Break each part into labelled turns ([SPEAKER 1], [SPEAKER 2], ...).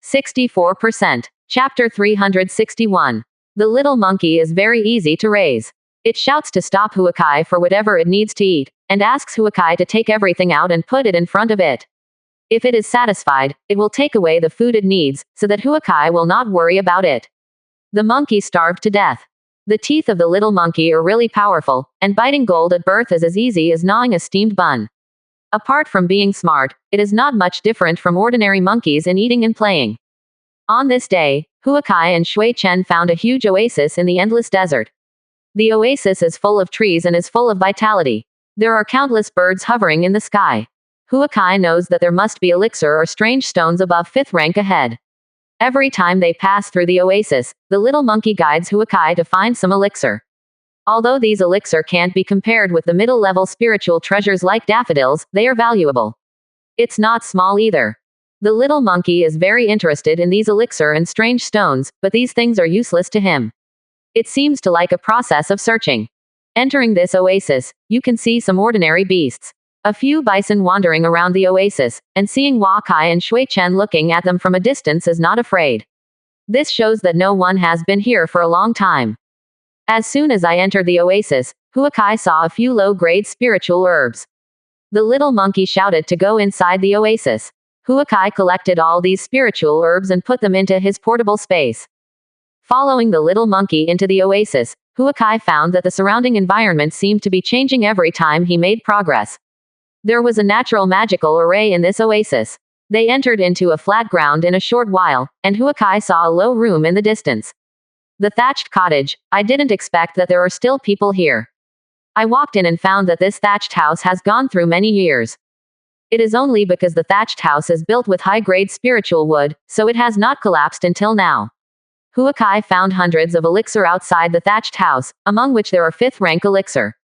[SPEAKER 1] 64%. Chapter 361. The little monkey is very easy to raise. It shouts to stop Huakai for whatever it needs to eat, and asks Huakai to take everything out and put it in front of it. If it is satisfied, it will take away the food it needs, so that Huakai will not worry about it. The monkey starved to death. The teeth of the little monkey are really powerful, and biting gold at birth is as easy as gnawing a steamed bun. Apart from being smart, it is not much different from ordinary monkeys in eating and playing. On this day, Huakai and Shui Chen found a huge oasis in the endless desert. The oasis is full of trees and is full of vitality. There are countless birds hovering in the sky. Huakai knows that there must be elixir or strange stones above 5th rank ahead. Every time they pass through the oasis, the little monkey guides Huakai to find some elixir. Although these elixir can't be compared with the middle-level spiritual treasures like daffodils, they are valuable. It's not small either. The little monkey is very interested in these elixir and strange stones, but these things are useless to him. It seems to like a process of searching. Entering this oasis, you can see some ordinary beasts. A few bison wandering around the oasis, and seeing Huakai and Shui Chen looking at them from a distance is not afraid. This shows that no one has been here for a long time. As soon as I entered the oasis, Huakai saw a few low-grade spiritual herbs. The little monkey shouted to go inside the oasis. Huakai collected all these spiritual herbs and put them into his portable space. Following the little monkey into the oasis, Huakai found that the surrounding environment seemed to be changing every time he made progress. There was a natural magical array in this oasis. They entered into a flat ground in a short while, and Huakai saw a low room in the distance. The thatched cottage. I didn't expect that there are still people here. I walked in and found that this thatched house has gone through many years. It is only because the thatched house is built with high-grade spiritual wood, so it has not collapsed until now. Huakai found hundreds of elixir outside the thatched house, among which there are 5th rank elixir.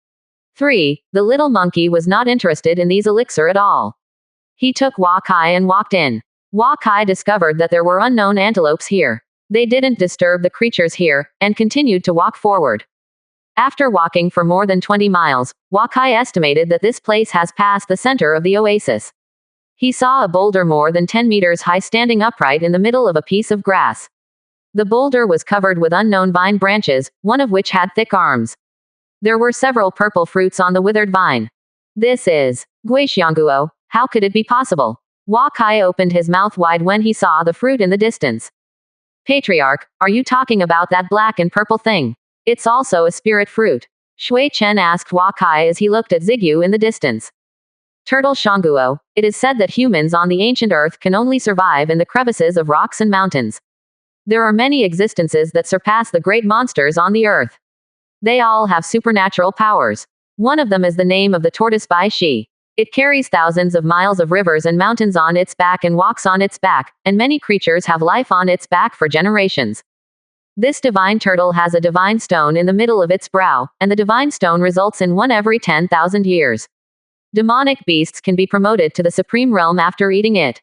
[SPEAKER 1] 3. The little monkey was not interested in these elixir at all. He took Huakai and walked in. Huakai discovered that there were unknown antelopes here. They didn't disturb the creatures here, and continued to walk forward. After walking for more than 20 miles, Huakai estimated that this place has passed the center of the oasis. He saw a boulder more than 10 meters high standing upright in the middle of a piece of grass. The boulder was covered with unknown vine branches, one of which had thick arms. There were several purple fruits on the withered vine. This is Guixiangguo. How could it be possible? Huakai opened his mouth wide when he saw the fruit in the distance. Patriarch, are you talking about that black and purple thing? It's also a spirit fruit. Shui Chen asked Huakai as he looked at Zigyu in the distance. Turtle Shangguo, it is said that humans on the ancient earth can only survive in the crevices of rocks and mountains. There are many existences that surpass the great monsters on the earth. They all have supernatural powers. One of them is the name of the tortoise Bai Shi. It carries thousands of miles of rivers and mountains on its back and walks on its back, and many creatures have life on its back for generations. This divine turtle has a divine stone in the middle of its brow, and the divine stone results in one every 10,000 years. Demonic beasts can be promoted to the supreme realm after eating it.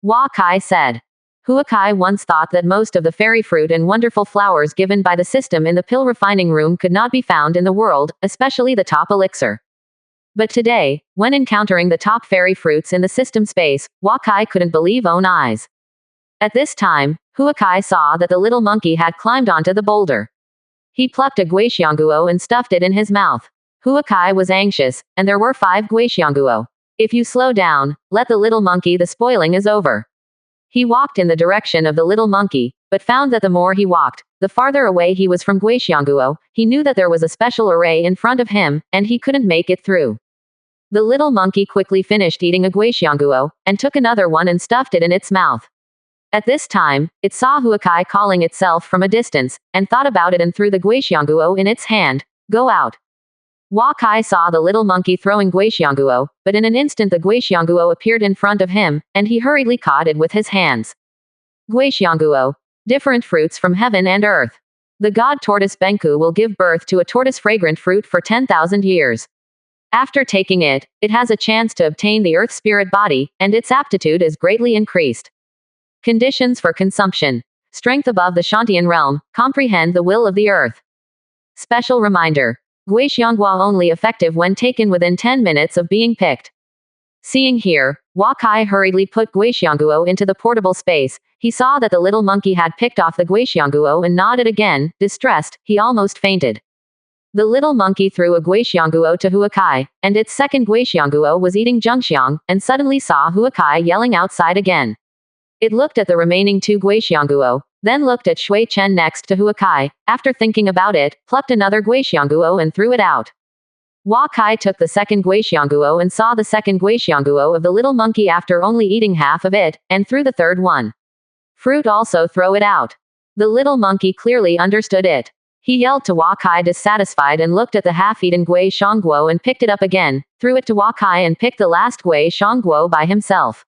[SPEAKER 1] Huakai said. Huakai once thought that most of the fairy fruit and wonderful flowers given by the system in the pill refining room could not be found in the world, especially the top elixir. But today, when encountering the top fairy fruits in the system space, Huakai couldn't believe own eyes. At this time, Huakai saw that the little monkey had climbed onto the boulder. He plucked a Guixiangguo and stuffed it in his mouth. Huakai was anxious, and there were 5 Guixiangguo. If you slow down, let the little monkey, the spoiling is over. He walked in the direction of the little monkey, but found that the more he walked, the farther away he was from Guixiangguo. He knew that there was a special array in front of him, and he couldn't make it through. The little monkey quickly finished eating a Guixiangguo, and took another one and stuffed it in its mouth. At this time, it saw Huakai calling itself from a distance, and thought about it and threw the Guixiangguo in its hand. Go out. Huakai saw the little monkey throwing Guixiangguo, but in an instant the Guixiangguo appeared in front of him, and he hurriedly caught it with his hands. Guixiangguo. Different fruits from heaven and earth. The god tortoise Benku will give birth to a tortoise fragrant fruit for 10,000 years. After taking it, it has a chance to obtain the earth spirit body, and its aptitude is greatly increased. Conditions for consumption. Strength above the Shantian realm, comprehend the will of the earth. Special reminder. Guixiangguo only effective when taken within 10 minutes of being picked. Seeing here, Huakai hurriedly put Guixiangguo into the portable space. he saw that the little monkey had picked off the guixianguo and nodded again. Distressed, he almost fainted. The little monkey threw a guixianguo to Huakai, and its second guixianguo was eating Zhengxiang, and suddenly saw Huakai yelling outside again. It looked at the remaining two guixianguo, then looked at Shui Chen next to Huakai. After thinking about it, plucked another guixianguo and threw it out. Huakai took the second guixianguo and saw the second guixianguo of the little monkey after only eating half of it, and threw the third one. Fruit also throw it out. The little monkey clearly understood it. He yelled to Huakai dissatisfied and looked at the half-eaten guixianguo and picked it up again, threw it to Huakai and picked the last guixianguo by himself.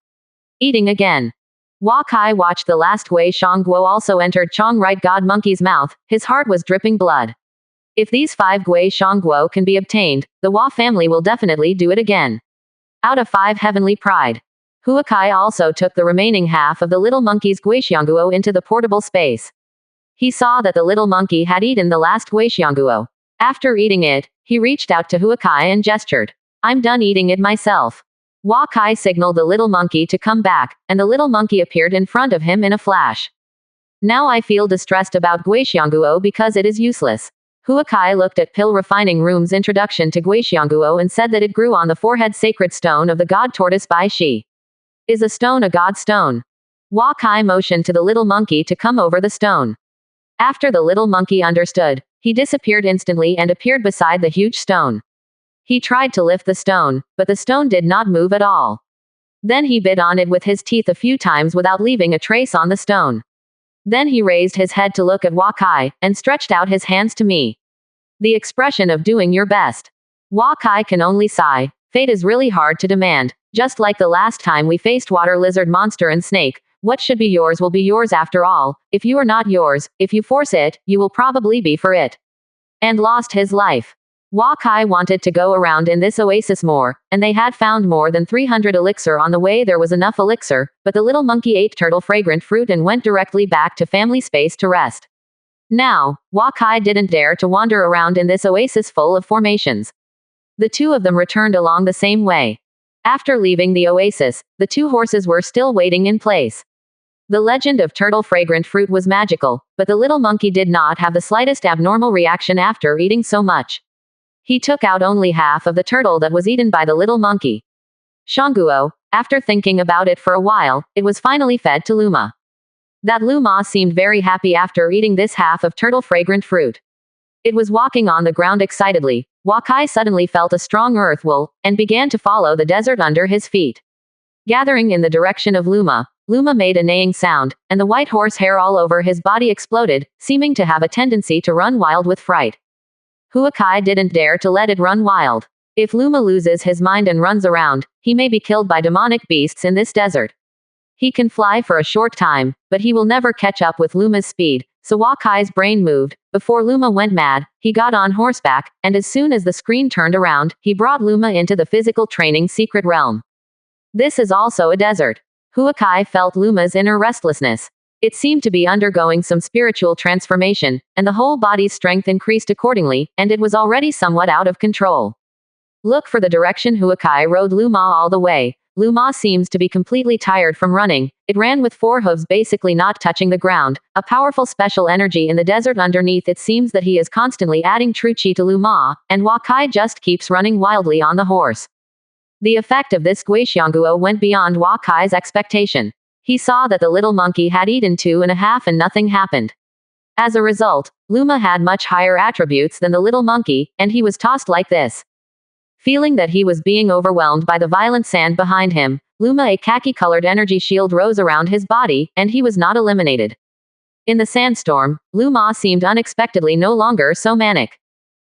[SPEAKER 1] Eating again. Huakai watched the last guixianguo also enter Chong right god monkey's mouth. His heart was dripping blood. If these 5 guixianguo can be obtained, the Hua family will definitely do it again. Out of 5 heavenly pride. Huakai also took the remaining half of the little monkey's guixianguo into the portable space. He saw that the little monkey had eaten the last guixianguo. After eating it, he reached out to Huakai and gestured. I'm done eating it myself. Huakai signaled the little monkey to come back, and the little monkey appeared in front of him in a flash. Now I feel distressed about guixianguo because it is useless. Huakai looked at Pill Refining Room's introduction to guixianguo and said that it grew on the forehead sacred stone of the god tortoise Bai Shi. Is a stone a god stone? Huakai motioned to the little monkey to come over the stone. After the little monkey understood, he disappeared instantly and appeared beside the huge stone. He tried to lift the stone, but the stone did not move at all. Then he bit on it with his teeth a few times without leaving a trace on the stone. Then he raised his head to look at Huakai, and stretched out his hands to me. The expression of doing your best. Huakai can only sigh. Fate is really hard to demand. Just like the last time we faced water lizard monster and snake, what should be yours will be yours after all. If you are not yours, if you force it, you will probably be for it. And lost his life. Huakai wanted to go around in this oasis more, and they had found more than 300 elixir on the way. There was enough elixir, but the little monkey ate turtle fragrant fruit and went directly back to family space to rest. Now, Huakai didn't dare to wander around in this oasis full of formations. The two of them returned along the same way. After leaving the oasis, the 2 horses were still waiting in place. The legend of turtle fragrant fruit was magical, but the little monkey did not have the slightest abnormal reaction after eating so much. He took out only half of the turtle that was eaten by the little monkey. Shangguo, after thinking about it for a while, it was finally fed to Luma. That Luma seemed very happy after eating this half of turtle fragrant fruit. It was walking on the ground excitedly. Huakai suddenly felt a strong earth wool, and began to follow the desert under his feet. Gathering in the direction of Luma, Luma made a neighing sound, and the white horse hair all over his body exploded, seeming to have a tendency to run wild with fright. Huakai didn't dare to let it run wild. If Luma loses his mind and runs around, he may be killed by demonic beasts in this desert. He can fly for a short time, but he will never catch up with Luma's speed, so Huakai's brain moved. Before Luma went mad, he got on horseback, and as soon as the screen turned around, he brought Luma into the physical training secret realm. This is also a desert. Huakai felt Luma's inner restlessness. It seemed to be undergoing some spiritual transformation, and the whole body's strength increased accordingly, and it was already somewhat out of control. Look for the direction Huakai rode Luma all the way. Luma seems to be completely tired from running. It ran with 4 hooves basically not touching the ground, a powerful special energy in the desert underneath. It seems that he is constantly adding true chi to Luma, and Huakai just keeps running wildly on the horse. The effect of this guixianguo went beyond Huakai's expectation. He saw that the little monkey had eaten 2.5 and nothing happened. As a result, Luma had much higher attributes than the little monkey, and he was tossed like this. Feeling that he was being overwhelmed by the violent sand behind him, Luma, a khaki-colored energy shield rose around his body, and he was not eliminated. In the sandstorm, Luma seemed unexpectedly no longer so manic.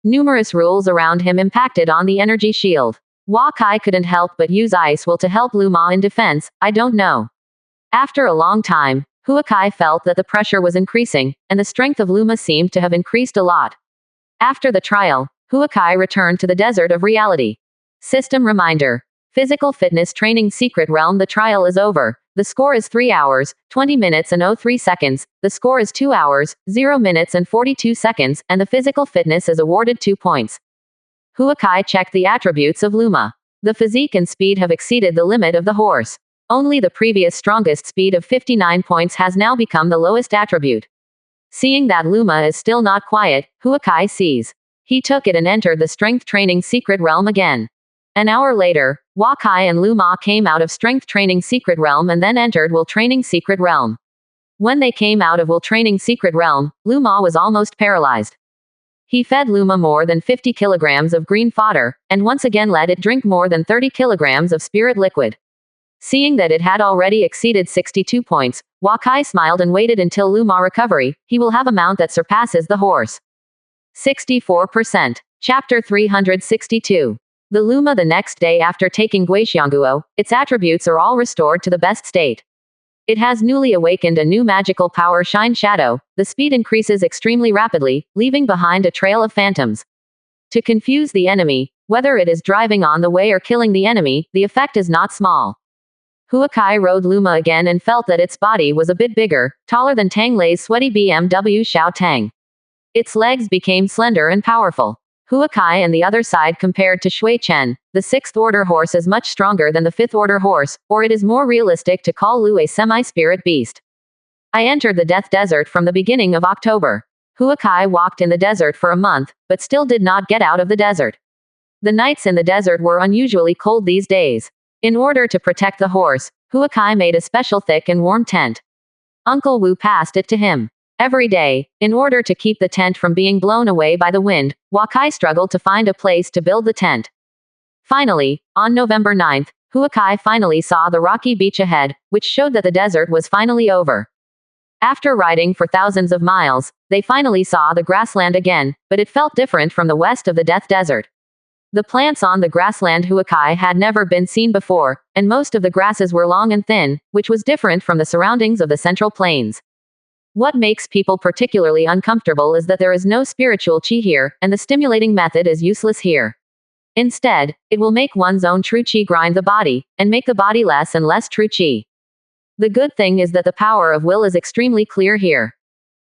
[SPEAKER 1] Numerous rules around him impacted on the energy shield. Huakai couldn't help but use ice will to help Luma in defense. I don't know. After a long time, Huakai felt that the pressure was increasing, and the strength of Luma seemed to have increased a lot. After the trial, Huakai returned to the desert of reality. System reminder. Physical fitness training secret realm. The trial is over. The score is 3 hours, 20 minutes and 03 seconds. The score is 2 hours, 0 minutes and 42 seconds, and the physical fitness is awarded 2 points. Huakai checked the attributes of Luma. The physique and speed have exceeded the limit of the horse. Only the previous strongest speed of 59 points has now become the lowest attribute. Seeing that Luma is still not quiet, Huakai sees. He took it and entered the strength training secret realm again. An hour later, Huakai and Luma came out of strength training secret realm and then entered will training secret realm. When they came out of will training secret realm, Luma was almost paralyzed. He fed Luma more than 50 kilograms of green fodder, and once again let it drink more than 30 kilograms of spirit liquid. Seeing that it had already exceeded 62 points, Huakai smiled and waited until Luma recovery, he will have a mount that surpasses the horse. 64%. Chapter 362. The Luma the next day after taking Guixiangguo, its attributes are all restored to the best state. It has newly awakened a new magical power Shine Shadow, the speed increases extremely rapidly, leaving behind a trail of phantoms. To confuse the enemy, whether it is driving on the way or killing the enemy, the effect is not small. Huakai rode Luma again and felt that its body was a bit bigger, taller than Tang Lei's sweaty BMW Xiao Tang. Its legs became slender and powerful. Huakai and the other side compared to Shui Chen, the 6th order horse is much stronger than the 5th order horse, or it is more realistic to call Lu a semi-spirit beast. I entered the Death Desert from the beginning of October. Huakai walked in the desert for a month, but still did not get out of the desert. The nights in the desert were unusually cold these days. In order to protect the horse, Huakai made a special thick and warm tent. Uncle Wu passed it to him. Every day, in order to keep the tent from being blown away by the wind, Huakai struggled to find a place to build the tent. Finally, on November 9th, Huakai finally saw the rocky beach ahead, which showed that the desert was finally over. After riding for thousands of miles, they finally saw the grassland again, but it felt different from the west of the Death Desert. The plants on the grassland Huakai had never been seen before, and most of the grasses were long and thin, which was different from the surroundings of the Central Plains. What makes people particularly uncomfortable is that there is no spiritual chi here, and the stimulating method is useless here. Instead, it will make one's own true chi grind the body, and make the body less and less true chi. The good thing is that the power of will is extremely clear here.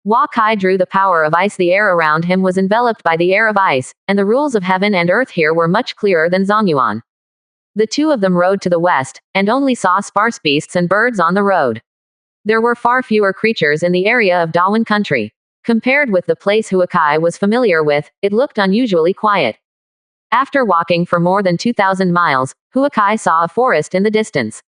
[SPEAKER 1] Huakai drew the power of ice. The air around him was enveloped by the air of ice, and the rules of heaven and earth here were much clearer than Zongyuan. The two of them rode to the west, and only saw sparse beasts and birds on the road. There were far fewer creatures in the area of Dawan country. Compared with the place Huakai was familiar with, it looked unusually quiet. After walking for more than 2,000 miles, Huakai saw a forest in the distance.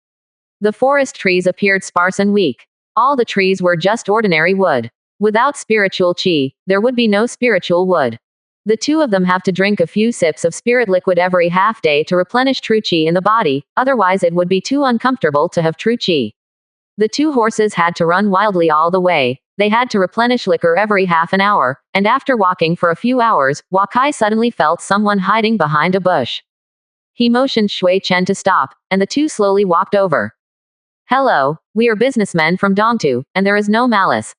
[SPEAKER 1] The forest trees appeared sparse and weak. All the trees were just ordinary wood. Without spiritual chi, there would be no spiritual wood. The two of them have to drink a few sips of spirit liquid every half day to replenish true chi in the body, otherwise it would be too uncomfortable to have true chi. The two horses had to run wildly all the way. They had to replenish liquor every half an hour, and after walking for a few hours, Huakai suddenly felt someone hiding behind a bush. He motioned Shui Chen to stop, and the two slowly walked over. Hello, we are businessmen from Dongtu, and there is no malice.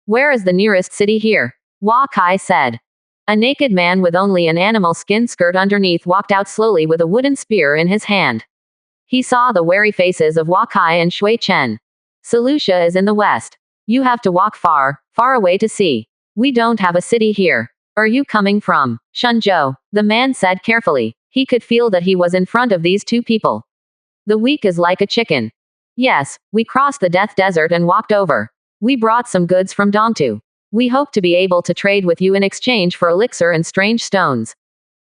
[SPEAKER 1] Where is the nearest city here? Huakai said. A naked man with only an animal skin skirt underneath walked out slowly with a wooden spear in his hand. He saw the wary faces of Huakai and Shui Chen. Salusha is in the west. You have to walk far, far away to see. We don't have a city here. Are you coming from Shenzhou? The man said carefully. He could feel that he was in front of these two people. The weak is like a chicken. Yes, we crossed the Death Desert and walked over. We brought some goods from Dongtu. We hope to be able to trade with you in exchange for elixir and strange stones.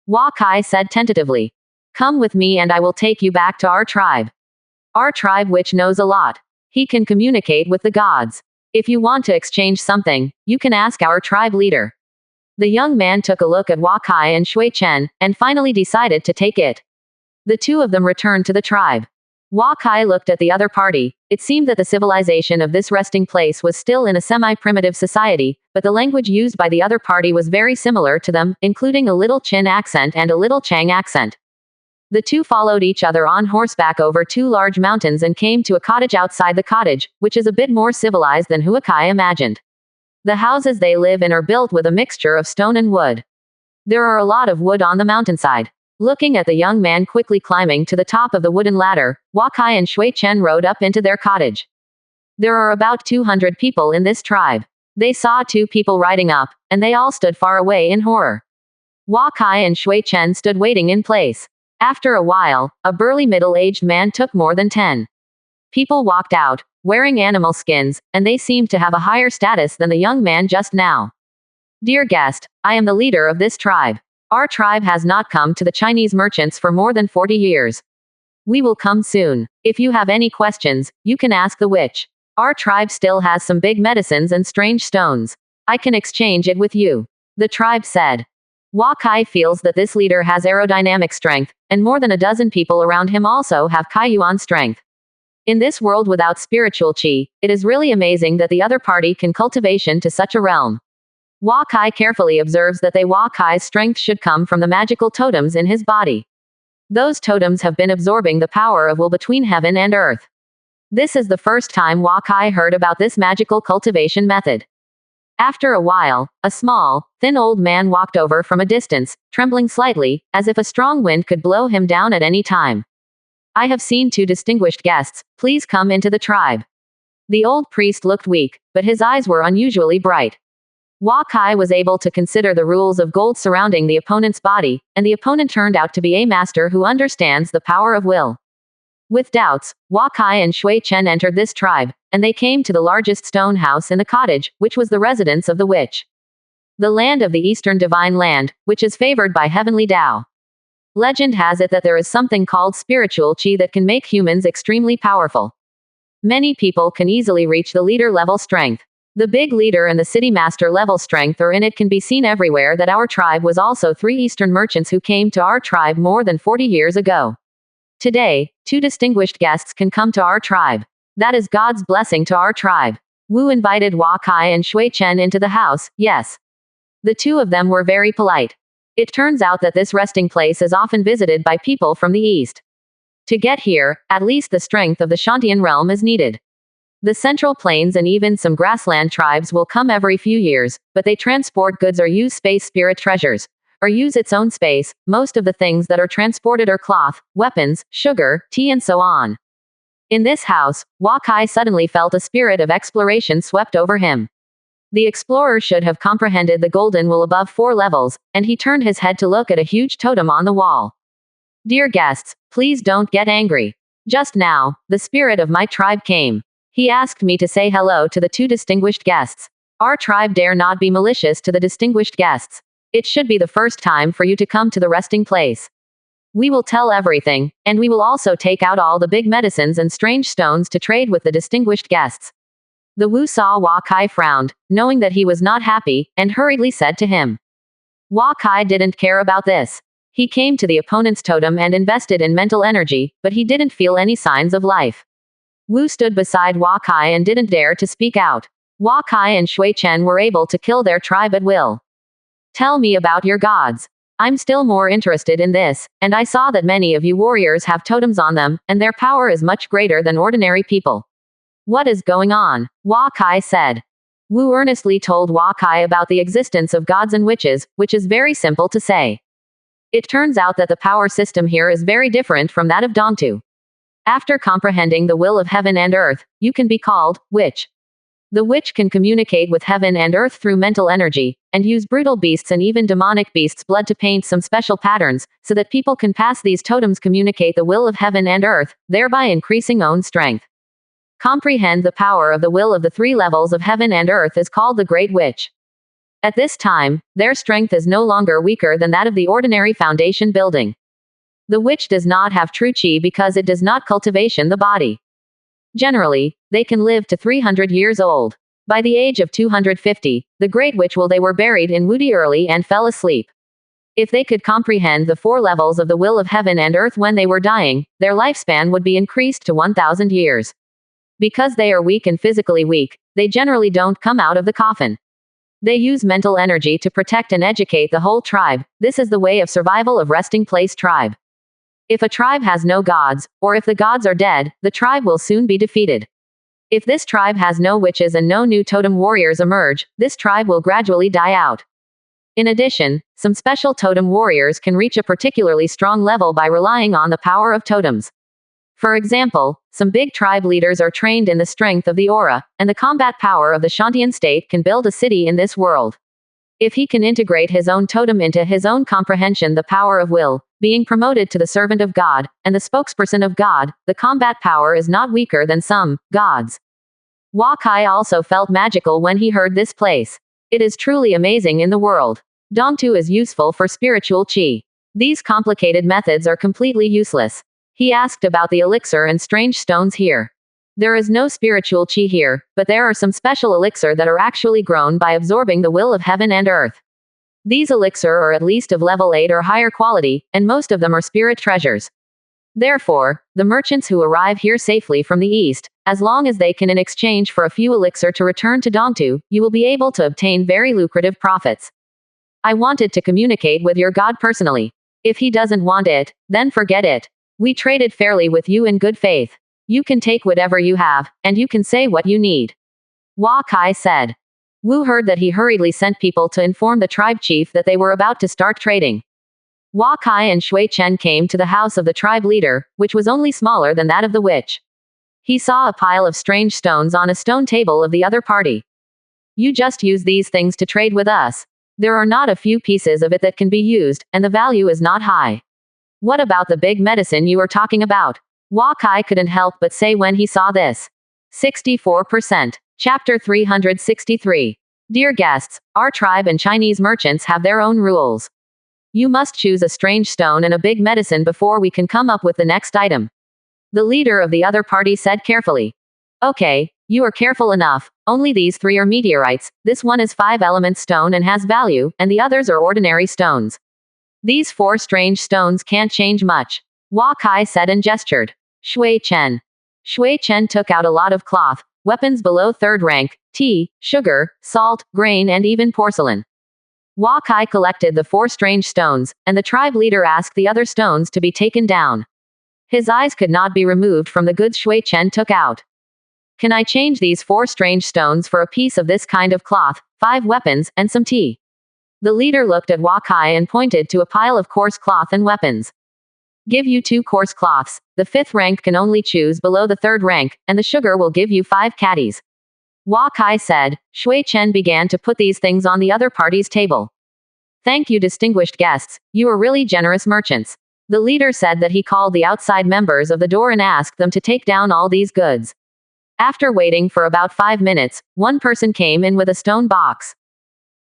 [SPEAKER 1] Huakai said tentatively. Come with me and I will take you back to our tribe. Our tribe which knows a lot. He can communicate with the gods. If you want to exchange something, you can ask our tribe leader. The young man took a look at Huakai and Shui Chen, and finally decided to take it. The two of them returned to the tribe. Huakai looked at the other party. It seemed that the civilization of this resting place was still in a semi-primitive society, but the language used by the other party was very similar to them, including a little Qin accent and a little Chang accent. The two followed each other on horseback over two large mountains and came to a cottage outside the cottage, which is a bit more civilized than Huakai imagined. The houses they live in are built with a mixture of stone and wood. There are a lot of wood on the mountainside. Looking at the young man quickly climbing to the top of the wooden ladder, Huakai and Shui Chen rode up into their cottage. There are about 200 people in this tribe. They saw two people riding up, and they all stood far away in horror. Huakai and Shui Chen stood waiting in place. After a while, a burly middle-aged man took more than 10 People walked out, wearing animal skins, and they seemed to have a higher status than the young man just now. Dear guest, I am the leader of this tribe. Our tribe has not come to the Chinese merchants for more than 40 years. We will come soon. If you have any questions, you can ask the witch. Our tribe still has some big medicines and strange stones. I can exchange it with you. The tribe said. Hua Kai feels that this leader has aerodynamic strength, and more than a dozen people around him also have Kaiyuan strength. In this world without spiritual qi, it is really amazing that the other party can cultivation to such a realm. Hua Kai carefully observes that Hua Kai's strength should come from the magical totems in his body. Those totems have been absorbing the power of will between heaven and earth. This is the first time Hua Kai heard about this magical cultivation method. After a while, a small, thin old man walked over from a distance, trembling slightly, as if a strong wind could blow him down at any time. I have seen 2 distinguished guests, please come into the tribe. The old priest looked weak, but his eyes were unusually bright. Hua Kai was able to consider the rules of gold surrounding the opponent's body, and the opponent turned out to be a master who understands the power of will. With doubts, Hua Kai and Shui Chen entered this tribe, and they came to the largest stone house in the cottage, which was the residence of the witch. The land of the Eastern Divine Land, which is favored by heavenly Tao. Legend has it that there is something called spiritual qi that can make humans extremely powerful. Many people can easily reach the leader level strength. The big leader and the city master level strength are in it can be seen everywhere that our tribe was also 3 Eastern merchants who came to our tribe more than 40 years ago. Today, 2 distinguished guests can come to our tribe. That is God's blessing to our tribe. Wu invited Hua Kai and Shui Chen into the house, yes. The 2 of them were very polite. It turns out that this resting place is often visited by people from the east. To get here, at least the strength of the Shantian realm is needed. The Central Plains and even some grassland tribes will come every few years, but they transport goods or use space spirit treasures, or use its own space. Most of the things that are transported are cloth, weapons, sugar, tea and so on. In this house, Hua Kai suddenly felt a spirit of exploration swept over him. The explorer should have comprehended the golden will above 4 levels, and he turned his head to look at a huge totem on the wall. Dear guests, please don't get angry. Just now, the spirit of my tribe came. He asked me to say hello to the 2 distinguished guests. Our tribe dare not be malicious to the distinguished guests. It should be the first time for you to come to the resting place. We will tell everything, and we will also take out all the big medicines and strange stones to trade with the distinguished guests. The Wu saw Hua Kai frowned, knowing that he was not happy, and hurriedly said to him. Hua Kai didn't care about this. He came to the opponent's totem and invested in mental energy, but he didn't feel any signs of life. Wu stood beside Hua Kai and didn't dare to speak out. Hua Kai and Shui Chen were able to kill their tribe at will. Tell me about your gods. I'm still more interested in this, and I saw that many of you warriors have totems on them, and their power is much greater than ordinary people. What is going on? Hua Kai said. Wu earnestly told Hua Kai about the existence of gods and witches, which is very simple to say. It turns out that the power system here is very different from that of Dongtu. After comprehending the will of heaven and earth, you can be called witch. The witch can communicate with heaven and earth through mental energy, and use brutal beasts and even demonic beasts' blood to paint some special patterns, so that people can pass these totems communicate the will of heaven and earth, thereby increasing own strength. Comprehend the power of the will of the 3 levels of heaven and earth is called the Great Witch. At this time, their strength is no longer weaker than that of the ordinary foundation building. The witch does not have true qi because it does not cultivation the body. Generally, they can live to 300 years old. By the age of 250, the Great Witch they were buried in Wudi early and fell asleep. If they could comprehend the 4 levels of the will of heaven and earth when they were dying, their lifespan would be increased to 1,000 years. Because they are weak and physically weak, they generally don't come out of the coffin. They use mental energy to protect and educate the whole tribe. This is the way of survival of resting place tribe. If a tribe has no gods, or if the gods are dead, the tribe will soon be defeated. If this tribe has no witches and no new totem warriors emerge, this tribe will gradually die out. In addition, some special totem warriors can reach a particularly strong level by relying on the power of totems. For example, some big tribe leaders are trained in the strength of the aura, and the combat power of the Shantian state can build a city in this world. If he can integrate his own totem into his own comprehension the power of will, Being promoted to the servant of God, and the spokesperson of God, the combat power is not weaker than some gods. Wakai also felt magical when he heard this place. It is truly amazing in the world. Dongtu is useful for spiritual qi. These complicated methods are completely useless. He asked about the elixir and strange stones here. There is no spiritual qi here, but there are some special elixir that are actually grown by absorbing the will of heaven and earth. These elixir are at least of level 8 or higher quality, and most of them are spirit treasures. Therefore, the merchants who arrive here safely from the east, as long as they can in exchange for a few elixir to return to Dongtu, you will be able to obtain very lucrative profits. I wanted to communicate with your God personally. If he doesn't want it, then forget it. We traded fairly with you in good faith. You can take whatever you have, and you can say what you need. Wakai said. Wu heard that he hurriedly sent people to inform the tribe chief that they were about to start trading. Wakai and Shui Chen came to the house of the tribe leader, which was only smaller than that of the witch. He saw a pile of strange stones on a stone table of the other party. You just use these things to trade with us. There are not a few pieces of it that can be used, and the value is not high. What about the big medicine you were talking about? Wakai couldn't help but say when he saw this. 64%. Chapter 363. Dear guests, our tribe and Chinese merchants have their own rules. You must choose a strange stone and a big medicine before we can come up with the next item. The leader of the other party said carefully. Okay, you are careful enough. Only these 3 are meteorites. This one is 5-element stone and has value, and the others are ordinary stones. These 4 strange stones can't change much. Wakai said and gestured. Shui Chen. Shui Chen took out a lot of cloth, weapons below 3rd rank, tea, sugar, salt, grain and even porcelain. Wakai collected the 4 strange stones, and the tribe leader asked the other stones to be taken down. His eyes could not be removed from the goods Shui Chen took out. Can I change these 4 strange stones for a piece of this kind of cloth, 5 weapons, and some tea? The leader looked at Wakai and pointed to a pile of coarse cloth and weapons. Give you 2 coarse cloths, the 5th rank can only choose below the 3rd rank, and the sugar will give you 5 caddies. Wakai said. Shui Chen began to put these things on the other party's table. Thank you, distinguished guests, you are really generous merchants. The leader said that he called the outside members of the door and asked them to take down all these goods. After waiting for about 5 minutes, one person came in with a stone box.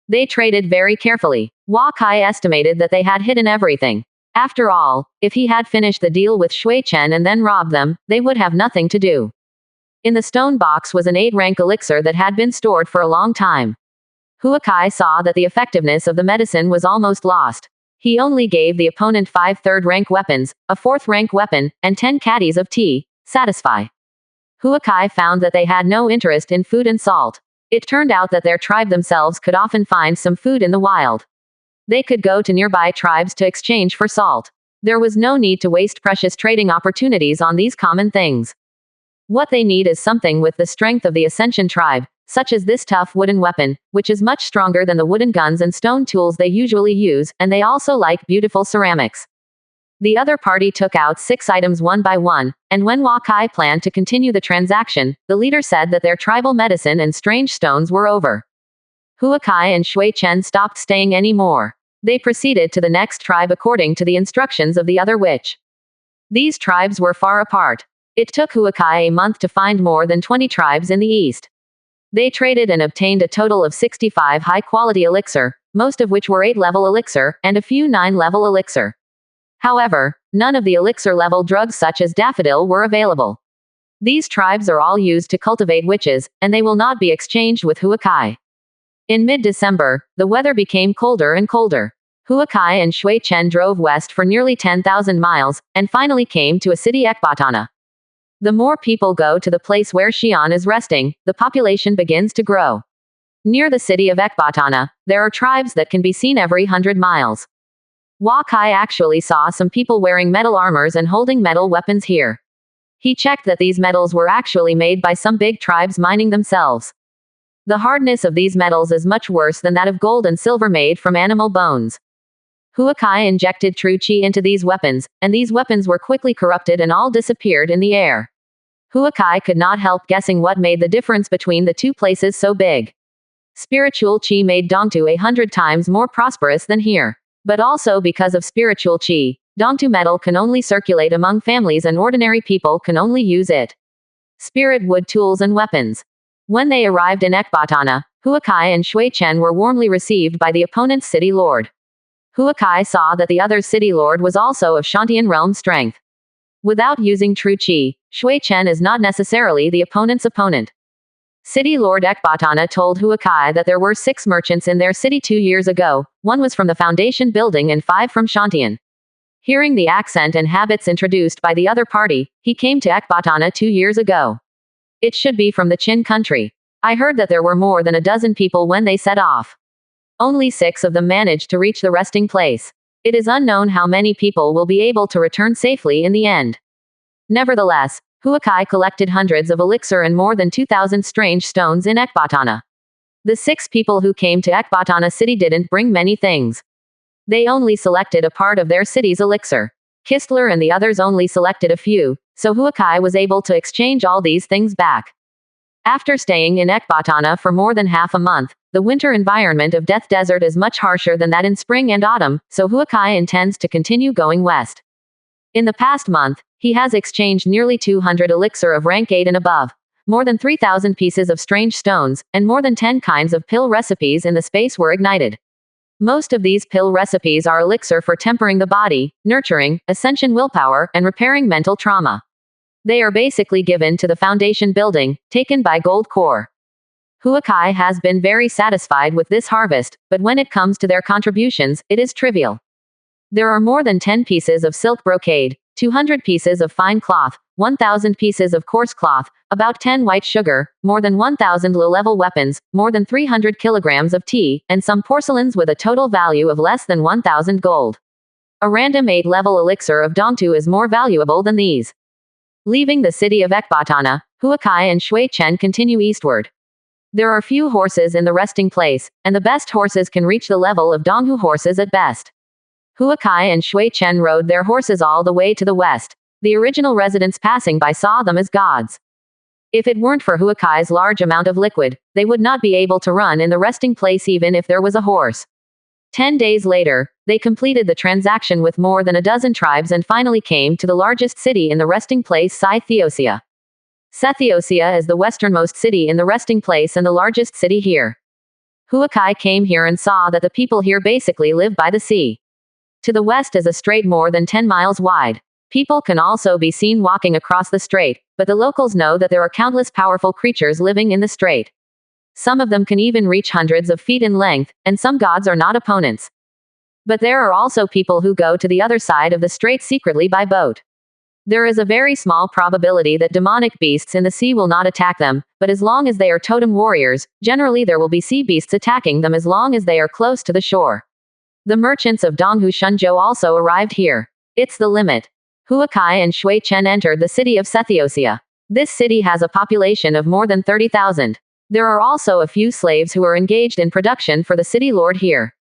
[SPEAKER 1] They traded very carefully. Wakai estimated that they had hidden everything. After all, if he had finished the deal with Shui Chen and then robbed them, they would have nothing to do. In the stone box was an 8-rank elixir that had been stored for a long time. Huakai saw that the effectiveness of the medicine was almost lost. He only gave the opponent 5 3rd-rank weapons, a 4th-rank weapon, and 10 caddies of tea. Satisfy. Huakai found that they had no interest in food and salt. It turned out that their tribe themselves could often find some food in the wild. They could go to nearby tribes to exchange for salt. There was no need to waste precious trading opportunities on these common things. What they need is something with the strength of the Ascension tribe, such as this tough wooden weapon, which is much stronger than the wooden guns and stone tools they usually use, and they also like beautiful ceramics. The other party took out 6 items one by one, and when Wakai planned to continue the transaction, the leader said that their tribal medicine and strange stones were over. Huakai and Shui Chen stopped staying anymore. They proceeded to the next tribe according to the instructions of the other witch. These tribes were far apart. It took Huakai a month to find more than 20 tribes in the east. They traded and obtained a total of 65 high-quality elixir, most of which were 8-level elixir, and a few 9-level elixir. However, none of the elixir-level drugs such as daffodil were available. These tribes are all used to cultivate witches, and they will not be exchanged with Huakai. In mid-December, the weather became colder and colder. Huakai and Shui Chen drove west for nearly 10,000 miles, and finally came to a city Ekbatana. The more people go to the place where Xi'an is resting, the population begins to grow. Near the city of Ekbatana, there are tribes that can be seen every 100 miles. Wakai actually saw some people wearing metal armors and holding metal weapons here. He checked that these metals were actually made by some big tribes mining themselves. The hardness of these metals is much worse than that of gold and silver made from animal bones. Huakai injected true qi into these weapons, and these weapons were quickly corrupted and all disappeared in the air. Huakai could not help guessing what made the difference between the two places so big. Spiritual qi made Dongtu 100 times more prosperous than here. But also because of spiritual qi, Dongtu metal can only circulate among families and ordinary people can only use it. Spirit wood tools and weapons. When they arrived in Ekbatana, Huakai and Shui Chen were warmly received by the opponent's city lord. Huakai saw that the other city lord was also of Shantian realm strength. Without using true qi, Shui Chen is not necessarily the opponent's opponent. City Lord Ekbatana told Huakai that there were 6 merchants in their city 2 years ago, 1 was from the foundation building and 5 from Shantian. Hearing the accent and habits introduced by the other party, he came to Ekbatana 2 years ago. It should be from the Qin country. I heard that there were more than a dozen people when they set off. Only 6 of them managed to reach the resting place. It is unknown how many people will be able to return safely in the end. Nevertheless, Huakai collected hundreds of elixir and more than 2,000 strange stones in Ekbatana. The 6 people who came to Ekbatana city didn't bring many things. They only selected a part of their city's elixir. Kistler and the others only selected a few, so Huakai was able to exchange all these things back. After staying in Ekbatana for more than half a month, the winter environment of Death Desert is much harsher than that in spring and autumn, so Huakai intends to continue going west. In the past month, he has exchanged nearly 200 elixir of rank 8 and above, more than 3,000 pieces of strange stones, and more than 10 kinds of pill recipes in the space were ignited. Most of these pill recipes are elixir for tempering the body, nurturing, ascension willpower, and repairing mental trauma. They are basically given to the foundation building, taken by Gold Core. Huakai has been very satisfied with this harvest, but when it comes to their contributions, it is trivial. There are more than 10 pieces of silk brocade, 200 pieces of fine cloth, 1,000 pieces of coarse cloth, about 10 white sugar, more than 1,000 low-level weapons, more than 300 kilograms of tea, and some porcelains with a total value of less than 1,000 gold. A random 8-level elixir of Dongtu is more valuable than these. Leaving the city of Ekbatana, Huakai and Shui Chen continue eastward. There are few horses in the resting place, and the best horses can reach the level of Donghu horses at best. Huakai and Shui Chen rode their horses all the way to the west. The original residents passing by saw them as gods. If it weren't for Huakai's large amount of liquid, they would not be able to run in the resting place even if there was a horse. 10 days later, they completed the transaction with more than a dozen tribes and finally came to the largest city in the resting place, Scythiosia. Scythiosia is the westernmost city in the resting place and the largest city here. Huakai came here and saw that the people here basically live by the sea. To the west is a strait more than 10 miles wide. People can also be seen walking across the strait, but the locals know that there are countless powerful creatures living in the strait. Some of them can even reach hundreds of feet in length, and some gods are not opponents. But there are also people who go to the other side of the strait secretly by boat. There is a very small probability that demonic beasts in the sea will not attack them, but as long as they are totem warriors, generally there will be sea beasts attacking them as long as they are close to the shore. The merchants of Donghu Shenzhou also arrived here. It's the limit. Huakai and Shui Chen entered the city of Scythiosia. This city has a population of more than 30,000. There are also a few slaves who are engaged in production for the city lord here.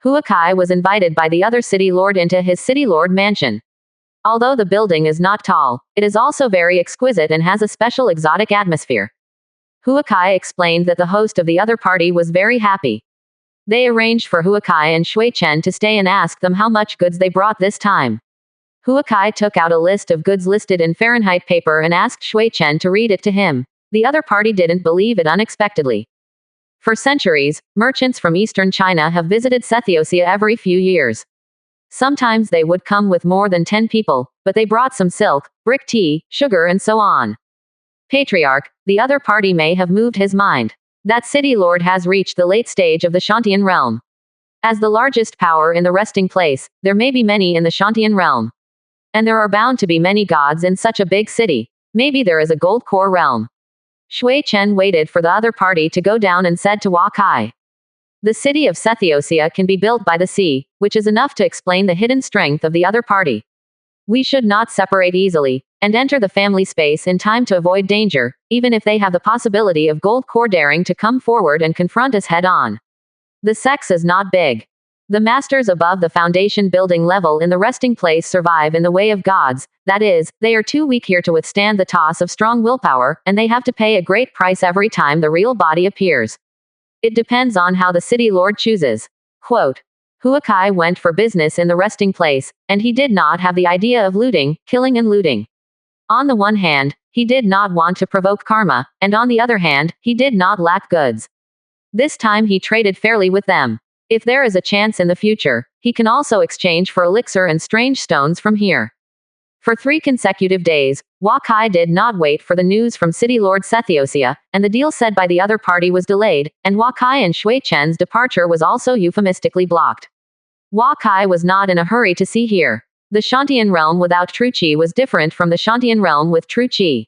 [SPEAKER 1] Huakai was invited by the other city lord into his city lord mansion. Although the building is not tall, it is also very exquisite and has a special exotic atmosphere. Huakai explained that the host of the other party was very happy. They arranged for Huakai and Shui Chen to stay and asked them how much goods they brought this time. Huakai took out a list of goods listed in Fahrenheit paper and asked Shui Chen to read it to him. The other party didn't believe it unexpectedly. For centuries, merchants from eastern China have visited Scythiosia every few years. Sometimes they would come with more than 10 people, but they brought some silk, brick tea, sugar and so on. Patriarch, the other party may have moved his mind. That city lord has reached the late stage of the Shantian realm. As the largest power in the resting place, there may be many in the Shantian realm. And there are bound to be many gods in such a big city. Maybe there is a gold core realm. Shui Chen waited for the other party to go down and said to Huakai. The city of Scythiosia can be built by the sea, which is enough to explain the hidden strength of the other party. We should not separate easily, and enter the family space in time to avoid danger, even if they have the possibility of gold core daring to come forward and confront us head on. The sex is not big. The masters above the foundation building level in the resting place survive in the way of gods, that is, they are too weak here to withstand the toss of strong willpower, and they have to pay a great price every time the real body appears. It depends on how the city lord chooses. Quote. Huakai went for business in the resting place, and he did not have the idea of looting, killing and looting. On the one hand, he did not want to provoke karma, and on the other hand, he did not lack goods. This time he traded fairly with them. If there is a chance in the future, he can also exchange for elixir and strange stones from here. For 3 consecutive days, Huakai did not wait for the news from City Lord Sethiosea, and the deal said by the other party was delayed, and Huakai and Shui Chen's departure was also euphemistically blocked. Huakai was not in a hurry to see here. The Shantian realm without true qi was different from the Shantian realm with true qi.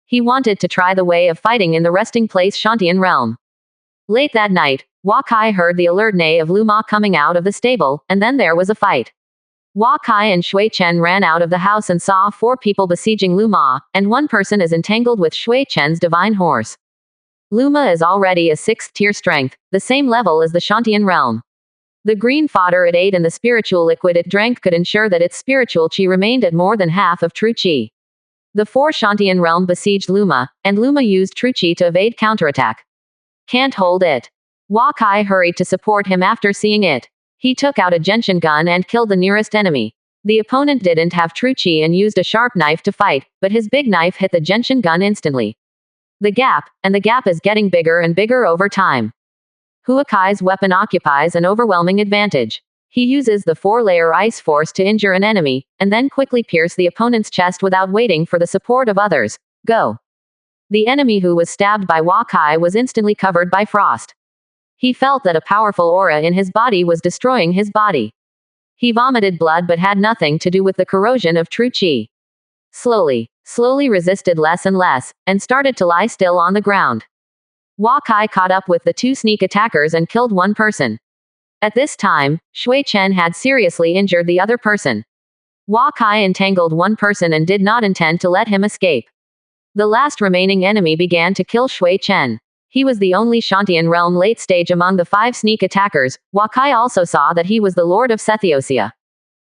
[SPEAKER 1] He wanted to try the way of fighting in the resting place Shantian realm. Late that night, Huakai heard the alert neigh of Lu Ma coming out of the stable, and then there was a fight. Huakai and Shui Chen ran out of the house and saw 4 people besieging Lu Ma, and 1 person is entangled with Shui Chen's divine horse. Lu Ma is already a 6th tier strength, the same level as the Shantian realm. The green fodder it ate and the spiritual liquid it drank could ensure that its spiritual qi remained at more than half of true qi. The 4 Shantian realm besieged Luma, and Luma used true qi to evade counterattack. Can't hold it. Huakai hurried to support him after seeing it. He took out a gentian gun and killed the nearest enemy. The opponent didn't have true qi and used a sharp knife to fight, but his big knife hit the gentian gun instantly. The gap is getting bigger and bigger over time. Huakai's weapon occupies an overwhelming advantage. He uses the 4-layer ice force to injure an enemy, and then quickly pierce the opponent's chest without waiting for the support of others. Go. The enemy who was stabbed by Huakai was instantly covered by frost. He felt that a powerful aura in his body was destroying his body. He vomited blood but had nothing to do with the corrosion of true qi. Slowly resisted less and less, and started to lie still on the ground. Huakai caught up with the 2 sneak attackers and killed 1 person. At this time, Shui Chen had seriously injured the other person. Huakai entangled 1 person and did not intend to let him escape. The last remaining enemy began to kill Shui Chen. He was the only Shantian realm late stage among the 5 sneak attackers. Huakai also saw that he was the Lord of Sethiosea.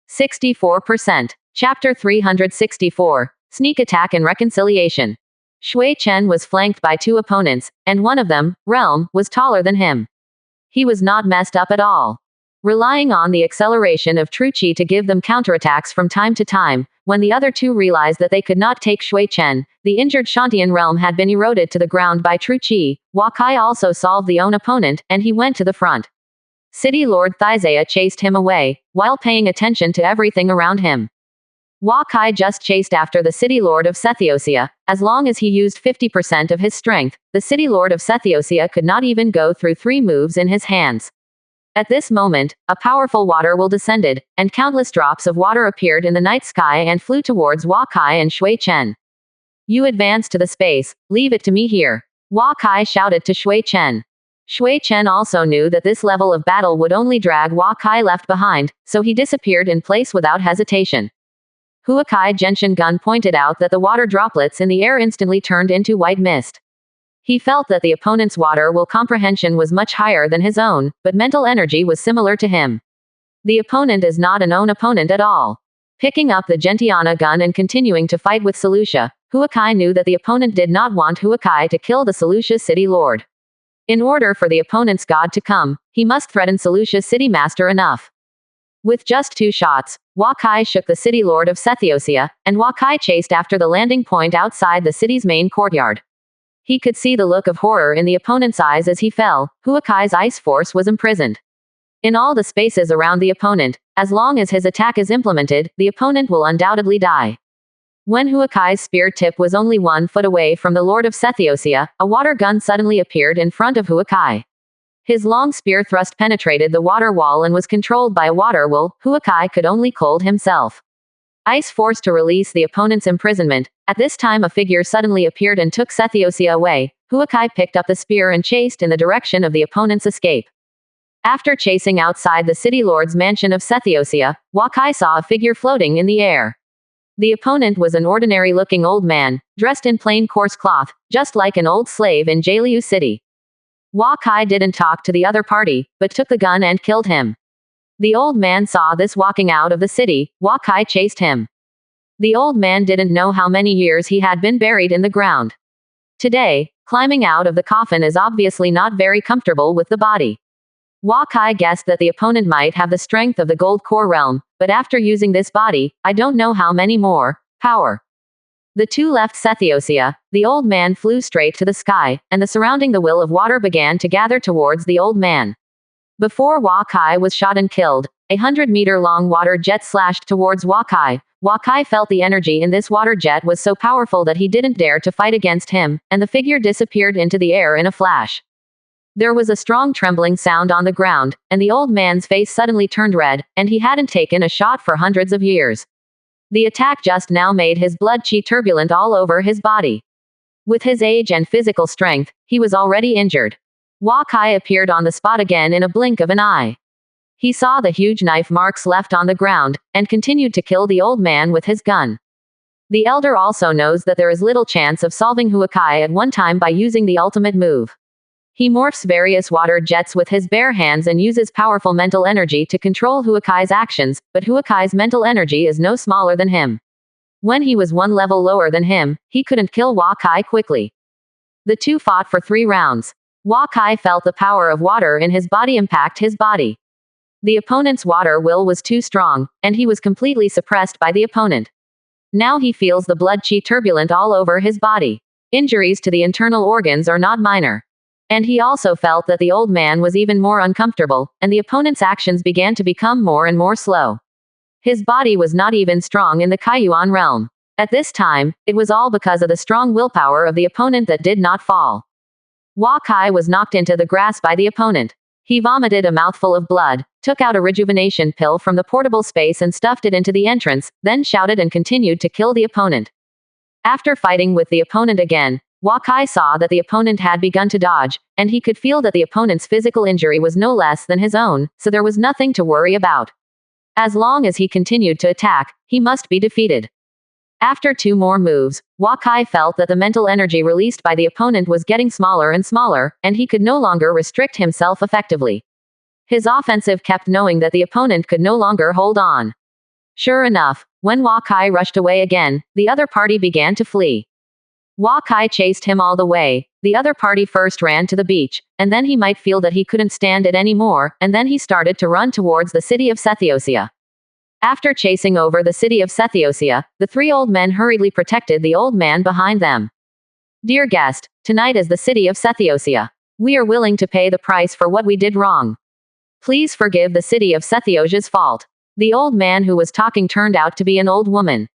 [SPEAKER 1] 64%. Chapter 364. Sneak Attack and Reconciliation. Shui Chen was flanked by 2 opponents, and one of them, Realm, was taller than him. He was not messed up at all. Relying on the acceleration of true qi to give them counterattacks from time to time, when the other 2 realized that they could not take Shui Chen, the injured Shantian realm had been eroded to the ground by true qi. Huakai also solved the own opponent, and he went to the front. City Lord Thizea chased him away, while paying attention to everything around him. Huakai just chased after the City Lord of Sethiosea. As long as he used 50% of his strength, the City Lord of Sethiosea could not even go through 3 moves in his hands. At this moment, a powerful water will descended, and countless drops of water appeared in the night sky and flew towards Huakai and Shui Chen. You advance to the space, leave it to me here. Huakai shouted to Shui Chen. Shui Chen also knew that this level of battle would only drag Huakai left behind, so he disappeared in place without hesitation. Huakai Genshin Gun pointed out that the water droplets in the air instantly turned into white mist. He felt that the opponent's water will comprehension was much higher than his own, but mental energy was similar to him. The opponent is not an own opponent at all. Picking up the Gentiana gun and continuing to fight with Selucia, Huakai knew that the opponent did not want Huakai to kill the Selucia city lord. In order for the opponent's god to come, he must threaten Selucia's city master enough. With just 2 shots, Huakai shook the city lord of Sethiosea, and Huakai chased after the landing point outside the city's main courtyard. He could see the look of horror in the opponent's eyes as he fell. Huakai's ice force was imprisoned in all the spaces around the opponent. As long as his attack is implemented, the opponent will undoubtedly die. When Huakai's spear tip was only 1 foot away from the Lord of Sethiosea, a water gun suddenly appeared in front of Huakai. His long spear thrust penetrated the water wall and was controlled by a water will. Huakai could only cold himself. Ice forced to release the opponent's imprisonment. At this time a figure suddenly appeared and took Sethiosea away. Huakai picked up the spear and chased in the direction of the opponent's escape. After chasing outside the city lord's mansion of Sethiosea, Huakai saw a figure floating in the air. The opponent was an ordinary-looking old man, dressed in plain coarse cloth, just like an old slave in Jaliu City. Huakai didn't talk to the other party, but took the gun and killed him. The old man saw this walking out of the city. Huakai chased him. The old man didn't know how many years he had been buried in the ground. Today, climbing out of the coffin is obviously not very comfortable with the body. Wakai guessed that the opponent might have the strength of the gold core realm, but after using this body, I don't know how many more power. The two left Sethiopia. The old man flew straight to the sky, and the surrounding the will of water began to gather towards the old man. Before Wakai was shot and killed, a 100-meter-long water jet slashed towards Wakai. Wakai felt the energy in this water jet was so powerful that he didn't dare to fight against him, and the figure disappeared into the air in a flash. There was a strong trembling sound on the ground, and the old man's face suddenly turned red, and he hadn't taken a shot for hundreds of years. The attack just now made his blood chi turbulent all over his body. With his age and physical strength, he was already injured. Wakai appeared on the spot again in a blink of an eye. He saw the huge knife marks left on the ground, and continued to kill the old man with his gun. The elder also knows that there is little chance of solving Huakai at one time by using the ultimate move. He morphs various water jets with his bare hands and uses powerful mental energy to control Huakai's actions, but Huakai's mental energy is no smaller than him. When he was one level lower than him, he couldn't kill Wakai quickly. The two fought for 3 rounds. Wakai felt the power of water in his body impact his body. The opponent's water will was too strong, and he was completely suppressed by the opponent. Now he feels the blood chi turbulent all over his body. Injuries to the internal organs are not minor. And he also felt that the old man was even more uncomfortable, and the opponent's actions began to become more and more slow. His body was not even strong in the Kaiyuan realm. At this time, it was all because of the strong willpower of the opponent that did not fall. Wakai was knocked into the grass by the opponent. He vomited a mouthful of blood, took out a rejuvenation pill from the portable space and stuffed it into the entrance, then shouted and continued to kill the opponent. After fighting with the opponent again, Wakai saw that the opponent had begun to dodge, and he could feel that the opponent's physical injury was no less than his own, so there was nothing to worry about. As long as he continued to attack, he must be defeated. After 2 more moves, Wakai felt that the mental energy released by the opponent was getting smaller and smaller, and he could no longer restrict himself effectively. His offensive kept knowing that the opponent could no longer hold on. Sure enough, when Wakai rushed away again, the other party began to flee. Wakai chased him all the way. The other party first ran to the beach, and then he might feel that he couldn't stand it anymore, and then he started to run towards the city of Sethiopia. After chasing over the city of Sethiopia, the 3 old men hurriedly protected the old man behind them. Dear guest, tonight is the city of Sethiopia. We are willing to pay the price for what we did wrong. Please forgive the city of Sethiopia's fault. The old man who was talking turned out to be an old woman.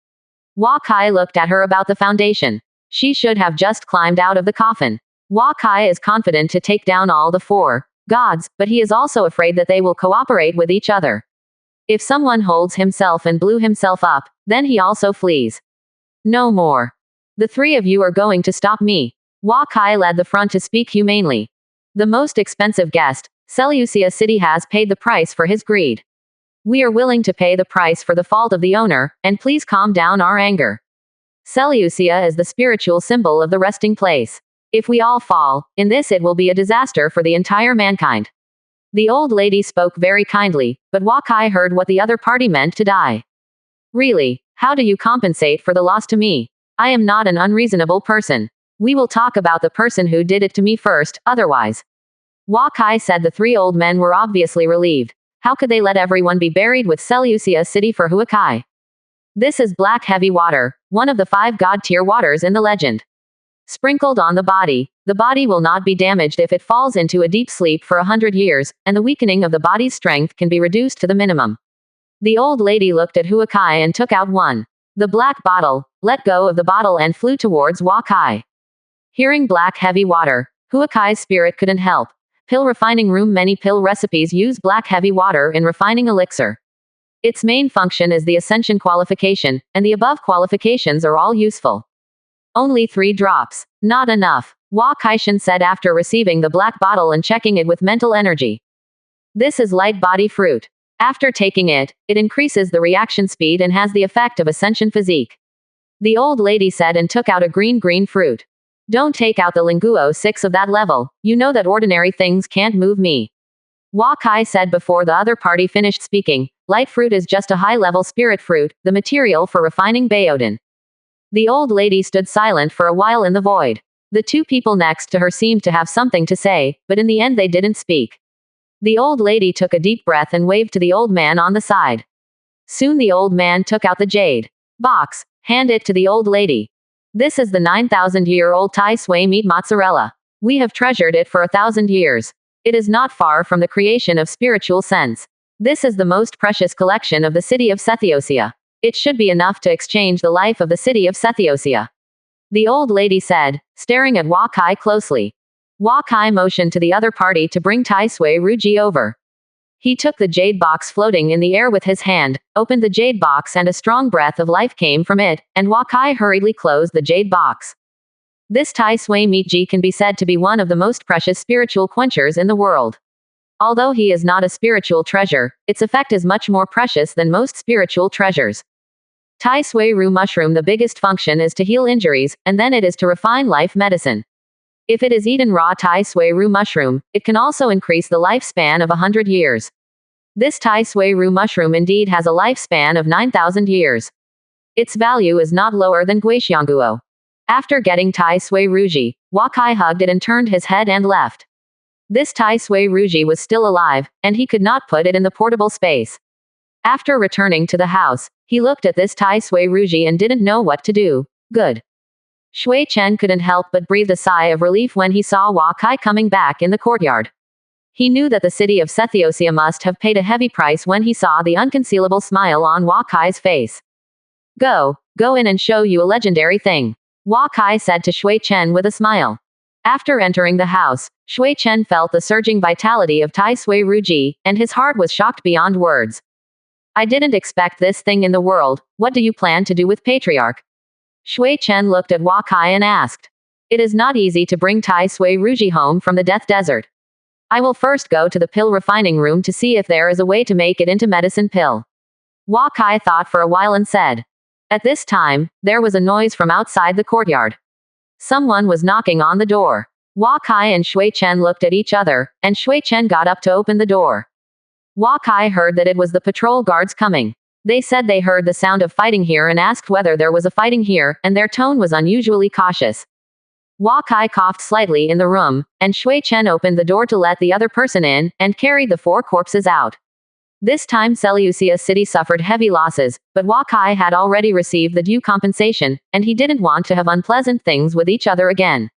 [SPEAKER 1] Wakai looked at her about the foundation. She should have just climbed out of the coffin. Wakai is confident to take down all the 4 gods, but he is also afraid that they will cooperate with each other. If someone holds himself and blew himself up, then he also flees. No more. The 3 of you are going to stop me. Wakai led the front to speak humanely. The most expensive guest, Seleucia City has paid the price for his greed. We are willing to pay the price for the fault of the owner, and please calm down our anger. Seleucia is the spiritual symbol of the resting place. If we all fall, in this it will be a disaster for the entire mankind. The old lady spoke very kindly, but Wakai heard what the other party meant to die. Really, how do you compensate for the loss to me? I am not an unreasonable person. We will talk about the person who did it to me first, otherwise. Wakai said the 3 old men were obviously relieved. How could they let everyone be buried with Seleucia City for Huakai? This is black heavy water, one of the 5 god-tier waters in the legend. Sprinkled on the body will not be damaged if it falls into a deep sleep for 100 years, and the weakening of the body's strength can be reduced to the minimum. The old lady looked at Huakai and took out the black bottle, let go of the bottle and flew towards Wakai. Hearing black heavy water, Huakai's spirit couldn't help. Pill refining room. Many pill recipes use black heavy water in refining elixir. Its main function is the ascension qualification, and the above qualifications are all useful. Only 3 drops. Not enough. Wakaishan said after receiving the black bottle and checking it with mental energy. This is light body fruit. After taking it, it increases the reaction speed and has the effect of ascension physique. The old lady said and took out a green fruit. Don't take out the linguo 6 of that level, you know that ordinary things can't move me. Wakai said before the other party finished speaking, light fruit is just a high-level spirit fruit, the material for refining Baodin. The old lady stood silent for a while in the void. The 2 people next to her seemed to have something to say, but in the end they didn't speak. The old lady took a deep breath and waved to the old man on the side. Soon the old man took out the jade box, handed it to the old lady. This is the 9,000-year-old Thai sway meat mozzarella. We have treasured it for 1,000 years. It is not far from the creation of spiritual sense. This is the most precious collection of the city of Sethiopia. It should be enough to exchange the life of the city of Sethiopia. The old lady said, staring at Wa Kai closely. Wa Kai motioned to the other party to bring Tai Sui Ruji over. He took the jade box floating in the air with his hand, opened the jade box and a strong breath of life came from it, and Wa Kai hurriedly closed the jade box. This Tai Sui meat ji can be said to be one of the most precious spiritual quenchers in the world. Although he is not a spiritual treasure, its effect is much more precious than most spiritual treasures. Tai Sui Ru mushroom, the biggest function is to heal injuries, and then it is to refine life medicine. If it is eaten raw Tai Sui Ru mushroom, it can also increase the lifespan of 100 years. This Tai Sui Ru mushroom indeed has a lifespan of 9,000 years. Its value is not lower than Guixiangguo. After getting Tai Sui Ruji, Wa Kai hugged it and turned his head and left. This Tai Sui Ruji was still alive, and he could not put it in the portable space. After returning to the house, he looked at this Tai Sui Ruji and didn't know what to do. Good. Shui Chen couldn't help but breathe a sigh of relief when he saw Wa Kai coming back in the courtyard. He knew that the city of Sethiopia must have paid a heavy price when he saw the unconcealable smile on Wa Kai's face. Go in and show you a legendary thing, Wa Kai said to Shui Chen with a smile. After entering the house, Shui Chen felt the surging vitality of Tai Sui Ruji, and his heart was shocked beyond words. I didn't expect this thing in the world. What do you plan to do with Patriarch? Shui Chen looked at Wa Kai and asked. It is not easy to bring Tai Sui Ruji home from the Death Desert. I will first go to the pill refining room to see if there is a way to make it into medicine pill. Wa Kai thought for a while and said. At this time, there was a noise from outside the courtyard. Someone was knocking on the door. Wa Kai and Shui Chen looked at each other, and Shui Chen got up to open the door. Wa Kai heard that it was the patrol guards coming. They said they heard the sound of fighting here and asked whether there was a fighting here, and their tone was unusually cautious. Wa Kai coughed slightly in the room, and Shui Chen opened the door to let the other person in, and carried the 4 corpses out. This time Seleucia City suffered heavy losses, but Wa Kai had already received the due compensation, and he didn't want to have unpleasant things with each other again.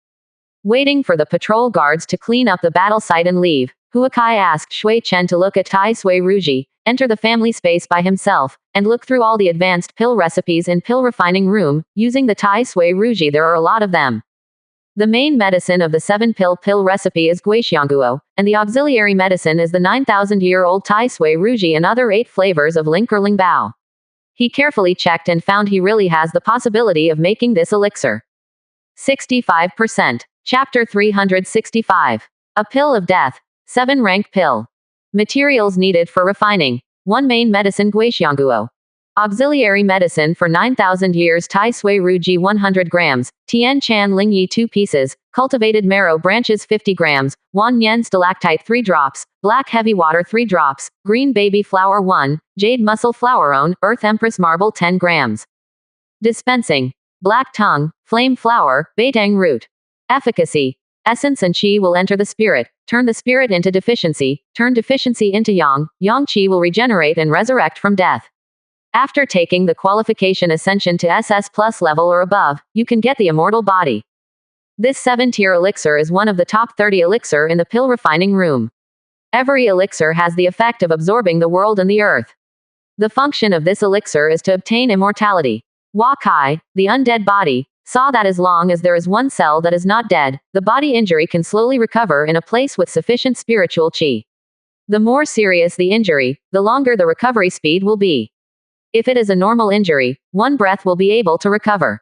[SPEAKER 1] Waiting for the patrol guards to clean up the battle site and leave, Huakai asked Shui Chen to look at Tai Sui Ruji, enter the family space by himself, and look through all the advanced pill recipes in pill refining room. Using the Tai Sui Ruji, there are a lot of them. The main medicine of the 7-pill recipe is Guixiangguo, and the auxiliary medicine is the 9,000-year-old Tai Sui Ruji and other 8 flavors of Linkerling Bao. He carefully checked and found he really has the possibility of making this elixir. 65%. Chapter 365. A pill of death. 7-rank pill. Materials needed for refining. 1 main medicine Guixiangguo. Auxiliary medicine for 9,000 years Tai Sui Ruji 100 grams, Tian Chan Ling Yi 2 pieces, cultivated marrow branches 50 grams, Wan Yen stalactite 3 drops, black heavy water 3 drops, green baby flower 1, jade mussel flowerone, earth empress marble 10 grams. Dispensing. Black tongue, flame flower, batang root. Efficacy. Essence and qi will enter the spirit, turn the spirit into deficiency, turn deficiency into yang qi will regenerate and resurrect from death. After taking the qualification Ascension to SS Plus level or above, you can get the immortal body. This 7-tier elixir is one of the top 30 elixir in the pill refining room. Every elixir has the effect of absorbing the world and the earth. The function of this elixir is to obtain immortality. Wa Kai, the undead body, saw that as long as there is one cell that is not dead, the body injury can slowly recover in a place with sufficient spiritual qi. The more serious the injury, the longer the recovery speed will be. If it is a normal injury, 1 breath will be able to recover.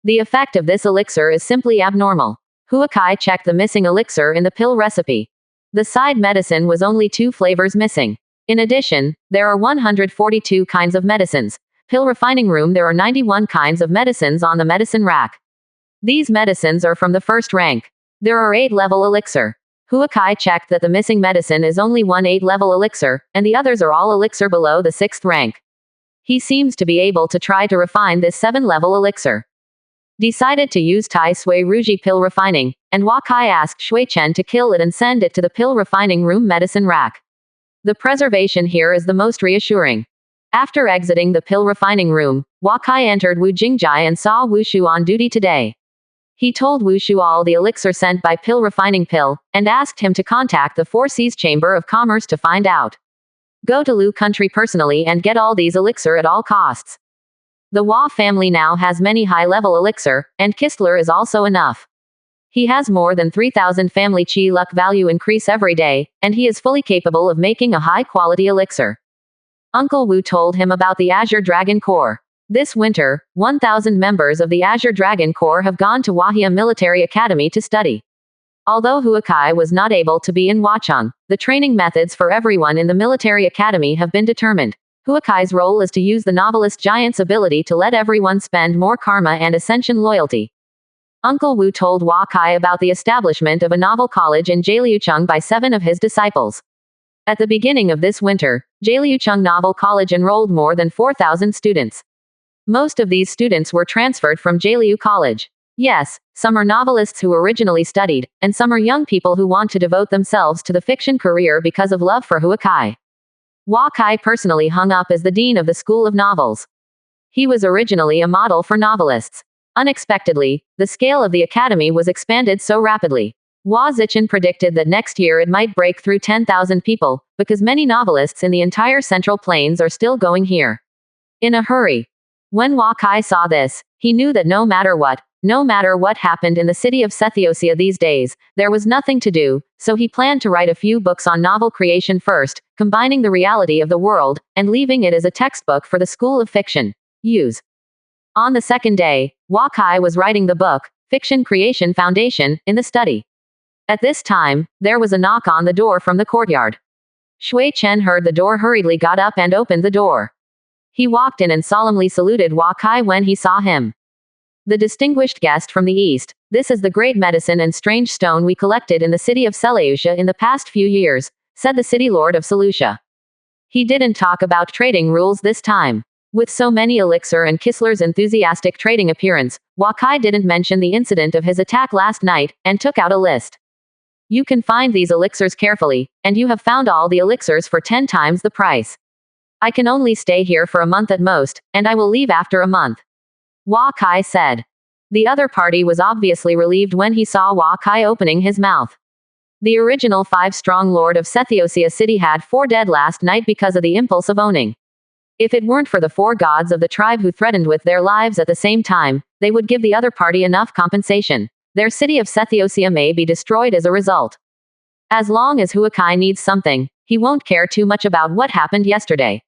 [SPEAKER 1] The effect of this elixir is simply abnormal. Huakai checked the missing elixir in the pill recipe. The side medicine was only 2 flavors missing. In addition, there are 142 kinds of medicines. Pill refining room, there are 91 kinds of medicines on the medicine rack. These medicines are from the 1st rank. There are 8 level elixir. Huakai checked that the missing medicine is only 1 8-level elixir, and the others are all elixir below the 6th rank. He seems to be able to try to refine this 7-level elixir. decided to use Tai Sui Ruji pill refining, and Wakai asked Shui Chen to kill it and send it to the pill refining room medicine rack. The preservation here is the most reassuring. After exiting the pill refining room, Wakai entered Wu Jingjai and saw Wu Shu on duty today. He told Wu Shu all the elixir sent by pill refining pill, and asked him to contact the Four Seas Chamber of Commerce to find out. Go to Lu country personally and get all these elixir at all costs. The Hua family now has many high-level elixir, and Kistler is also enough. He has more than 3,000 family chi luck value increase every day, and he is fully capable of making a high-quality elixir. Uncle Wu told him about the Azure Dragon Corps. This winter, 1,000 members of the Azure Dragon Corps have gone to Wahia Military Academy to study. Although Huakai was not able to be in Huacheng, the training methods for everyone in the military academy have been determined. Huakai's role is to use the novelist giant's ability to let everyone spend more karma and ascension loyalty. Uncle Wu told Wakai about the establishment of a novel college in Jaliucheng by 7 of his disciples. At the beginning of this winter, Jaliucheng Novel College enrolled more than 4,000 students. Most of these students were transferred from Jaliu College. Yes, some are novelists who originally studied, and some are young people who want to devote themselves to the fiction career because of love for Huakai. Wakai personally hung up as the dean of the School of Novels. He was originally a model for novelists. Unexpectedly, the scale of the academy was expanded so rapidly. Hua Zichen predicted that next year it might break through 10,000 people, because many novelists in the entire Central Plains are still going here. In a hurry. When Wakai saw this, he knew that no matter what happened in the city of Sethiopia these days, there was nothing to do, so he planned to write a few books on novel creation first, combining the reality of the world, and leaving it as a textbook for the School of Fiction. Use. On the second day, Wakai was writing the book, Fiction Creation Foundation, in the study. At this time, there was a knock on the door from the courtyard. Shui Chen heard the door, hurriedly got up and opened the door. He walked in and solemnly saluted Wakai when he saw him. The distinguished guest from the east, this is the great medicine and strange stone we collected in the city of Seleucia in the past few years, said the city lord of Seleucia. He didn't talk about trading rules this time. With so many elixir and Kistler's enthusiastic trading appearance, Wakai didn't mention the incident of his attack last night, and took out a list. You can find these elixirs carefully, and you have found all the elixirs for 10 times the price. I can only stay here for a month at most, and I will leave after a month. Wakai said. The other party was obviously relieved when he saw Wakai opening his mouth. The original 5-strong lord of Sethiopia city had 4 dead last night because of the impulse of owning. If it weren't for the 4 gods of the tribe who threatened with their lives at the same time, they would give the other party enough compensation. Their city of Sethiopia may be destroyed as a result. As long as Huakai needs something, he won't care too much about what happened yesterday.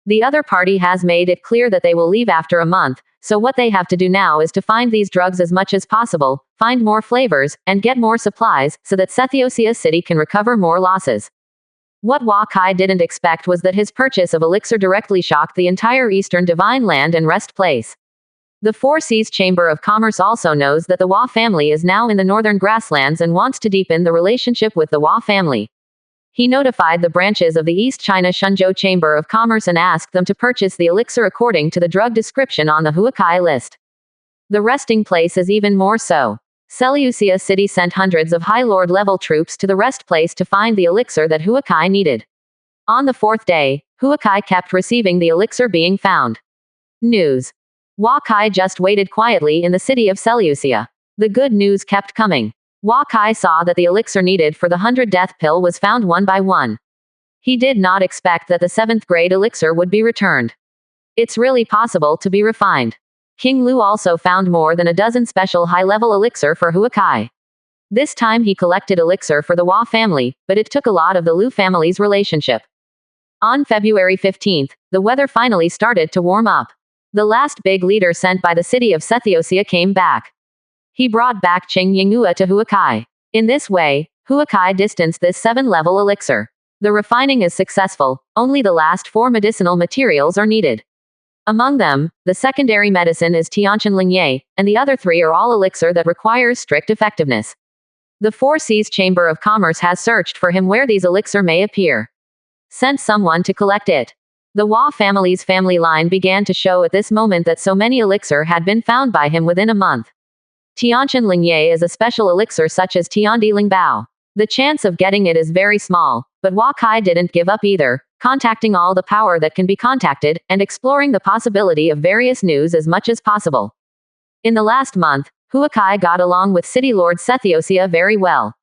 [SPEAKER 1] The other party has made it clear that they will leave after a month, so what they have to do now is to find these drugs as much as possible, find more flavors, and get more supplies, so that Sethiopia city can recover more losses. What Wakai didn't expect was that his purchase of elixir directly shocked the entire Eastern Divine Land and Rest Place. The Four Seas Chamber of Commerce also knows that the Hua family is now in the northern grasslands and wants to deepen the relationship with the Hua family. He notified the branches of the East China Shenzhou Chamber of Commerce and asked them to purchase the elixir according to the drug description on the Huakai list. The resting place is even more so. Seleucia city sent hundreds of High Lord level troops to the rest place to find the elixir that Huakai needed. On the 4th day, Huakai kept receiving the elixir being found. News. Wakai just waited quietly in the city of Seleucia. The good news kept coming. Wakai saw that the elixir needed for the 100 death pill was found one by one. He did not expect that the 7th grade elixir would be returned. It's really possible to be refined. King Lu also found more than a dozen special high-level elixir for Huakai. This time he collected elixir for the Hua family, but it took a lot of the Lu family's relationship. On February 15th, the weather finally started to warm up. The last big leader sent by the city of Sethiopia came back. He brought back Qing Yinghua to Huakai. In this way, Huakai distanced this 7-level elixir. The refining is successful, only the last 4 medicinal materials are needed. Among them, the secondary medicine is Tianqian Lingye, and the other 3 are all elixir that requires strict effectiveness. The Four Seas Chamber of Commerce has searched for him where these elixir may appear. Sent someone to collect it. The Hua family's family line began to show at this moment that so many elixir had been found by him within a month. Tianqian Lingye is a special elixir such as Tiandi Lingbao. The chance of getting it is very small, but Hua Kai didn't give up either, contacting all the power that can be contacted, and exploring the possibility of various news as much as possible. In the last month, Huakai got along with City Lord Sethiosia very well.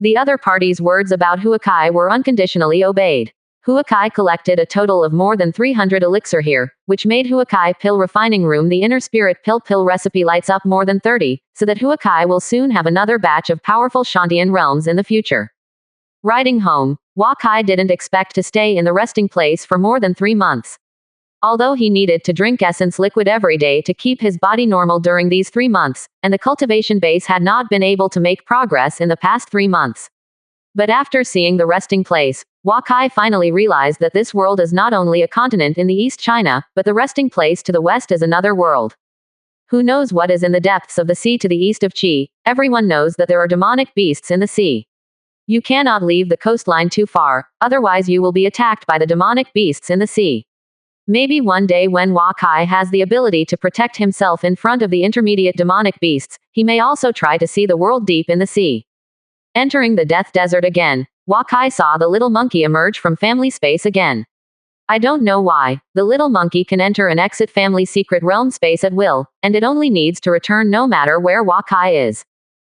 [SPEAKER 1] The other party's words about Huakai were unconditionally obeyed. Huakai collected a total of more than 300 elixir here, which made Huakai pill refining room the inner spirit pill recipe lights up more than 30, so that Huakai will soon have another batch of powerful Shantian realms in the future. Riding home, Huakai didn't expect to stay in the resting place for more than 3 months. Although he needed to drink essence liquid every day to keep his body normal during these 3 months, and the cultivation base had not been able to make progress in the past 3 months. But after seeing the resting place, Huakai finally realized that this world is not only a continent in the East China, but the resting place to the west is another world. Who knows what is in the depths of the sea to the east of Qi? Everyone knows that there are demonic beasts in the sea. You cannot leave the coastline too far, otherwise you will be attacked by the demonic beasts in the sea. Maybe one day when Huakai has the ability to protect himself in front of the intermediate demonic beasts, he may also try to see the world deep in the sea. Entering the Death Desert again, Huakai saw the little monkey emerge from family space again. I don't know why, the little monkey can enter and exit family secret realm space at will, and it only needs to return no matter where Huakai is.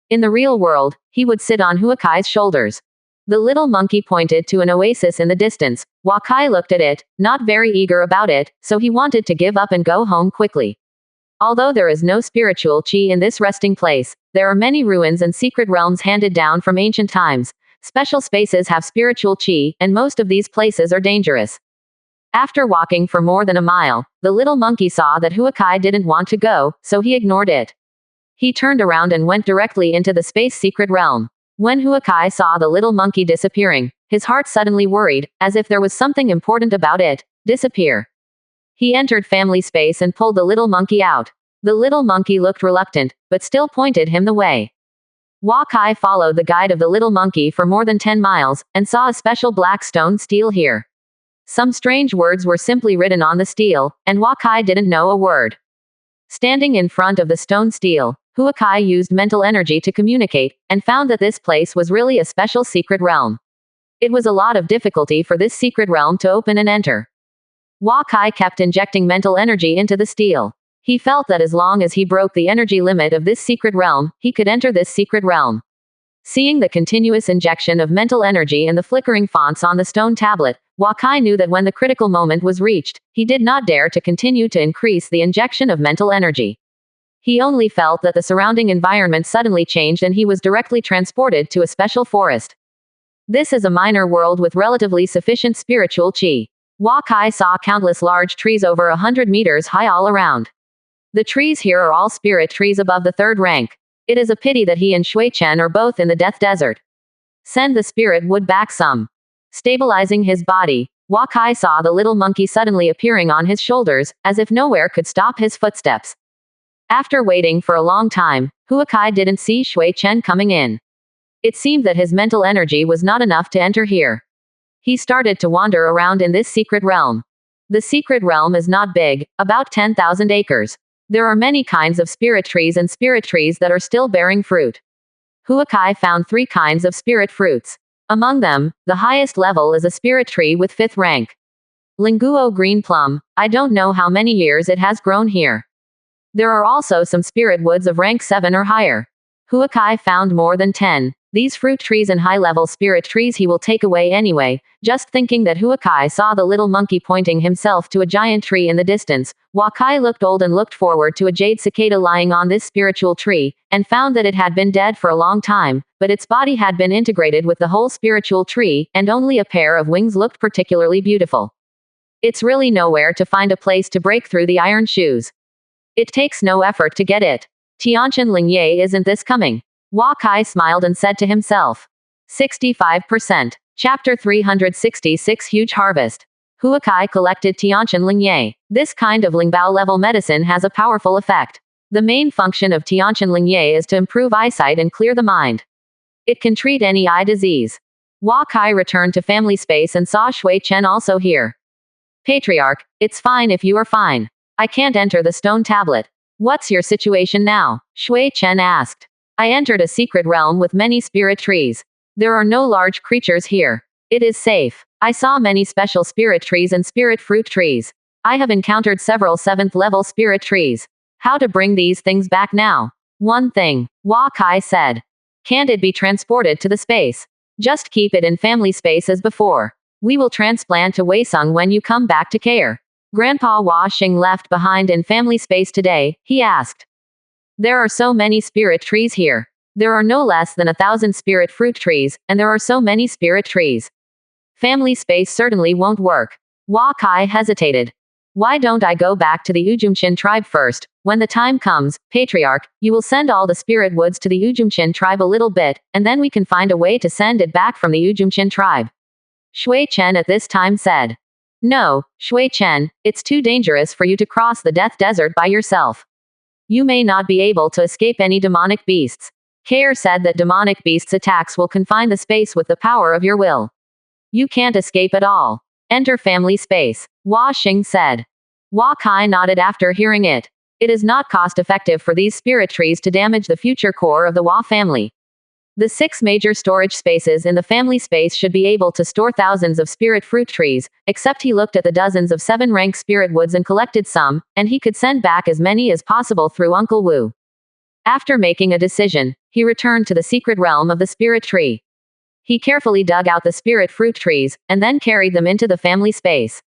[SPEAKER 1] In the real world, he would sit on Huakai's shoulders. The little monkey pointed to an oasis in the distance. Huakai looked at it, not very eager about it, so he wanted to give up and go home quickly. Although there is no spiritual qi in this resting place, there are many ruins and secret realms handed down from ancient times. Special spaces have spiritual qi, and most of these places are dangerous. After walking for more than a mile, the little monkey saw that Huakai didn't want to go, so he ignored it. He turned around and went directly into the space secret realm. When Huakai saw the little monkey disappearing, his heart suddenly worried, as if there was something important about it. Disappear. He entered family space and pulled the little monkey out. The little monkey looked reluctant, but still pointed him the way. Huakai followed the guide of the little monkey for more than 10 miles, and saw a special black stone stele here. Some strange words were simply written on the stele, and Huakai didn't know a word. Standing in front of the stone stele, Huakai used mental energy to communicate, and found that this place was really a special secret realm. It was a lot of difficulty for this secret realm to open and enter. Huakai kept injecting mental energy into the stele. He felt that as long as he broke the energy limit of this secret realm, he could enter this secret realm. Seeing the continuous injection of mental energy and the flickering fonts on the stone tablet, Huakai knew that when the critical moment was reached, he did not dare to continue to increase the injection of mental energy. He only felt that the surrounding environment suddenly changed and he was directly transported to a special forest. This is a minor world with relatively sufficient spiritual qi. Huakai saw countless large trees over 100 meters high all around. The trees here are all spirit trees above the 3rd rank. It is a pity that he and Shui Chen are both in the Death Desert. Send the spirit wood back some. Stabilizing his body, Huakai saw the little monkey suddenly appearing on his shoulders, as if nowhere could stop his footsteps. After waiting for a long time, Huakai didn't see Shui Chen coming in. It seemed that his mental energy was not enough to enter here. He started to wander around in this secret realm. The secret realm is not big, about 10,000 acres. There are many kinds of spirit trees and spirit trees that are still bearing fruit. Huakai found 3 kinds of spirit fruits. Among them, the highest level is a spirit tree with 5th rank. Linguo green plum, I don't know how many years it has grown here. There are also some spirit woods of rank 7 or higher. Huakai found more than 10. These fruit trees and high-level spirit trees he will take away anyway. Just thinking that Huakai saw the little monkey pointing himself to a giant tree in the distance, Huakai looked old and looked forward to a jade cicada lying on this spiritual tree, and found that it had been dead for a long time, but its body had been integrated with the whole spiritual tree, and only a pair of wings looked particularly beautiful. It's really nowhere to find a place to break through the iron shoes. It takes no effort to get it. Tianqian Lingye isn't this coming? Huakai smiled and said to himself. 65%. Chapter 366 Huge Harvest. Huakai collected Tianqian Lingye. This kind of Lingbao level medicine has a powerful effect. The main function of Tianqian Lingye is to improve eyesight and clear the mind. It can treat any eye disease. Huakai returned to family space and saw Shui Chen also here. Patriarch, it's fine if you are fine. I can't enter the stone tablet. What's your situation now? Shui Chen asked. I entered a secret realm with many spirit trees. There are no large creatures here. It is safe. I saw many special spirit trees and spirit fruit trees. I have encountered several 7th level spirit trees. How to bring these things back now? One thing, Hua Kai said. Can't it be transported to the space? Just keep it in family space as before. We will transplant to Weisung when you come back to care. Grandpa Hua Xing left behind in family space today, he asked. There are so many spirit trees here. There are no less than 1,000 spirit fruit trees, and there are so many spirit trees. Family space certainly won't work. Hua Kai hesitated. Why don't I go back to the Ujumchin tribe first? When the time comes, Patriarch, you will send all the spirit woods to the Ujumchin tribe a little bit, and then we can find a way to send it back from the Ujumchin tribe. Shui Chen at this time said. No, Shui Chen, it's too dangerous for you to cross the death desert by yourself. You may not be able to escape any demonic beasts. Care said that demonic beasts' attacks will confine the space with the power of your will. You can't escape at all. Enter family space, Hua Xing said. Hua Kai nodded after hearing it. It is not cost-effective for these spirit trees to damage the future core of the Hua family. The 6 major storage spaces in the family space should be able to store thousands of spirit fruit trees, except he looked at the dozens of 7-rank spirit woods and collected some, and he could send back as many as possible through Uncle Wu. After making a decision, he returned to the secret realm of the spirit tree. He carefully dug out the spirit fruit trees, and then carried them into the family space.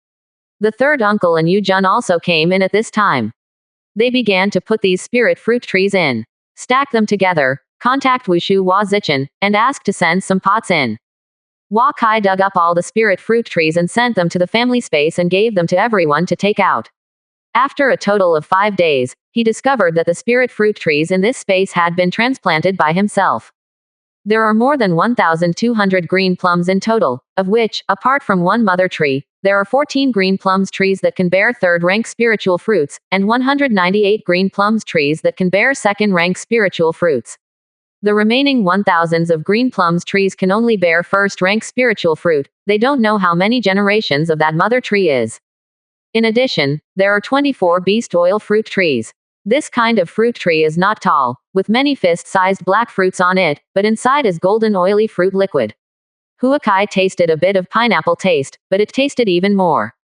[SPEAKER 1] The third uncle and Yu Jun also came in at this time. They began to put these spirit fruit trees in. Stack them together, contact Wushu Hua Zichen, and ask to send some pots in. Hua Kai dug up all the spirit fruit trees and sent them to the family space and gave them to everyone to take out. After a total of 5 days, he discovered that the spirit fruit trees in this space had been transplanted by himself. There are more than 1,200 green plums in total, of which, apart from one mother tree, there are 14 green plums trees that can bear 3rd-rank spiritual fruits, and 198 green plums trees that can bear 2nd-rank spiritual fruits. The remaining 1,000s of green plums trees can only bear 1st-rank spiritual fruit. They don't know how many generations of that mother tree is. In addition, there are 24 beast oil fruit trees. This kind of fruit tree is not tall, with many fist-sized black fruits on it, but inside is golden oily fruit liquid. Hua Kai tasted a bit of pineapple taste, but it tasted even more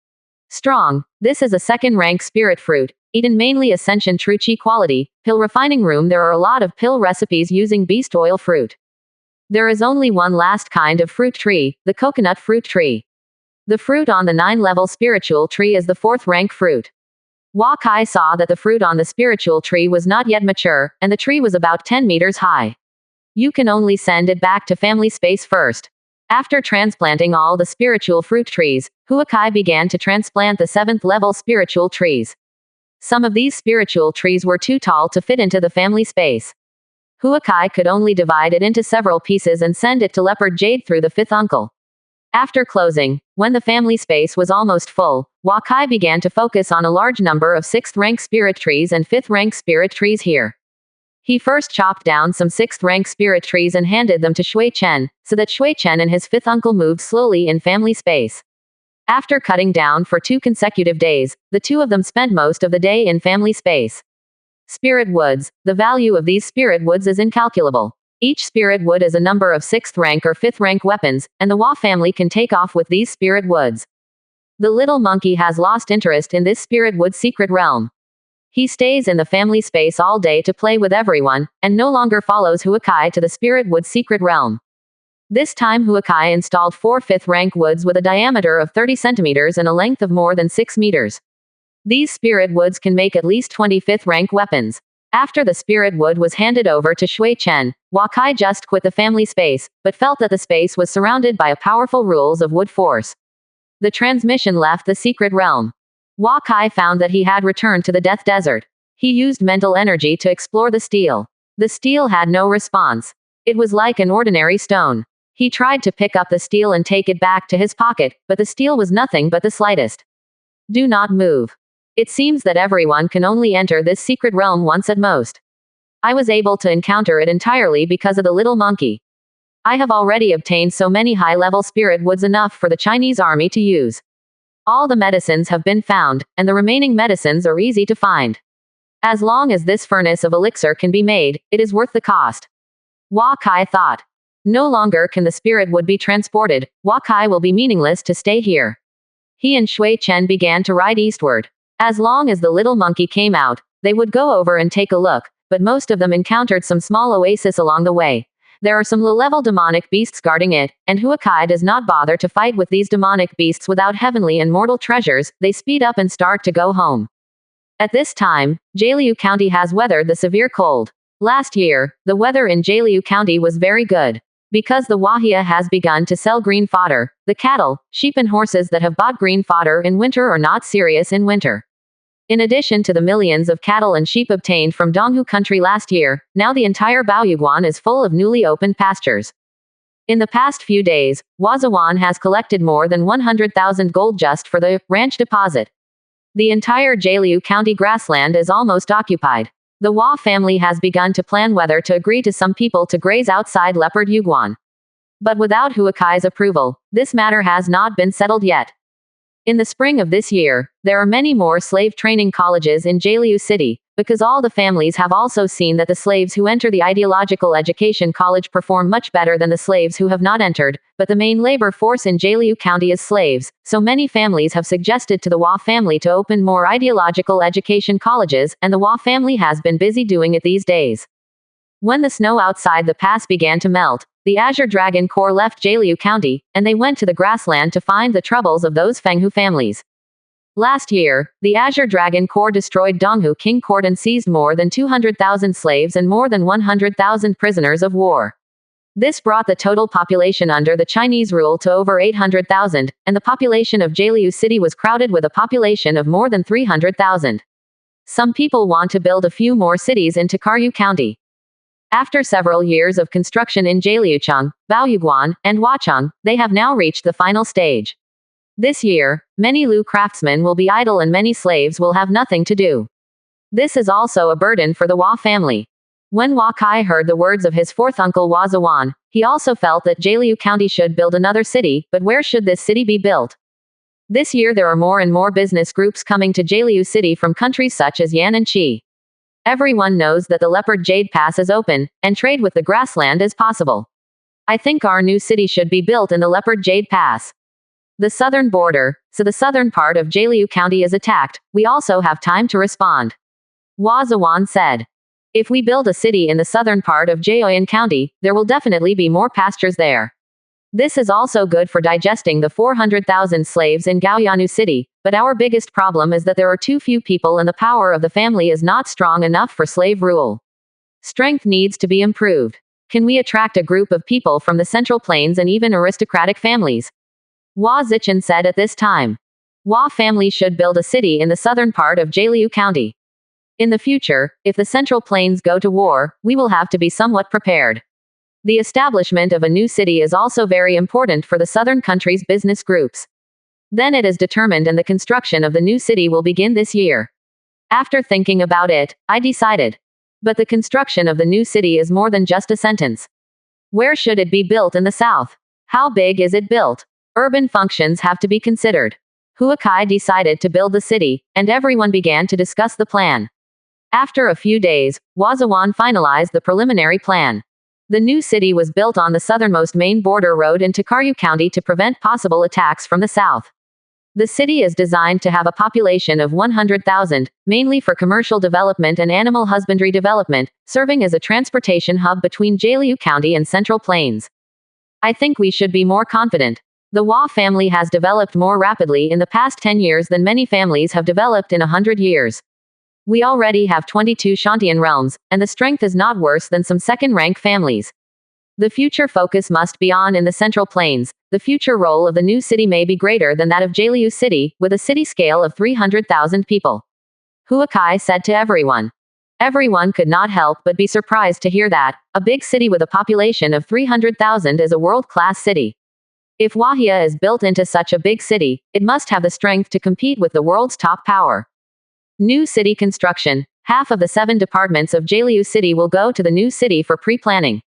[SPEAKER 1] strong. This is a 2nd-rank spirit fruit, eaten mainly Ascension True Chi quality. Pill refining room. There are a lot of pill recipes using beast oil fruit. There is only one last kind of fruit tree, the coconut fruit tree. The fruit on the 9-level spiritual tree is the 4th-rank fruit. Hua Kai saw that the fruit on the spiritual tree was not yet mature, and the tree was about 10 meters high. You can only send it back to family space first. After transplanting all the spiritual fruit trees, Hua Kai began to transplant the 7th-level spiritual trees. Some of these spiritual trees were too tall to fit into the family space. Hua Kai could only divide it into several pieces and send it to Leopard Jade through the 5th uncle. After closing, when the family space was almost full, Hua Kai began to focus on a large number of 6th-rank spirit trees and 5th-rank spirit trees here. He first chopped down some 6th-rank spirit trees and handed them to Shui Chen, so that Shui Chen and his 5th uncle moved slowly in family space. After cutting down for 2 consecutive days, the 2 of them spent most of the day in family space. Spirit woods. The value of these spirit woods is incalculable. Each spirit wood is a number of 6th-rank or 5th-rank weapons, and the Hua family can take off with these spirit woods. The little monkey has lost interest in this spirit wood secret realm. He stays in the family space all day to play with everyone, and no longer follows Hua Kai to the spirit wood secret realm. This time Hua Kai installed 4 5th-rank woods with a diameter of 30 centimeters and a length of more than 6 meters. These spirit woods can make at least 20 5th-rank weapons. After the spirit wood was handed over to Shui Chen, Hua Kai just quit the family space, but felt that the space was surrounded by a powerful rules of wood force. The transmission left the secret realm. Hua Kai found that he had returned to the Death Desert. He used mental energy to explore the steel. The steel had no response. It was like an ordinary stone. He tried to pick up the steel and take it back to his pocket, but the steel was nothing but the slightest. Do not move. It seems that everyone can only enter this secret realm once at most. I was able to encounter it entirely because of the little monkey. I have already obtained so many high-level spirit woods enough for the Chinese army to use. All the medicines have been found, and the remaining medicines are easy to find. As long as this furnace of elixir can be made, it is worth the cost. Hua Kai thought. No longer can the spirit wood be transported, Hua Kai will be meaningless to stay here. He and Shui Chen began to ride eastward. As long as the little monkey came out, they would go over and take a look, but most of them encountered some small oasis along the way. There are some low-level demonic beasts guarding it, and Huakai does not bother to fight with these demonic beasts without heavenly and mortal treasures. They speed up and start to go home. At this time, Jialiu County has weathered the severe cold. Last year, the weather in Jialiu County was very good. Because the Wahia has begun to sell green fodder, the cattle, sheep and horses that have bought green fodder in winter are not serious in winter. In addition to the millions of cattle and sheep obtained from Donghu country last year, now the entire Baoyuguan is full of newly opened pastures. In the past few days, Wazawan has collected more than 100,000 gold just for the ranch deposit. The entire Jialiu County grassland is almost occupied. The Hua family has begun to plan whether to agree to some people to graze outside Leopard Yuguan. But without Huakai's approval, this matter has not been settled yet. In the spring of this year, there are many more slave training colleges in Jialiu City, because all the families have also seen that the slaves who enter the ideological education college perform much better than the slaves who have not entered, but the main labor force in Jialiu County is slaves, so many families have suggested to the Hua family to open more ideological education colleges, and the Hua family has been busy doing it these days. When the snow outside the pass began to melt, the Azure Dragon Corps left Jialiu County, and they went to the grassland to find the troubles of those Fenghu families. Last year, the Azure Dragon Corps destroyed Donghu King Court and seized more than 200,000 slaves and more than 100,000 prisoners of war. This brought the total population under the Chinese rule to over 800,000, and the population of Jialiu City was crowded with a population of more than 300,000. Some people want to build a few more cities in Tokaryu County. After several years of construction in Jialiucheng, Baoyuguan, and Huacheng, they have now reached the final stage. This year, many Lu craftsmen will be idle and many slaves will have nothing to do. This is also a burden for the Hua family. When Hua Kai heard the words of his fourth uncle Hua Zawan, he also felt that Jialiu County should build another city, but where should this city be built? This year there are more and more business groups coming to Jialiu City from countries such as Yan and Qi. Everyone knows that the Leopard Jade Pass is open, and trade with the grassland is possible. I think our new city should be built in the Leopard Jade Pass. The southern border, so the southern part of Jialiu County is attacked, we also have time to respond. Hua Zawan said. If we build a city in the southern part of Jiaoyan County, there will definitely be more pastures there. This is also good for digesting the 400,000 slaves in Gaoyanu City, but our biggest problem is that there are too few people and the power of the family is not strong enough for slave rule. Strength needs to be improved. Can we attract a group of people from the Central Plains and even aristocratic families? Hua Zichen said at this time. Hua family should build a city in the southern part of Jialiu County. In the future, if the Central Plains go to war, we will have to be somewhat prepared. The establishment of a new city is also very important for the southern country's business groups. Then it is determined and the construction of the new city will begin this year. After thinking about it, I decided. But the construction of the new city is more than just a sentence. Where should it be built in the south? How big is it built? Urban functions have to be considered. Huakai decided to build the city, and everyone began to discuss the plan. After a few days, Wazawan finalized the preliminary plan. The new city was built on the southernmost main border road in Tokaryu County to prevent possible attacks from the south. The city is designed to have a population of 100,000, mainly for commercial development and animal husbandry development, serving as a transportation hub between Jialiu County and Central Plains. I think we should be more confident. The Hua family has developed more rapidly in the past 10 years than many families have developed in 100 years. We already have 22 Shantian realms, and the strength is not worse than some second-rank families. The future focus must be on in the Central Plains. The future role of the new city may be greater than that of Jialiu City, with a city scale of 300,000 people. Huakai said to everyone. Everyone could not help but be surprised to hear that a big city with a population of 300,000 is a world-class city. If Wahia is built into such a big city, it must have the strength to compete with the world's top power. New city construction. Half of the 7 departments of Jialiu City will go to the new city for pre-planning.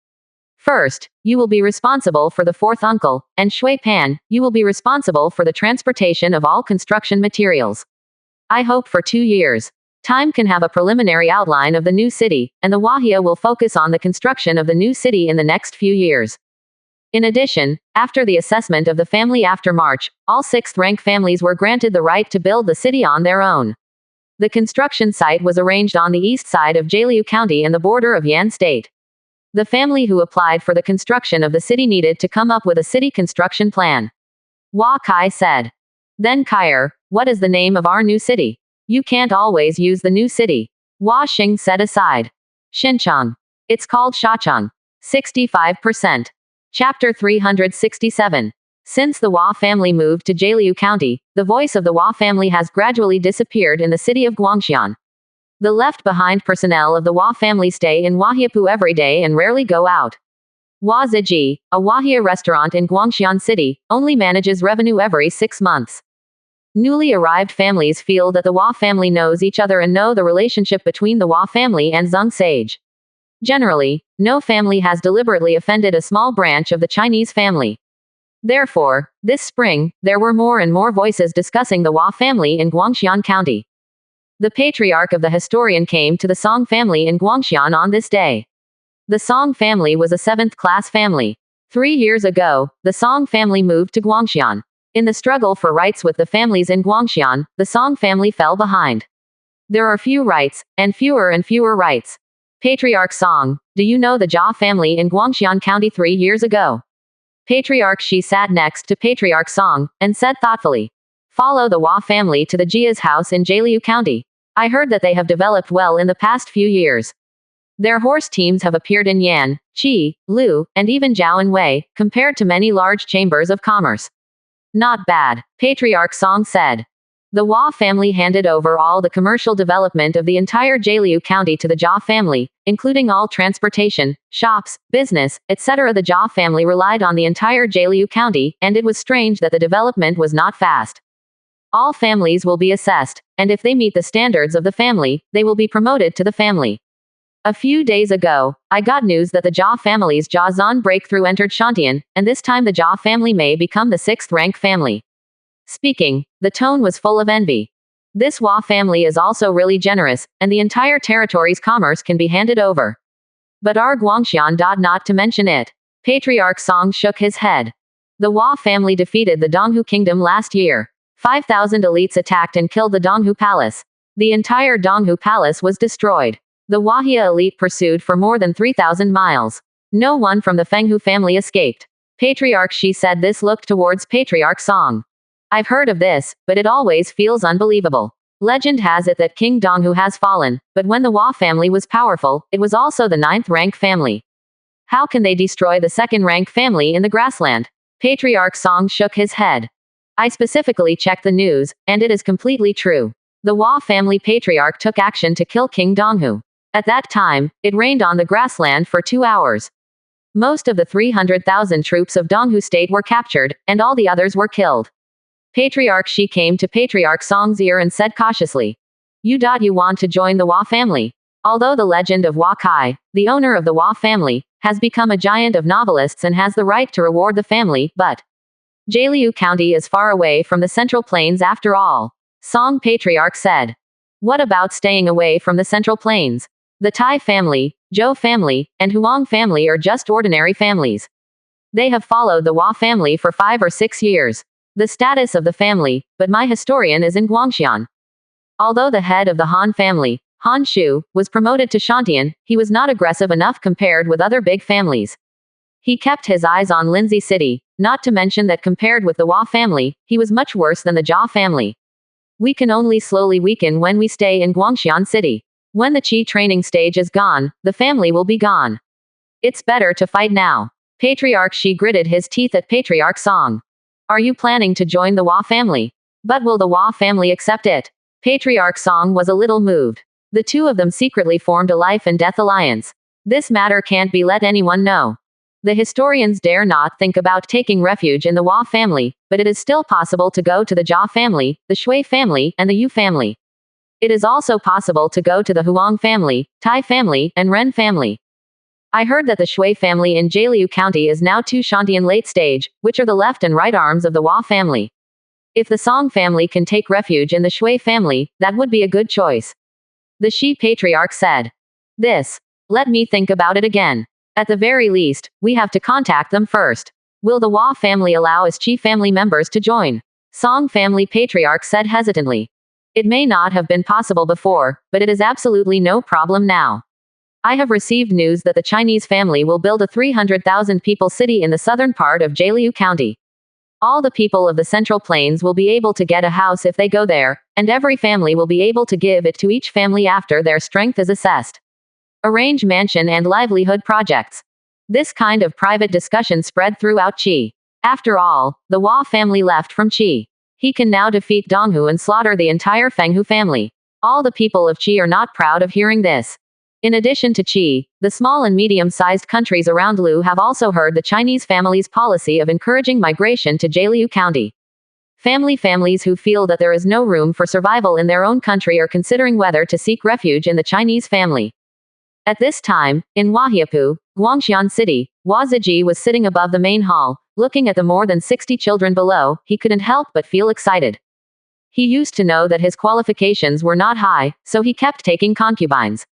[SPEAKER 1] First, you will be responsible for the fourth uncle, and Shui Pan, you will be responsible for the transportation of all construction materials. I hope for 2 years. Time can have a preliminary outline of the new city, and the Wahia will focus on the construction of the new city in the next few years. In addition, after the assessment of the family after March, all 6th rank families were granted the right to build the city on their own. The construction site was arranged on the east side of Jialiu County and the border of Yan State. The family who applied for the construction of the city needed to come up with a city construction plan. Hua Kai said. Then Kaier, what is the name of our new city? You can't always use the new city. Hua Xing said aside. Xinchang. It's called Shachang. 65%. Chapter 367. Since the Hua family moved to Jialiu County, the voice of the Hua family has gradually disappeared in the city of Guangxian. The left-behind personnel of the Hua family stay in Huahiapu every day and rarely go out. Hua Ziji, a Wahia restaurant in Guangxian City, only manages revenue every 6 months. Newly arrived families feel that the Hua family knows each other and know the relationship between the Hua family and Zheng Sage. Generally, no family has deliberately offended a small branch of the Chinese family. Therefore, this spring, there were more and more voices discussing the Hua family in Guangxian County. The patriarch of the historian came to the Song family in Guangxian on this day. The Song family was a 7th-class family. 3 years ago, the Song family moved to Guangxian. In the struggle for rights with the families in Guangxian, the Song family fell behind. There are few rights, and fewer rights. Patriarch Song, do you know the Jia family in Guangxian County 3 years ago? Patriarch Shi sat next to Patriarch Song, and said thoughtfully. Follow the Hua family to the Jia's house in Jialiu County. I heard that they have developed well in the past few years. Their horse teams have appeared in Yan, Qi, Lu, and even Zhao and Wei, compared to many large chambers of commerce. Not bad, Patriarch Song said. The Hua family handed over all the commercial development of the entire Jialiu County to the Jia family, including all transportation, shops, business, etc. The Jia family relied on the entire Jialiu County, and it was strange that the development was not fast. All families will be assessed, and if they meet the standards of the family, they will be promoted to the family. A few days ago, I got news that the Jia family's Jia Zan breakthrough entered Shantian, and this time the Jia family may become the 6th rank family. Speaking, the tone was full of envy. This Hua family is also really generous, and the entire territory's commerce can be handed over. But our Guangxian. Not to mention it. Patriarch Song shook his head. The Hua family defeated the Donghu kingdom last year. 5,000 elites attacked and killed the Donghu palace. The entire Donghu palace was destroyed. The Wahia elite pursued for more than 3,000 miles. No one from the Fenghu family escaped. Patriarch Shi said this looked towards Patriarch Song. I've heard of this, but it always feels unbelievable. Legend has it that King Donghu has fallen, but when the Hua family was powerful, it was also the 9th rank family. How can they destroy the 2nd rank family in the grassland? Patriarch Song shook his head. I specifically checked the news, and it is completely true. The Hua family patriarch took action to kill King Donghu. At that time, it rained on the grassland for 2 hours. Most of the 300,000 troops of Donghu state were captured, and all the others were killed. Patriarch Shi came to Patriarch Song's ear and said cautiously. You want to join the Hua family? Although the legend of Hua Kai, the owner of the Hua family, has become a giant of novelists and has the right to reward the family, but Jialiu County is far away from the Central Plains after all. Song Patriarch said. What about staying away from the Central Plains? The Tai family, Zhou family, and Huang family are just ordinary families. They have followed the Hua family for 5 or 6 years. The status of the family, but my historian is in Guangxian. Although the head of the Han family, Han Shu, was promoted to Shantian, he was not aggressive enough compared with other big families. He kept his eyes on Lindsay City, not to mention that compared with the Hua family, he was much worse than the Jia family. We can only slowly weaken when we stay in Guangxian City. When the Qi training stage is gone, the family will be gone. It's better to fight now. Patriarch Shi gritted his teeth at Patriarch Song. Are you planning to join the Hua family? But will the Hua family accept it? Patriarch Song was a little moved. The two of them secretly formed a life and death alliance. This matter can't be let anyone know. The historians dare not think about taking refuge in the Hua family, but it is still possible to go to the Jia family, the Shui family, and the Yu family. It is also possible to go to the Huang family, Tai family, and Ren family. I heard that the Shui family in Jialiu County is now too Shantian late stage, which are the left and right arms of the Hua family. If the Song family can take refuge in the Shui family, that would be a good choice. The Shi Patriarch said. Let me think about it again. At the very least, we have to contact them first. Will the Hua family allow us Qi family members to join? Song family Patriarch said hesitantly. It may not have been possible before, but it is absolutely no problem now. I have received news that the Chinese family will build a 300,000 people city in the southern part of Jialiu County. All the people of the Central Plains will be able to get a house if they go there, and every family will be able to give it to each family after their strength is assessed. Arrange mansion and livelihood projects. This kind of private discussion spread throughout Qi. After all, the Hua family left from Qi. He can now defeat Donghu and slaughter the entire Fenghu family. All the people of Qi are not proud of hearing this. In addition to Qi, the small and medium-sized countries around Lu have also heard the Chinese family's policy of encouraging migration to Jialiu County. Families who feel that there is no room for survival in their own country are considering whether to seek refuge in the Chinese family. At this time, in Huahiapu, Guangxian City, Hua Ziji was sitting above the main hall, looking at the more than 60 children below. He couldn't help but feel excited. He used to know that his qualifications were not high, so he kept taking concubines.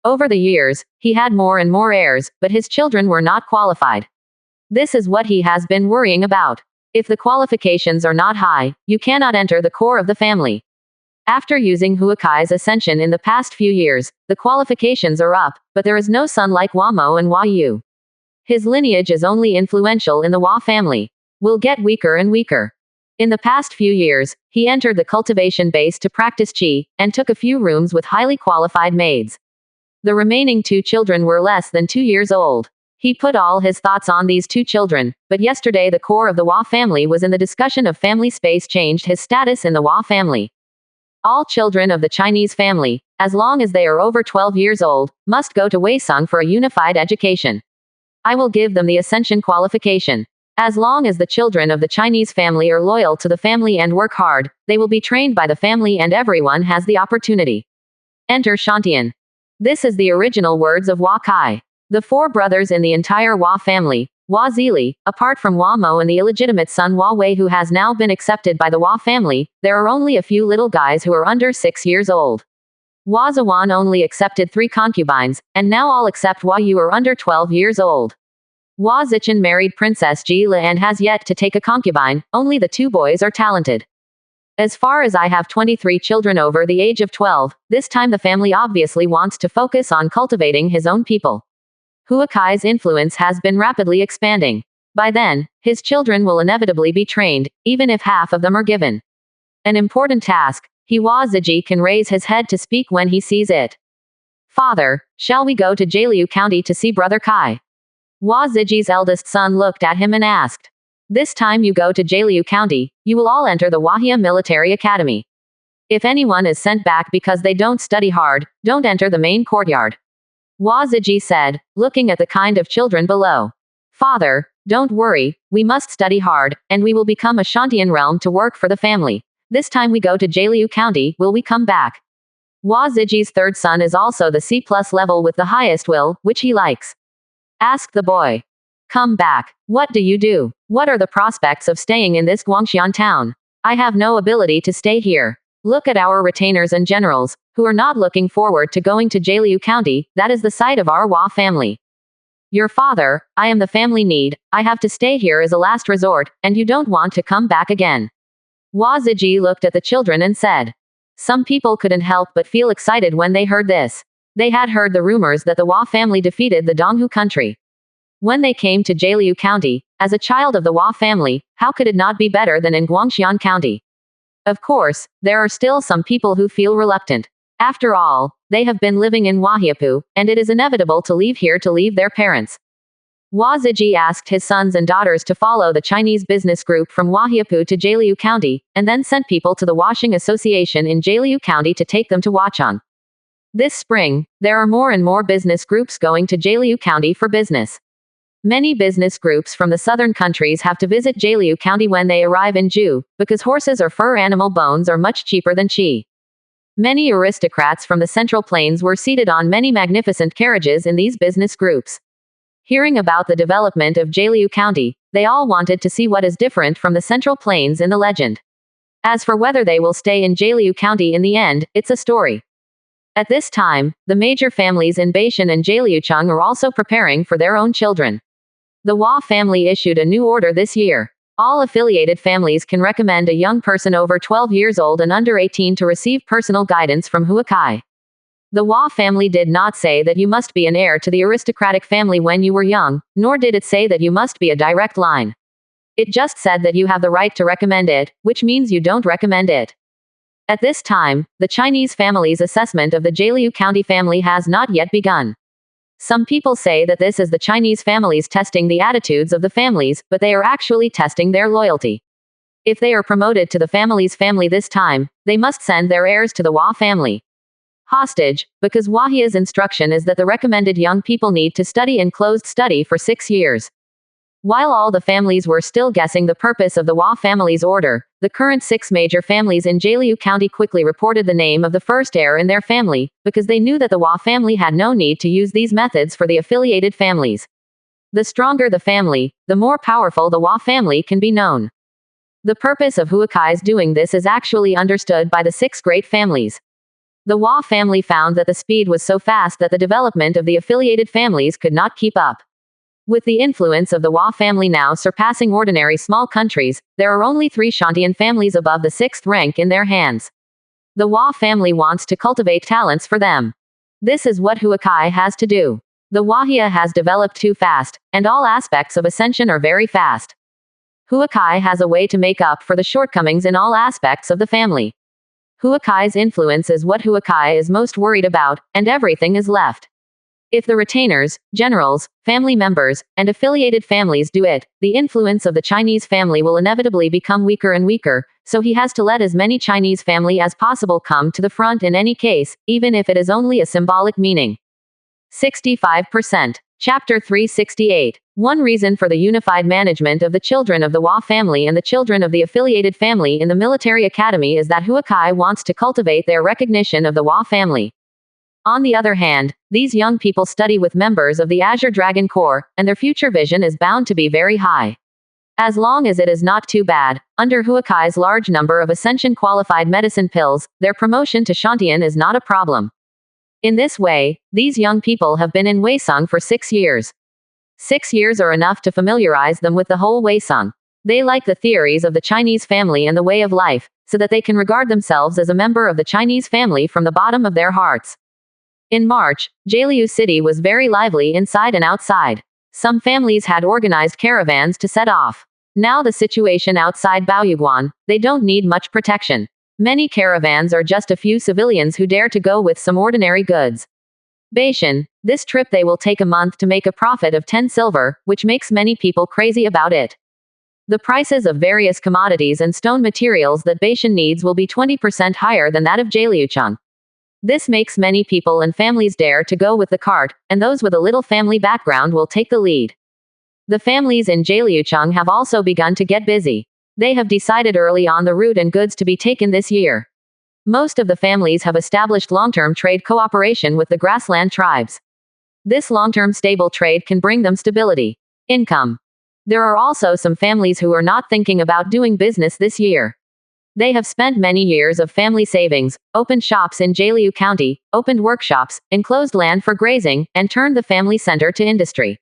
[SPEAKER 1] Over the years, he had more and more heirs, but his children were not qualified. This is what he has been worrying about. If the qualifications are not high, you cannot enter the core of the family. After using Huakai's ascension in the past few years, the qualifications are up, but there is no son like Hua Mo and Hua Yu. His lineage is only influential in the Hua family. Will get weaker and weaker. In the past few years, he entered the cultivation base to practice Qi, and took a few rooms with highly qualified maids. The remaining 2 children were less than 2 years old. He put all his thoughts on these 2 children, but yesterday the core of the Hua family was in the discussion of family space changed his status in the Hua family. All children of the Chinese family, as long as they are over 12 years old, must go to Weisung for a unified education. I will give them the ascension qualification. As long as the children of the Chinese family are loyal to the family and work hard, they will be trained by the family and everyone has the opportunity. Enter Shantian. This is the original words of Hua Kai. The 4 brothers in the entire Hua family, Hua Zili, apart from Hua Mo and the illegitimate son Hua Wei who has now been accepted by the Hua family, there are only a few little guys who are under 6 years old. Hua Zawan only accepted 3 concubines, and now all except Hua Yu are under 12 years old. Hua Zichen married Princess Jila and has yet to take a concubine. Only the 2 boys are talented. As far as I have 23 children over the age of 12, this time the family obviously wants to focus on cultivating his own people. Huakai's influence has been rapidly expanding. By then, his children will inevitably be trained, even if half of them are given an important task. Hua Ziji can raise his head to speak when he sees it. Father, shall we go to Jialiu County to see Brother Kai? Hua Ziji's eldest son looked at him and asked. This time you go to Jialiu County, you will all enter the Wahia Military Academy. If anyone is sent back because they don't study hard, don't enter the main courtyard. Hua Ziji said, looking at the kind of children below. Father, don't worry, we must study hard, and we will become a Shantian realm to work for the family. This time we go to Jialiu County, will we come back? Hua Ziji's 3rd son is also the C+ level with the highest will, which he likes. Ask the boy. Come back. What do you do? What are the prospects of staying in this Guangxian town? I have no ability to stay here. Look at our retainers and generals, who are not looking forward to going to Jialiu County. That is the site of our Hua family. Your father, I am the family need. I have to stay here as a last resort, and you don't want to come back again. Hua Ziji looked at the children and said. Some people couldn't help but feel excited when they heard this. They had heard the rumors that the Hua family defeated the Donghu country. When they came to Jialiu County, as a child of the Hua family, how could it not be better than in Guangxian County? Of course, there are still some people who feel reluctant. After all, they have been living in Huahiapu, and it is inevitable to leave here to leave their parents. Hua Ziji asked his sons and daughters to follow the Chinese business group from Huahiapu to Jialiu County, and then sent people to the Washing Association in Jialiu County to take them to Huachang. This spring, there are more and more business groups going to Jialiu County for business. Many business groups from the southern countries have to visit Jialiu County when they arrive in Zhu, because horses or fur animal bones are much cheaper than Qi. Many aristocrats from the Central Plains were seated on many magnificent carriages in these business groups. Hearing about the development of Jialiu County, they all wanted to see what is different from the Central Plains in the legend. As for whether they will stay in Jialiu County in the end, it's a story. At this time, the major families in Beishan and Jialiucheng are also preparing for their own children. The Hua family issued a new order this year. All affiliated families can recommend a young person over 12 years old and under 18 to receive personal guidance from Huakai. The Hua family did not say that you must be an heir to the aristocratic family when you were young, nor did it say that you must be a direct line. It just said that you have the right to recommend it, which means you don't recommend it. At this time, the Chinese family's assessment of the Jialiu County family has not yet begun. Some people say that this is the Chinese families testing the attitudes of the families, but they are actually testing their loyalty. If they are promoted to the family's family this time, they must send their heirs to the Hua family hostage, because Huahia's instruction is that the recommended young people need to study in closed study for 6 years. While all the families were still guessing the purpose of the Hua family's order, the current 6 major families in Jialiu County quickly reported the name of the first heir in their family, because they knew that the Hua family had no need to use these methods for the affiliated families. The stronger the family, the more powerful the Hua family can be known. The purpose of Huakai's doing this is actually understood by the 6 great families. The Hua family found that the speed was so fast that the development of the affiliated families could not keep up. With the influence of the Hua family now surpassing ordinary small countries, there are only 3 Shantian families above the 6th rank in their hands. The Hua family wants to cultivate talents for them. This is what Huakai has to do. The Huahia has developed too fast, and all aspects of ascension are very fast. Huakai has a way to make up for the shortcomings in all aspects of the family. Huakai's influence is what Huakai is most worried about, and everything is left. If the retainers, generals, family members, and affiliated families do it, the influence of the Chinese family will inevitably become weaker and weaker, so he has to let as many Chinese family as possible come to the front in any case, even if it is only a symbolic meaning. 65%. Chapter 368. One reason for the unified management of the children of the Hua family and the children of the affiliated family in the military academy is that Huakai wants to cultivate their recognition of the Hua family. On the other hand, these young people study with members of the Azure Dragon Corps, and their future vision is bound to be very high. As long as it is not too bad, under Huakai's large number of Ascension-qualified medicine pills, their promotion to Shantian is not a problem. In this way, these young people have been in Weisung for 6 years. 6 years are enough to familiarize them with the whole Weisung. They like the theories of the Chinese family and the way of life, so that they can regard themselves as a member of the Chinese family from the bottom of their hearts. In March, Jialiu City was very lively inside and outside. Some families had organized caravans to set off. Now the situation outside Baoyuguan, they don't need much protection. Many caravans are just a few civilians who dare to go with some ordinary goods. Beishan, this trip they will take a month to make a profit of 10 silver, which makes many people crazy about it. The prices of various commodities and stone materials that Beishan needs will be 20% higher than that of Jialiucheng. This makes many people and families dare to go with the cart, and those with a little family background will take the lead. The families in Jialiucheng have also begun to get busy. They have decided early on the route and goods to be taken this year. Most of the families have established long-term trade cooperation with the grassland tribes. This long-term stable trade can bring them stability, income. There are also some families who are not thinking about doing business this year. They have spent many years of family savings, opened shops in Jialiu County, opened workshops, enclosed land for grazing, and turned the family center to industry.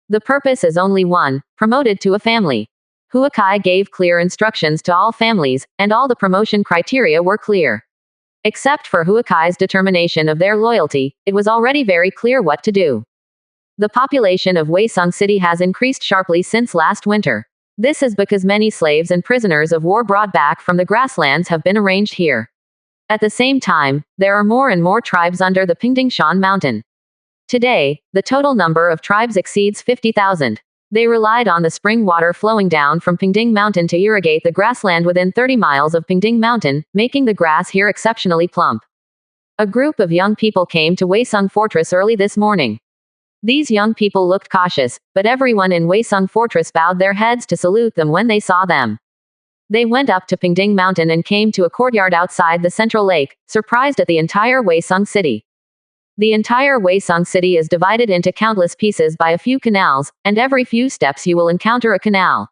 [SPEAKER 1] The purpose is only one: promoted to a family. Huakai gave clear instructions to all families, and all the promotion criteria were clear. Except for Huakai's determination of their loyalty, it was already very clear what to do. The population of Weisung City has increased sharply since last winter. This is because many slaves and prisoners of war brought back from the grasslands have been arranged here. At the same time, there are more and more tribes under the Pingdingshan mountain. Today, the total number of tribes exceeds 50,000. They relied on the spring water flowing down from Pingding Mountain to irrigate the grassland within 30 miles of Pingding Mountain, making the grass here exceptionally plump. A group of young people came to Weisung Fortress early this morning. These young people looked cautious, but everyone in Weisung Fortress bowed their heads to salute them when they saw them. They went up to Pingding Mountain and came to a courtyard outside the central lake, surprised at the entire Weisung city. The entire Weisang city is divided into countless pieces by a few canals, and every few steps you will encounter a canal.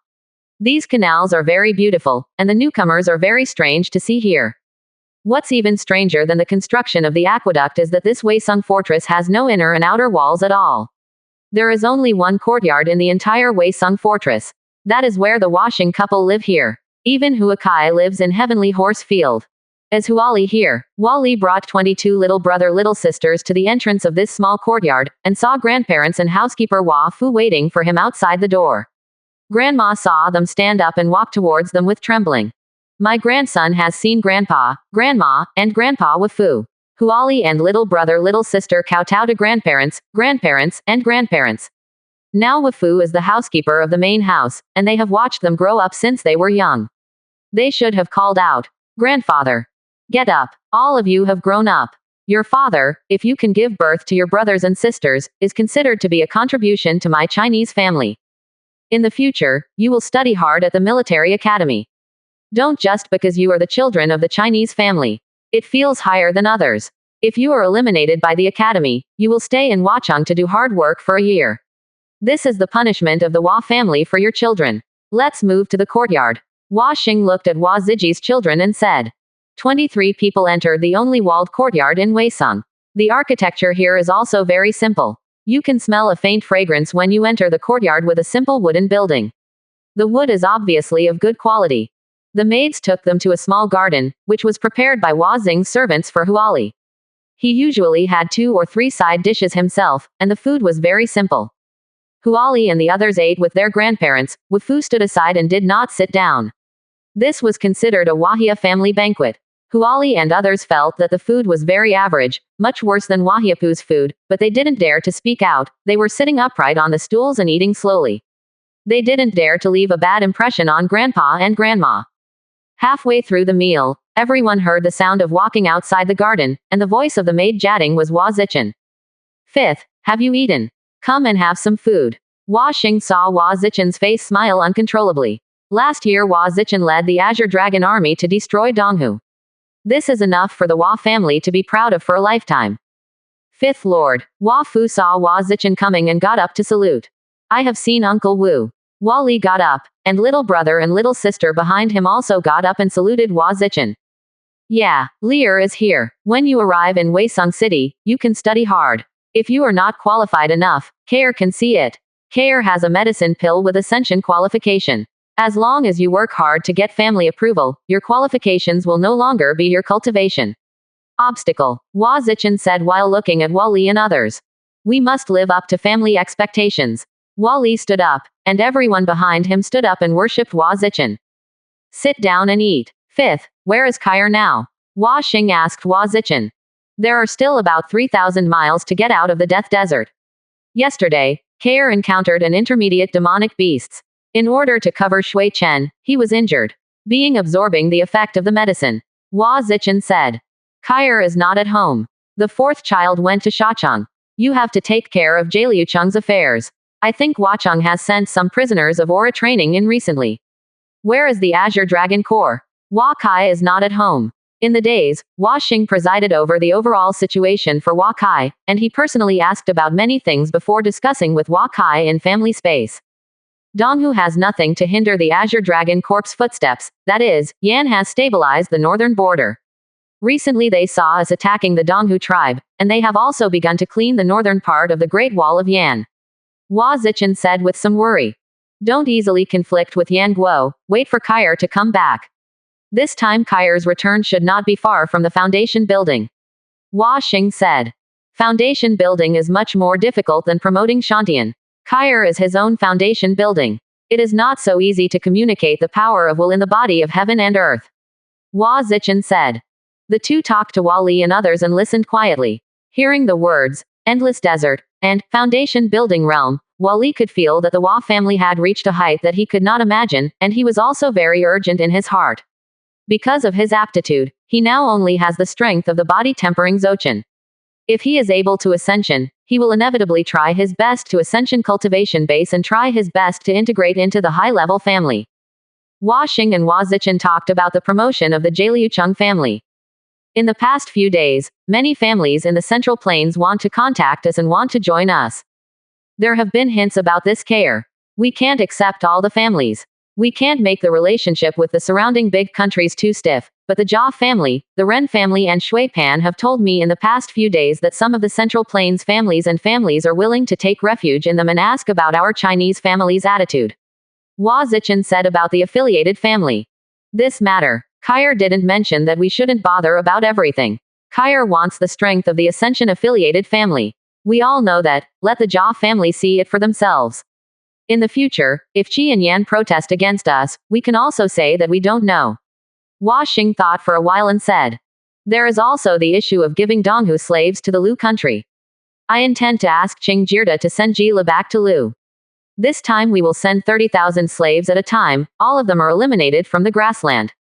[SPEAKER 1] These canals are very beautiful, and the newcomers are very strange to see here. What's even stranger than the construction of the aqueduct is that this Weisang fortress has no inner and outer walls at all. There is only one courtyard in the entire Weisang fortress. That is where the washing couple live here. Even Huakai lives in Heavenly Horse Field. As Huali here, Wali brought 22 little brother little sisters to the entrance of this small courtyard, and saw grandparents and housekeeper Hua Fu waiting for him outside the door. Grandma saw them stand up and walk towards them with trembling. My grandson has seen Grandpa, Grandma, and Grandpa Wafu. Huali and little brother little sister kowtow to grandparents, grandparents, and grandparents. Now Wafu is the housekeeper of the main house, and they have watched them grow up since they were young. They should have called out, "Grandfather, get up, all of you have grown up. Your father, if you can give birth to your brothers and sisters, is considered to be a contribution to my Chinese family. In the future, you will study hard at the military academy. Don't just because you are the children of the Chinese family. It feels higher than others. If you are eliminated by the academy, you will stay in Huacheng to do hard work for a year. This is the punishment of the Hua family for your children. Let's move to the courtyard." Hua Xing looked at Hua Ziji's children and said. 23 people entered the only walled courtyard in Weisang. The architecture here is also very simple. You can smell a faint fragrance when you enter the courtyard with a simple wooden building. The wood is obviously of good quality. The maids took them to a small garden, which was prepared by Hua Xing's servants for Huali. He usually had 2 or 3 side dishes himself, and the food was very simple. Huali and the others ate with their grandparents. Wafu stood aside and did not sit down. This was considered a Wahia family banquet. Huali and others felt that the food was very average, much worse than Wahiapu's food, but they didn't dare to speak out. They were sitting upright on the stools and eating slowly. They didn't dare to leave a bad impression on Grandpa and Grandma. Halfway through the meal, everyone heard the sound of walking outside the garden, and the voice of the maid Jiating was Hua Zichen. "Fifth, have you eaten? Come and have some food." Hua Xing saw Hua Zichen's face smile uncontrollably. Last year Hua Zichen led the Azure Dragon army to destroy Donghu. This is enough for the Hua family to be proud of for a lifetime. Fifth Lord, Hua Fu saw Hua Zichen coming and got up to salute. "I have seen Uncle Wu." Hua Li got up, and little brother and little sister behind him also got up and saluted Hua Zichen. "Yeah, Lear is here. When you arrive in Weisang City, you can study hard. If you are not qualified enough, Care can see it. Care has a medicine pill with ascension qualification. As long as you work hard to get family approval, your qualifications will no longer be your cultivation obstacle," Hua Zichen said while looking at Hua Li and others. "We must live up to family expectations." Hua Li stood up, and everyone behind him stood up and worshipped Hua Zichen. "Sit down and eat." Fifth, where is Kair now? Hua Xing asked Hua Zichen. "There are still about 3,000 miles to get out of the Death Desert. Yesterday, Kair encountered an intermediate demonic beasts. In order to cover Shui Chen, he was injured, being absorbing the effect of the medicine." Hua Zichen said. "Kair is not at home. The 4th child went to Shacheng. You have to take care of Liucheng's affairs. I think Huacheng has sent some prisoners of aura training in recently. Where is the Azure Dragon Core? Hua Kai is not at home." In the days, Hua Xing presided over the overall situation for Hua Kai, and he personally asked about many things before discussing with Hua Kai in family space. Donghu has nothing to hinder the Azure Dragon Corp's footsteps, that is, Yan has stabilized the northern border. Recently they saw us attacking the Donghu tribe, and they have also begun to clean the northern part of the Great Wall of Yan. Hua Zichen said with some worry. "Don't easily conflict with Yan Guo, wait for Kair to come back. This time Kair's return should not be far from the foundation building." Hua Xing said. "Foundation building is much more difficult than promoting Shantian. Kair is his own foundation building. It is not so easy to communicate the power of will in the body of heaven and earth." Hua Zichen said. The two talked to Hua Li and others and listened quietly. Hearing the words, endless desert, and foundation building realm, Hua Li could feel that the Hua family had reached a height that he could not imagine, and he was also very urgent in his heart. Because of his aptitude, he now only has the strength of the body tempering Zochin. If he is able to ascension, he will inevitably try his best to ascension cultivation base and try his best to integrate into the high-level family. Hua Xing and Hua Zichen talked about the promotion of the Liucheng family. In the past few days, many families in the Central Plains want to contact us and want to join us. There have been hints about this care. We can't accept all the families. We can't make the relationship with the surrounding big countries too stiff, but the Jia family, the Ren family and Shui Pan have told me in the past few days that some of the Central Plains families are willing to take refuge in them and ask about our Chinese family's attitude. Hua Zichen said about the affiliated family. This matter. Kyer didn't mention that we shouldn't bother about everything. Kyer wants the strength of the Ascension affiliated family. We all know that. Let the Jia family see it for themselves. In the future, if Qi and Yan protest against us, we can also say that we don't know. Hua Xing thought for a while and said. There is also the issue of giving Donghu slaves to the Lu country. I intend to ask Qing Jirda to send Jila back to Lu. This time we will send 30,000 slaves at a time, all of them are eliminated from the grassland.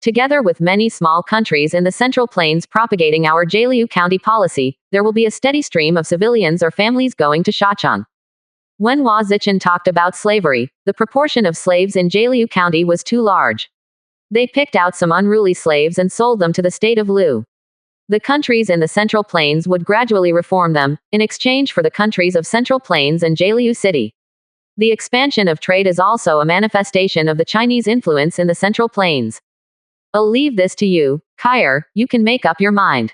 [SPEAKER 1] Together with many small countries in the Central Plains propagating our Jialiu County policy, there will be a steady stream of civilians or families going to Shachang. When Hua Zichen talked about slavery, the proportion of slaves in Jialiu County was too large. They picked out some unruly slaves and sold them to the state of Lu. The countries in the Central Plains would gradually reform them, in exchange for the countries of Central Plains and Jialiu City. The expansion of trade is also a manifestation of the Chinese influence in the Central Plains. I'll leave this to you, Kyer, you can make up your mind.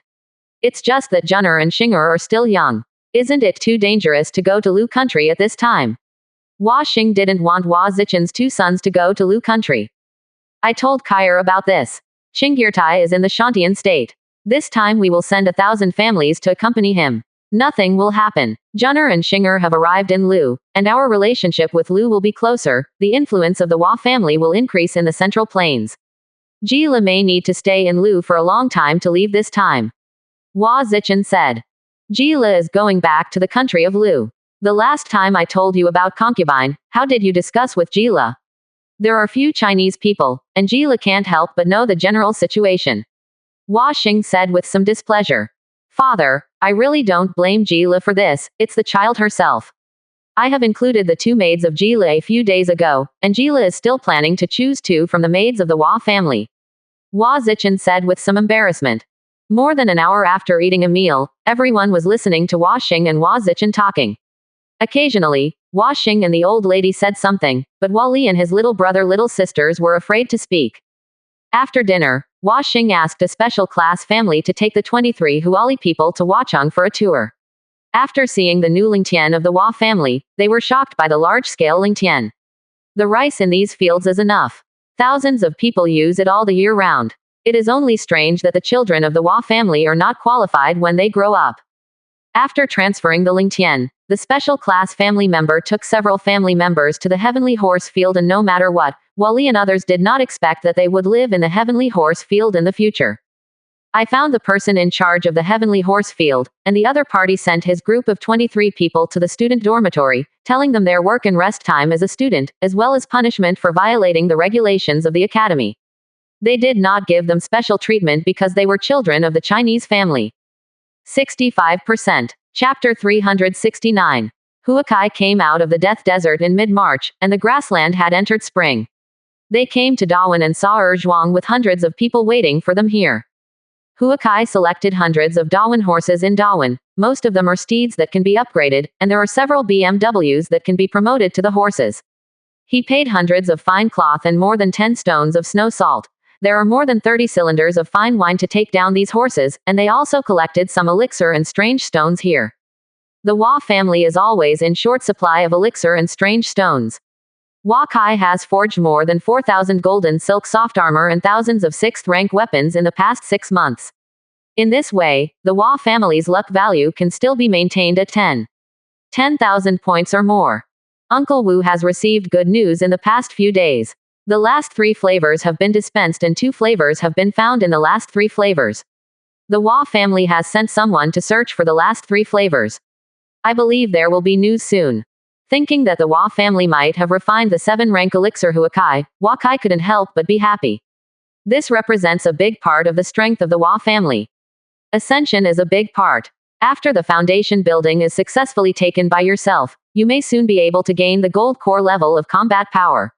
[SPEAKER 1] It's just that Junner and Xinger are still young. Isn't it too dangerous to go to Lu country at this time? Hua Xing didn't want Hua Zichen's two sons to go to Lu country. I told Kyer about this. Qingyurtai is in the Shantian state. This time we will send 1,000 families to accompany him. Nothing will happen. Junner and Xinger have arrived in Lu, and our relationship with Lu will be closer. The influence of the Hua family will increase in the Central Plains. Jila may need to stay in Lu for a long time to leave this time. Hua Zichen said. Jila is going back to the country of Lu. The last time I told you about concubine, how did you discuss with Jila? There are few Chinese people, and Jila can't help but know the general situation. Hua Xing said with some displeasure. Father, I really don't blame Jila for this, it's the child herself. I have included the two maids of Jila a few days ago, and Jila is still planning to choose two from the maids of the Hua family. Hua Zichen said with some embarrassment. More than an hour after eating a meal, everyone was listening to Hua Xing and Hua Zichen talking. Occasionally, Hua Xing and the old lady said something, but Hua Li and his little brother little sisters were afraid to speak. After dinner, Hua Xing asked a special class family to take the 23 Huali people to Huacheng for a tour. After seeing the new Lingtian of the Hua family, they were shocked by the large-scale Lingtian. The rice in these fields is enough. Thousands of people use it all the year round. It is only strange that the children of the Hua family are not qualified when they grow up. After transferring the Lingtian, the special class family member took several family members to the Heavenly Horse Field, and no matter what, Wali and others did not expect that they would live in the Heavenly Horse Field in the future. I found the person in charge of the Heavenly Horse Field, and the other party sent his group of 23 people to the student dormitory, telling them their work and rest time as a student, as well as punishment for violating the regulations of the academy. They did not give them special treatment because they were children of the Chinese family. 65%. Chapter 369. Huakai came out of the Death Desert in mid-March, and the grassland had entered spring. They came to Dawan and saw Zhuang with hundreds of people waiting for them here. Huakai selected hundreds of Dawan horses in Dawan. Most of them are steeds that can be upgraded, and there are several BMWs that can be promoted to the horses. He paid hundreds of fine cloth and more than 10 stones of snow salt. There are more than 30 cylinders of fine wine to take down these horses, and they also collected some elixir and strange stones here. The Hua family is always in short supply of elixir and strange stones. Hua Kai has forged more than 4,000 golden silk soft armor and thousands of 6th rank weapons in the past 6 months. In this way, the Hua family's luck value can still be maintained at 10,000 points or more. Uncle Wu has received good news in the past few days. The last 3 flavors have been dispensed and 2 flavors have been found in the last 3 flavors. The Hua family has sent someone to search for the last 3 flavors. I believe there will be news soon. Thinking that the Hua family might have refined the 7-rank elixir Huakai, Hua Kai couldn't help but be happy. This represents a big part of the strength of the Hua family. Ascension is a big part. After the foundation building is successfully taken by yourself, you may soon be able to gain the gold core level of combat power.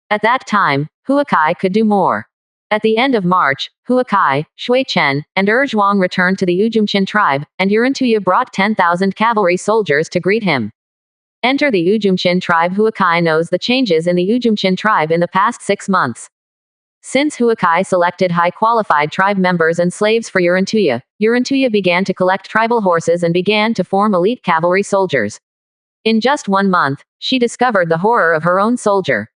[SPEAKER 1] At that time, Huakai could do more. At the end of March, Huakai, Shui Chen, and Zhuang returned to the Ujumchin tribe, and Yurantuya brought 10,000 cavalry soldiers to greet him. Enter the Ujumchin tribe. Huakai knows the changes in the Ujumchin tribe in the past 6 months. Since Huakai selected high-qualified tribe members and slaves for Yurantuya began to collect tribal horses and began to form elite cavalry soldiers. In just 1 month, she discovered the horror of her own soldier.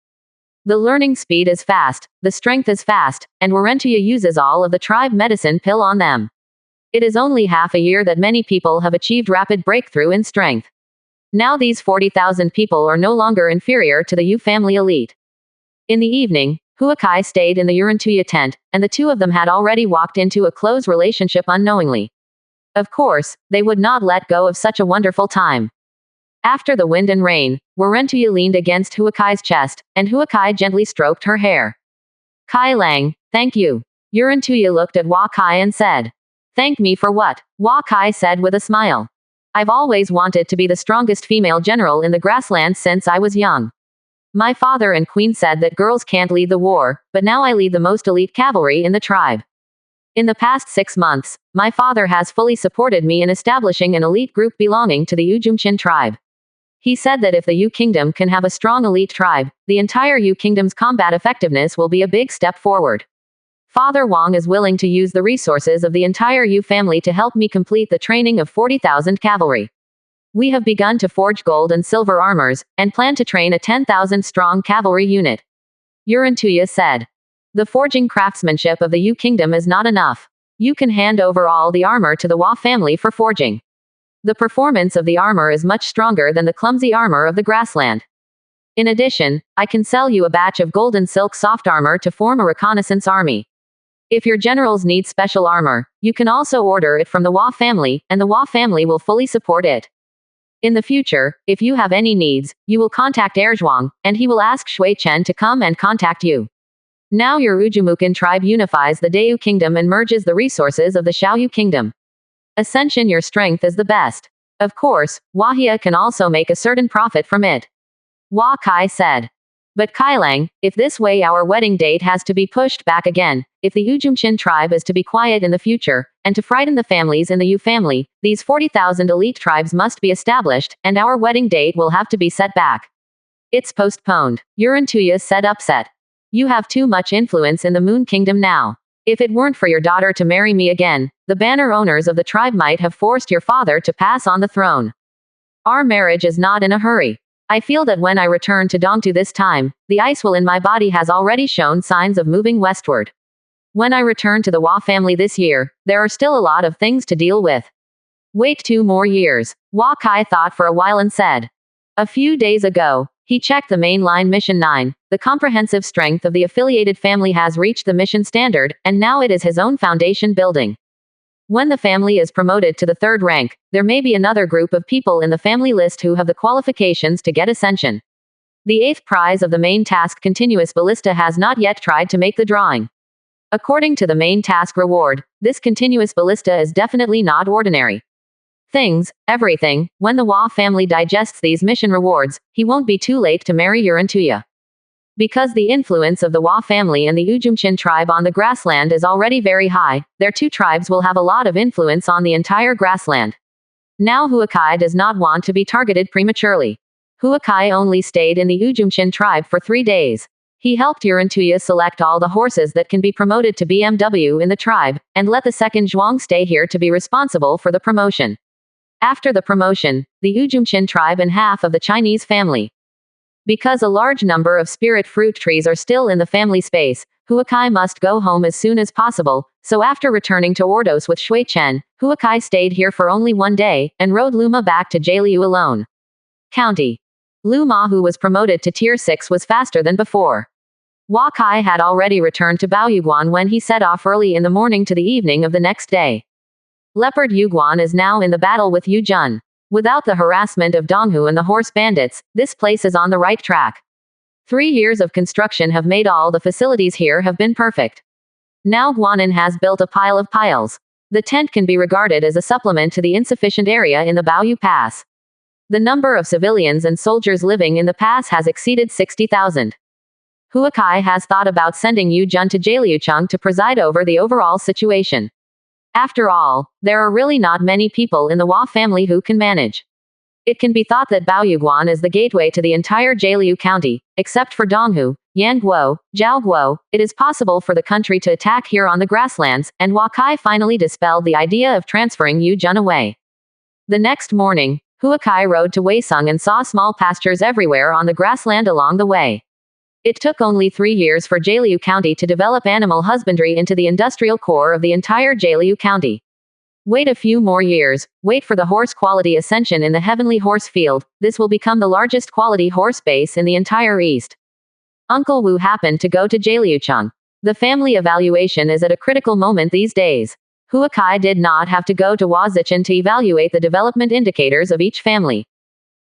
[SPEAKER 1] The learning speed is fast, the strength is fast, and Yurantuya uses all of the tribe medicine pill on them. It is only half a year that many people have achieved rapid breakthrough in strength. Now these 40,000 people are no longer inferior to the Yu family elite. In the evening, Huakai stayed in the Yurantuya tent, and the two of them had already walked into a close relationship unknowingly. Of course, they would not let go of such a wonderful time. After the wind and rain, Yurantuya leaned against Huakai's chest, and Huakai gently stroked her hair. Kai Lang, thank you. Yurantuya looked at Huakai and said. Thank me for what? Huakai said with a smile. I've always wanted to be the strongest female general in the grasslands since I was young. My father and queen said that girls can't lead the war, but now I lead the most elite cavalry in the tribe. In the past 6 months, my father has fully supported me in establishing an elite group belonging to the Ujumchin tribe. He said that if the Yu Kingdom can have a strong elite tribe, the entire Yu Kingdom's combat effectiveness will be a big step forward. Father Wang is willing to use the resources of the entire Yu family to help me complete the training of 40,000 cavalry. We have begun to forge gold and silver armors, and plan to train a 10,000-strong cavalry unit. Yurantuya said. The forging craftsmanship of the Yu Kingdom is not enough. You can hand over all the armor to the Hua family for forging. The performance of the armor is much stronger than the clumsy armor of the grassland. In addition, I can sell you a batch of golden silk soft armor to form a reconnaissance army. If your generals need special armor, you can also order it from the Hua family, and the Hua family will fully support it. In the future, if you have any needs, you will contact Zhuang, and he will ask Shui Chen to come and contact you. Now your Ujumukan tribe unifies the Dayu Kingdom and merges the resources of the Xiaoyu Kingdom. Ascension, your strength is the best. Of course, Wahia can also make a certain profit from it. Hua Kai said. But Kailang, if this way our wedding date has to be pushed back again, if the Ujumchin tribe is to be quiet in the future, and to frighten the families in the Yu family, these 40,000 elite tribes must be established, and our wedding date will have to be set back. It's postponed. Yurantuya said upset. You have too much influence in the Moon Kingdom now. If it weren't for your daughter to marry me again, the banner owners of the tribe might have forced your father to pass on the throne. Our marriage is not in a hurry. I feel that when I return to Dongtu this time, the ice will in my body has already shown signs of moving westward. When I return to the Hua family this year, there are still a lot of things to deal with. Wait 2 more years. Hua Kai thought for a while and said. A few days ago, he checked the main line Mission 9. The comprehensive strength of the affiliated family has reached the mission standard, and now it is his own foundation building. When the family is promoted to the 3rd rank, there may be another group of people in the family list who have the qualifications to get ascension. The 8th prize of the main task continuous ballista has not yet tried to make the drawing. According to the main task reward, this continuous ballista is definitely not ordinary. Everything, when the Hua family digests these mission rewards, he won't be too late to marry Yurantuya. Because the influence of the Hua family and the Ujumchin tribe on the grassland is already very high, their 2 tribes will have a lot of influence on the entire grassland. Now Huakai does not want to be targeted prematurely. Huakai only stayed in the Ujumchin tribe for 3 days. He helped Yurantuya select all the horses that can be promoted to BMW in the tribe, and let the 2nd Zhuang stay here to be responsible for the promotion. After the promotion, the Ujumchin tribe and half of the Chinese family. Because a large number of spirit fruit trees are still in the family space, Huakai must go home as soon as possible, so after returning to Ordos with Shui Chen, Huakai stayed here for only 1 day, and rode Luma back to Jialiu alone. County. Luma, who was promoted to Tier 6, was faster than before. Huakai had already returned to Baoyuguan when he set off early in the morning to the evening of the next day. Leopard Yuguan is now in the battle with Yu Jun. Without the harassment of Donghu and the horse bandits, this place is on the right track. 3 years of construction have made all the facilities here have been perfect. Now Guanin has built a pile of piles. The tent can be regarded as a supplement to the insufficient area in the Baoyu Pass. The number of civilians and soldiers living in the pass has exceeded 60,000. Huakai has thought about sending Yu Jun to Jialiucheng to preside over the overall situation. After all, there are really not many people in the Hua family who can manage. It can be thought that Baoyuguan is the gateway to the entire Jialiu county, except for Donghu, Yanguo, Zhaoguo. It is possible for the country to attack here on the grasslands, and Huakai finally dispelled the idea of transferring Yu Jun away. The next morning, Huakai rode to Weisung and saw small pastures everywhere on the grassland along the way. It took only 3 years for Jialiu County to develop animal husbandry into the industrial core of the entire Jialiu County. Wait a few more years, wait for the horse quality ascension in the heavenly horse field. This will become the largest quality horse base in the entire East. Uncle Wu happened to go to Jialiucheng. The family evaluation is at a critical moment these days. Huakai did not have to go to Huazichen to evaluate the development indicators of each family.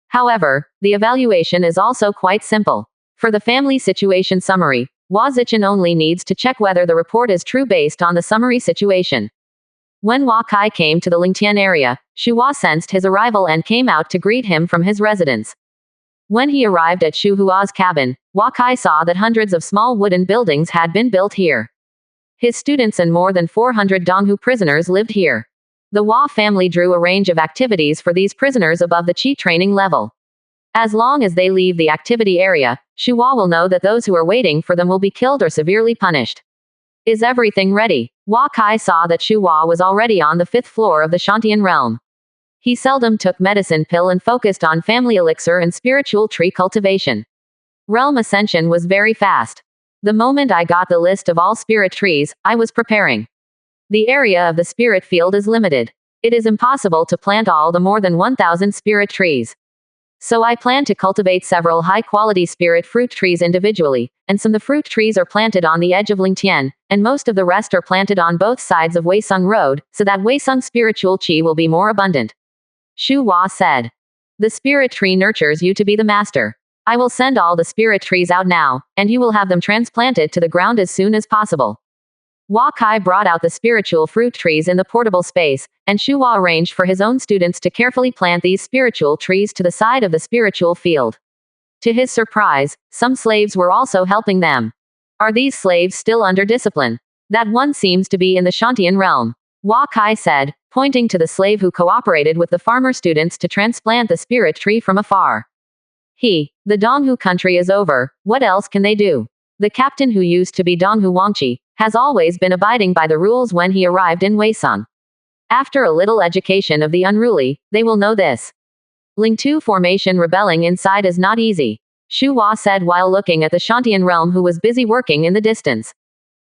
[SPEAKER 1] However, the evaluation is also quite simple. For the family situation summary, Huazichen only needs to check whether the report is true based on the summary situation. When Huakai came to the Lingtian area, Shu Hua sensed his arrival and came out to greet him from his residence. When he arrived at Shu Hua's cabin, Huakai saw that hundreds of small wooden buildings had been built here. His students and more than 400 Donghu prisoners lived here. The Hua family drew a range of activities for these prisoners above the Qi training level. As long as they leave the activity area, Shu Hua will know that those who are waiting for them will be killed or severely punished. Is everything ready? Huakai saw that Shu Hua was already on the 5th floor of the Shantian realm. He seldom took medicine pill and focused on family elixir and spiritual tree cultivation. Realm ascension was very fast. The moment I got the list of all spirit trees, I was preparing. The area of the spirit field is limited. It is impossible to plant all the more than 1,000 spirit trees. So I plan to cultivate several high-quality spirit fruit trees individually, and some of the fruit trees are planted on the edge of Lingtian, and most of the rest are planted on both sides of Weisung Road, so that Weisung spiritual qi will be more abundant. Shu Hua said. The spirit tree nurtures you to be the master. I will send all the spirit trees out now, and you will have them transplanted to the ground as soon as possible. Huakai brought out the spiritual fruit trees in the portable space, and Shu Hua arranged for his own students to carefully plant these spiritual trees to the side of the spiritual field. To his surprise, some slaves were also helping them. Are these slaves still under discipline? That one seems to be in the Shantian realm. Huakai said, pointing to the slave who cooperated with the farmer students to transplant the spirit tree from afar. The Donghu country is over, what else can they do? The captain who used to be Donghu Wangqi has always been abiding by the rules when he arrived in Weisung. After a little education of the unruly, they will know this. Lingtu formation rebelling inside is not easy, Shu Hua said while looking at the Shantian realm who was busy working in the distance.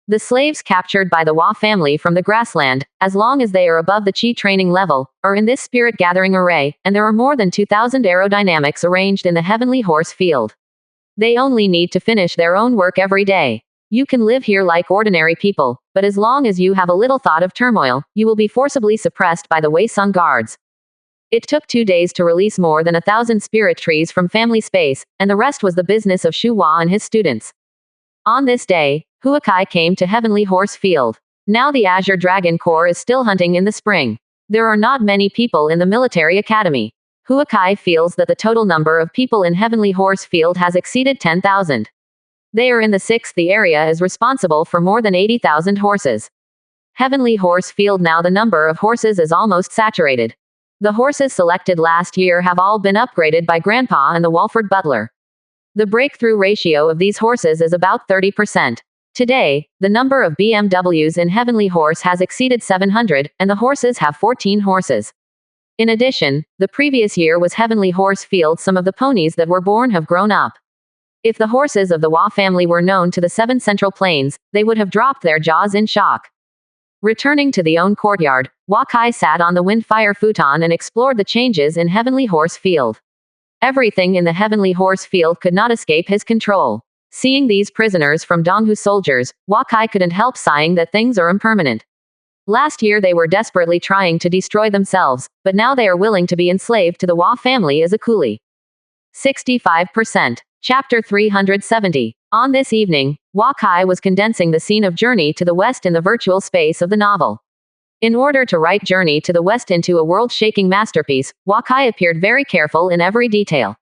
[SPEAKER 1] The slaves captured by the Hua family from the grassland, as long as they are above the Qi training level, are in this spirit gathering array, and there are more than 2,000 aerodynamics arranged in the heavenly horse field. They only need to finish their own work every day. You can live here like ordinary people, but as long as you have a little thought of turmoil, you will be forcibly suppressed by the Weisung guards. It took 2 days to release more than 1,000 spirit trees from family space, and the rest was the business of Shu Hua and his students. On this day, Huakai came to Heavenly Horse Field. Now the Azure Dragon Corps is still hunting in the spring. There are not many people in the military academy. Huakai feels that the total number of people in Heavenly Horse Field has exceeded 10,000. They are in the 6th. The area is responsible for more than 80,000 horses. Heavenly Horse Field. Now the number of horses is almost saturated. The horses selected last year have all been upgraded by Grandpa and the Walford Butler. The breakthrough ratio of these horses is about 30%. Today, the number of BMWs in Heavenly Horse has exceeded 700, and the horses have 14 horses. In addition, the previous year was Heavenly Horse Field. Some of the ponies that were born have grown up. If the horses of the Hua family were known to the 7 Central Plains, they would have dropped their jaws in shock. Returning to the own courtyard, Huakai sat on the windfire futon and explored the changes in Heavenly Horse Field. Everything in the Heavenly Horse Field could not escape his control. Seeing these prisoners from Donghu soldiers, Huakai couldn't help sighing that things are impermanent. Last year they were desperately trying to destroy themselves, but now they are willing to be enslaved to the Hua family as a coolie. 65%. Chapter 370. On this evening, Huakai was condensing the scene of Journey to the West in the virtual space of the novel. In order to write Journey to the West into a world-shaking masterpiece, Huakai appeared very careful in every detail.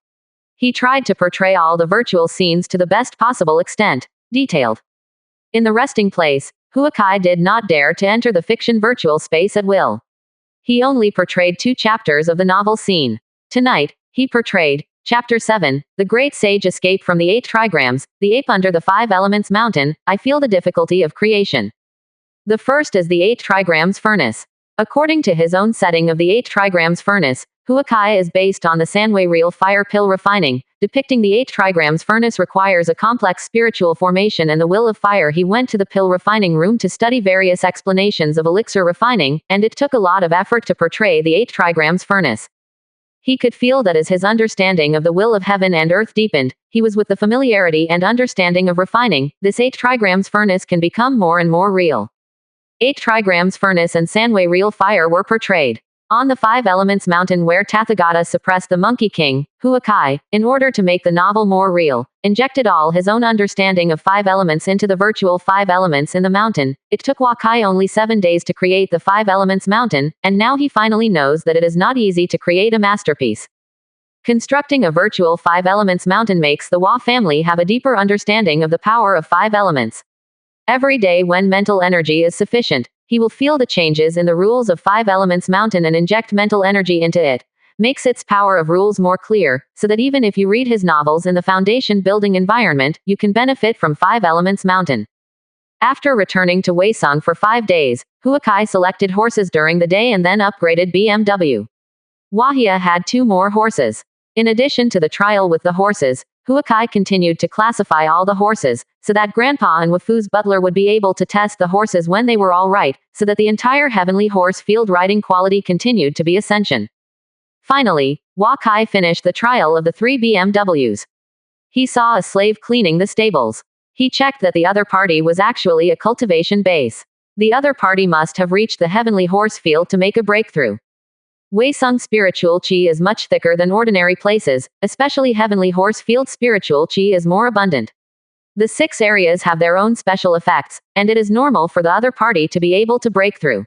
[SPEAKER 1] He tried to portray all the virtual scenes to the best possible extent, detailed. In the resting place, Huakai did not dare to enter the fiction virtual space at will. He only portrayed 2 chapters of the novel scene. Tonight, he portrayed Chapter 7, The Great Sage Escape from the 8 Trigrams, the Ape Under the 5 Elements Mountain. I feel the difficulty of creation. The first is the 8 Trigrams Furnace. According to his own setting of the 8 Trigrams Furnace, Huakai is based on the Sanwei Real Fire Pill Refining, depicting the 8 Trigrams Furnace requires a complex spiritual formation and the will of fire. He went to the pill refining room to study various explanations of elixir refining, and it took a lot of effort to portray the 8 Trigrams Furnace. He could feel that as his understanding of the will of heaven and earth deepened, he was with the familiarity and understanding of refining, this 8 Trigrams Furnace can become more and more real. 8 Trigrams Furnace and Sanwei Real Fire were portrayed on the 5 Elements Mountain where Tathagata suppressed the Monkey King, Huakai, in order to make the novel more real, injected all his own understanding of 5 elements into the virtual 5 elements in the mountain. It took Huakai only 7 days to create the 5 Elements Mountain, and now he finally knows that it is not easy to create a masterpiece. Constructing a virtual 5 Elements Mountain makes the Hua family have a deeper understanding of the power of 5 elements. Every day when mental energy is sufficient, he will feel the changes in the rules of 5 Elements Mountain and inject mental energy into it, makes its power of rules more clear, so that even if you read his novels in the foundation building environment, you can benefit from 5 Elements Mountain. After returning to Weisung for 5 days, Huakai selected horses during the day and then upgraded BMW. Wahia had 2 more horses. In addition to the trial with the horses, Huakai continued to classify all the horses, so that Grandpa and Wafu's butler would be able to test the horses when they were all right, so that the entire heavenly horse field riding quality continued to be ascension. Finally, Huakai finished the trial of the 3 BMWs. He saw a slave cleaning the stables. He checked that the other party was actually a cultivation base. The other party must have reached the heavenly horse field to make a breakthrough. Weisung spiritual qi is much thicker than ordinary places, especially heavenly horse field spiritual qi is more abundant. The 6 areas have their own special effects, and it is normal for the other party to be able to break through.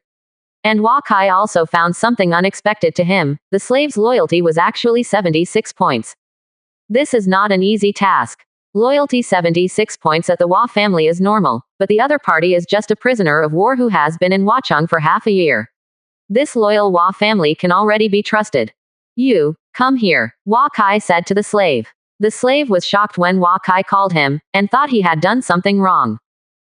[SPEAKER 1] And Huakai also found something unexpected to him. The slave's loyalty was actually 76 points. This is not an easy task. Loyalty 76 points at the Hua family is normal, but the other party is just a prisoner of war who has been in Huacheng for half a year. This loyal Hua family can already be trusted. You, come here, Huakai said to the slave. The slave was shocked when Huakai called him, and thought he had done something wrong.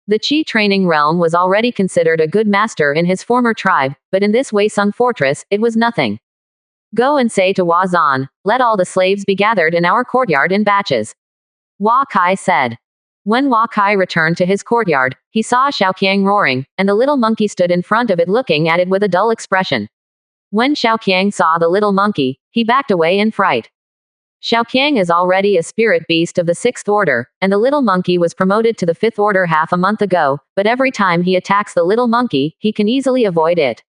[SPEAKER 1] The Qi training realm was already considered a good master in his former tribe, but in this Weisung fortress, it was nothing. Go and say to Hua Zan, let all the slaves be gathered in our courtyard in batches. Huakai said. When Huakai returned to his courtyard, he saw Xiaoqiang roaring, and the little monkey stood in front of it looking at it with a dull expression. When Xiaoqiang saw the little monkey, he backed away in fright. Xiaoqiang is already a spirit beast of the 6th order, and the little monkey was promoted to the 5th order half a month ago, but every time he attacks the little monkey, he can easily avoid it.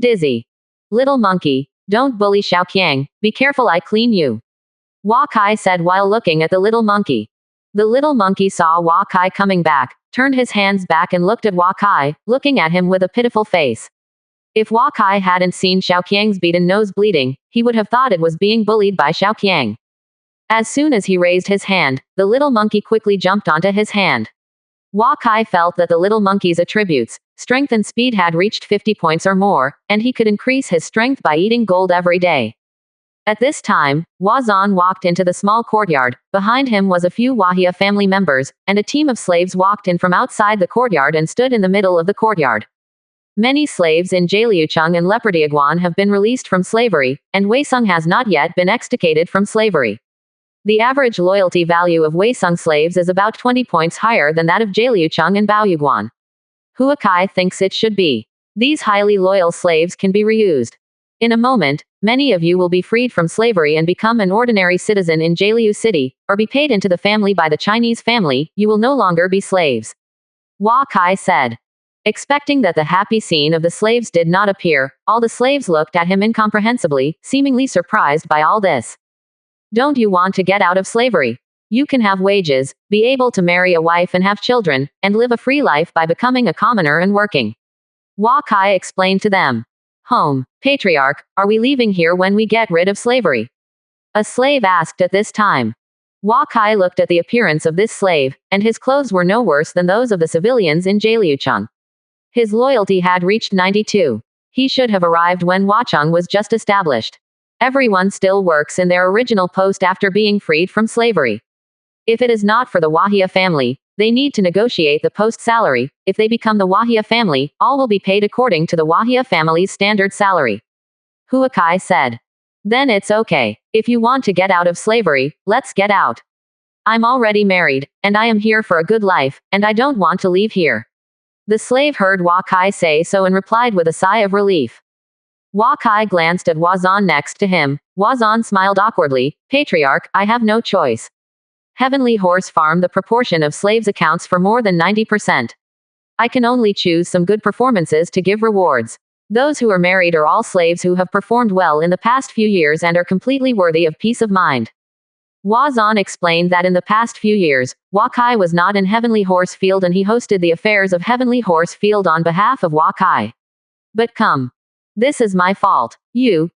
[SPEAKER 1] Dizzy. Little monkey, don't bully Xiaoqiang, be careful I clean you. Huakai said while looking at the little monkey. The little monkey saw Huakai coming back, turned his hands back and looked at Huakai, looking at him with a pitiful face. If Huakai hadn't seen Xiaoqiang's beaten nose bleeding, he would have thought it was being bullied by Xiaoqiang. As soon as he raised his hand, the little monkey quickly jumped onto his hand. Huakai felt that the little monkey's attributes, strength and speed had reached 50 points or more, and he could increase his strength by eating gold every day. At this time, Hua Zan walked into the small courtyard. Behind him was a few Wahia family members, and a team of slaves walked in from outside the courtyard and stood in the middle of the courtyard. Many slaves in Jaliucheng and Leopardiaguan have been released from slavery, and Weisung has not yet been extricated from slavery. The average loyalty value of Weisung slaves is about 20 points higher than that of Jaliucheng and Baoyuguan. Huakai thinks it should be. These highly loyal slaves can be reused. In a moment, many of you will be freed from slavery and become an ordinary citizen in Jaliu City, or be paid into the family by the Chinese family. You will no longer be slaves. Huakai said. Expecting that the happy scene of the slaves did not appear, all the slaves looked at him incomprehensibly, seemingly surprised by all this. Don't you want to get out of slavery? You can have wages, be able to marry a wife and have children, and live a free life by becoming a commoner and working. Huakai explained to them. Home, Patriarch, are we leaving here when we get rid of slavery? A slave asked at this time. Hua Kai looked at the appearance of this slave, and his clothes were no worse than those of the civilians in Jialiucheng. His loyalty had reached 92. He should have arrived when Huacheng was just established. Everyone still works in their original post after being freed from slavery. If it is not for the Wahia family, they need to negotiate the post salary. If they become the Wahia family, all will be paid according to the Wahia family's standard salary. Hua Kai said. Then it's okay. If you want to get out of slavery, let's get out. I'm already married, and I am here for a good life, and I don't want to leave here. The slave heard Hua Kai say so and replied with a sigh of relief. Hua Kai glanced at Huazan next to him. Huazan smiled awkwardly. Patriarch, I have no choice. Heavenly Horse Farm, the proportion of slaves accounts for more than 90%. I can only choose some good performances to give rewards. Those who are married are all slaves who have performed well in the past few years and are completely worthy of peace of mind. Huazan explained that in the past few years, Hua Kai was not in Heavenly Horse Field and he hosted the affairs of Heavenly Horse Field on behalf of Hua Kai. But come. This is my fault. You,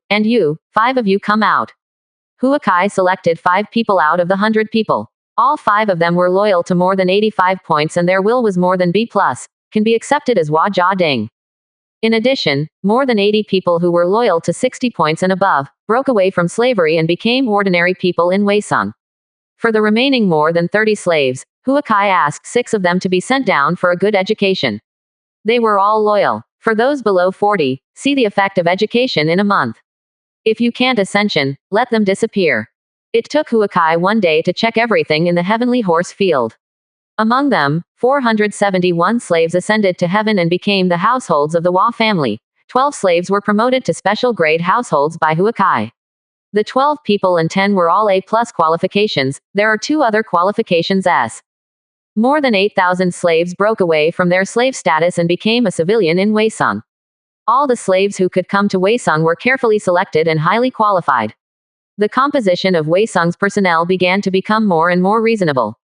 [SPEAKER 1] and you, 5 of you come out. Hua Kai selected 5 people out of the 100 people. All 5 of them were loyal to more than 85 points and their will was more than B+, can be accepted as Hua Jia Ding. In addition, more than 80 people who were loyal to 60 points and above, broke away from slavery and became ordinary people in Weisang. For the remaining more than 30 slaves, Hua Kai asked 6 of them to be sent down for a good education. They were all loyal. For those below 40, see the effect of education in a month. If you can't ascension, let them disappear. It took Hua Kai 1 day to check everything in the Heavenly Horse Field. Among them, 471 slaves ascended to heaven and became the households of the Hua family. 12 slaves were promoted to special grade households by Hua Kai. The 12 people and 10 were all A+ qualifications. There are 2 other qualifications S. More than 8,000 slaves broke away from their slave status and became a civilian in Weisang. All the slaves who could come to Weisang were carefully selected and highly qualified. The composition of Weisang's personnel began to become more and more reasonable.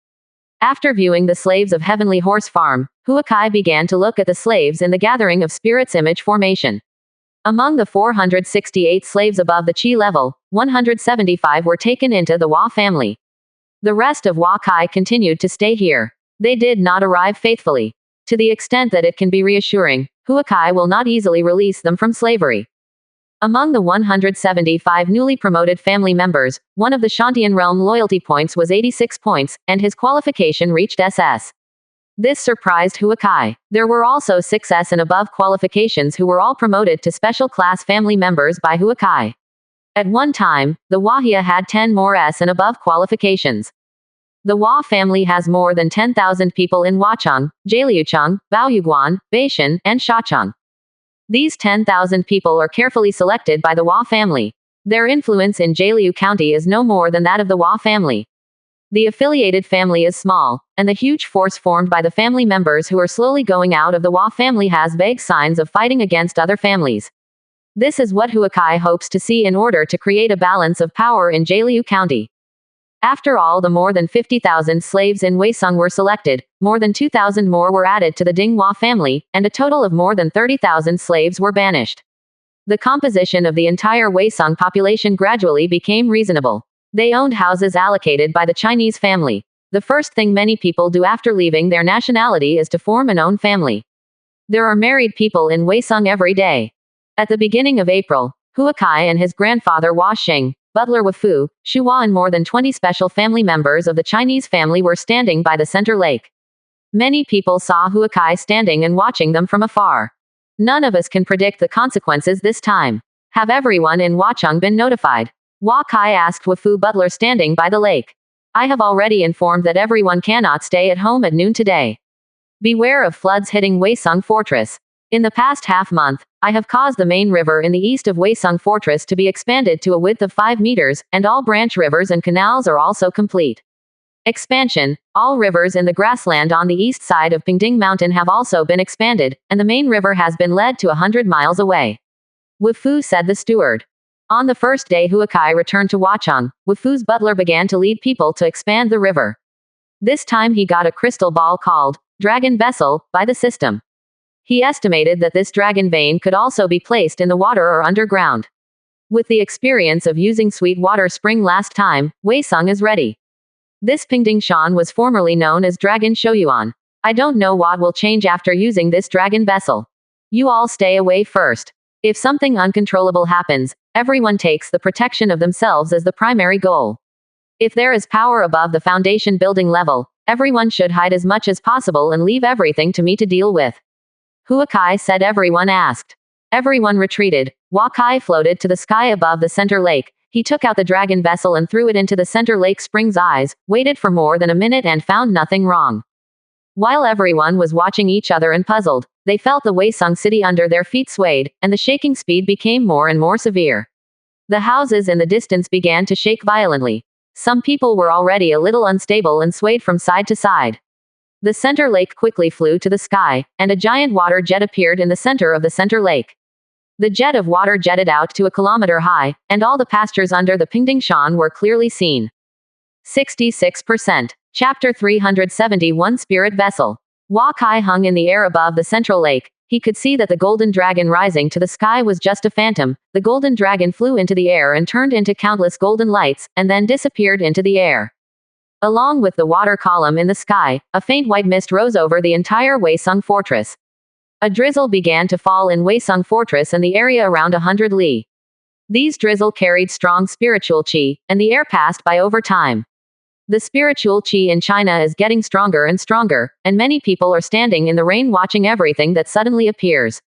[SPEAKER 1] After viewing the slaves of Heavenly Horse Farm, Hua Kai began to look at the slaves in the gathering of spirits image formation. Among the 468 slaves above the Qi level, 175 were taken into the Hua family. The rest of Hua Kai continued to stay here. They did not arrive faithfully. To the extent that it can be reassuring, Hua Kai will not easily release them from slavery. Among the 175 newly promoted family members, one of the Shantian realm loyalty points was 86 points, and his qualification reached SS. This surprised Hua Kai. There were also 6 S and above qualifications who were all promoted to special class family members by Hua Kai. At one time, the Wahia had 10 more S and above qualifications. The Hua family has more than 10,000 people in Huacheng, Jialiucheng, Baoyuguan, Beishan, and Shacheng. These 10,000 people are carefully selected by the Hua family. Their influence in Jialiu County is no more than that of the Hua family. The affiliated family is small, and the huge force formed by the family members who are slowly going out of the Hua family has vague signs of fighting against other families. This is what Hua Kai hopes to see in order to create a balance of power in Jialiu County. After all, the more than 50,000 slaves in Weisang were selected, more than 2,000 more were added to the Ding Hua family, and a total of more than 30,000 slaves were banished. The composition of the entire Weisang population gradually became reasonable. They owned houses allocated by the Chinese family. The first thing many people do after leaving their nationality is to form an own family. There are married people in Weisang every day. At the beginning of April, Hua Kai and his grandfather Hua Xing, Butler Wafu, Shuhua and more than 20 special family members of the Chinese family were standing by the center lake. Many people saw Hua Kai standing and watching them from afar. None of us can predict the consequences this time. Have everyone in Huacheng been notified? Hua Kai asked Wafu Butler standing by the lake. I have already informed that everyone cannot stay at home at noon today. Beware of floods hitting Weisang Fortress. In the past half month, I have caused the main river in the east of Weisang Fortress to be expanded to a width of 5 meters, and all branch rivers and canals are also complete. Expansion. All rivers in the grassland on the east side of Pingding Mountain have also been expanded, and the main river has been led to 100 miles away. Wafu said the steward. On the first day Hua Kai returned to Huacheng, Wafu's butler began to lead people to expand the river. This time he got a crystal ball called Dragon Vessel by the system. He estimated that this dragon vein could also be placed in the water or underground. With the experience of using sweet water spring last time, Wei Sung is ready. This Pingding Shan was formerly known as Dragon Shouyuan. I don't know what will change after using this dragon vessel. You all stay away first. If something uncontrollable happens, everyone takes the protection of themselves as the primary goal. If there is power above the foundation building level, everyone should hide as much as possible and leave everything to me to deal with. Huakai said. Everyone asked. Everyone retreated. Wakai floated to the sky above the center lake. He took out the dragon vessel and threw it into the center lake spring's eyes, waited for more than a minute and found nothing wrong. While everyone was watching each other and puzzled, they felt the Wei Sung city under their feet swayed, and the shaking speed became more and more severe. The houses in the distance began to shake violently. Some people were already a little unstable and swayed from side to side. The center lake quickly flew to the sky, and a giant water jet appeared in the center of the center lake. The jet of water jetted out to a kilometer high, and all the pastures under the Pingding Shan were clearly seen. 66%. Chapter 371 Spirit Vessel. Wakai hung in the air above the central lake. He could see that the golden dragon rising to the sky was just a phantom. The golden dragon flew into the air and turned into countless golden lights, and then disappeared into the air. Along with the water column in the sky, a faint white mist rose over the entire Wei Sung fortress. A drizzle began to fall in Wei Sung fortress and the area around 100 li. These drizzle carried strong spiritual qi, and the air passed by over time. The spiritual qi in China is getting stronger and stronger, and many people are standing in the rain watching everything that suddenly appears.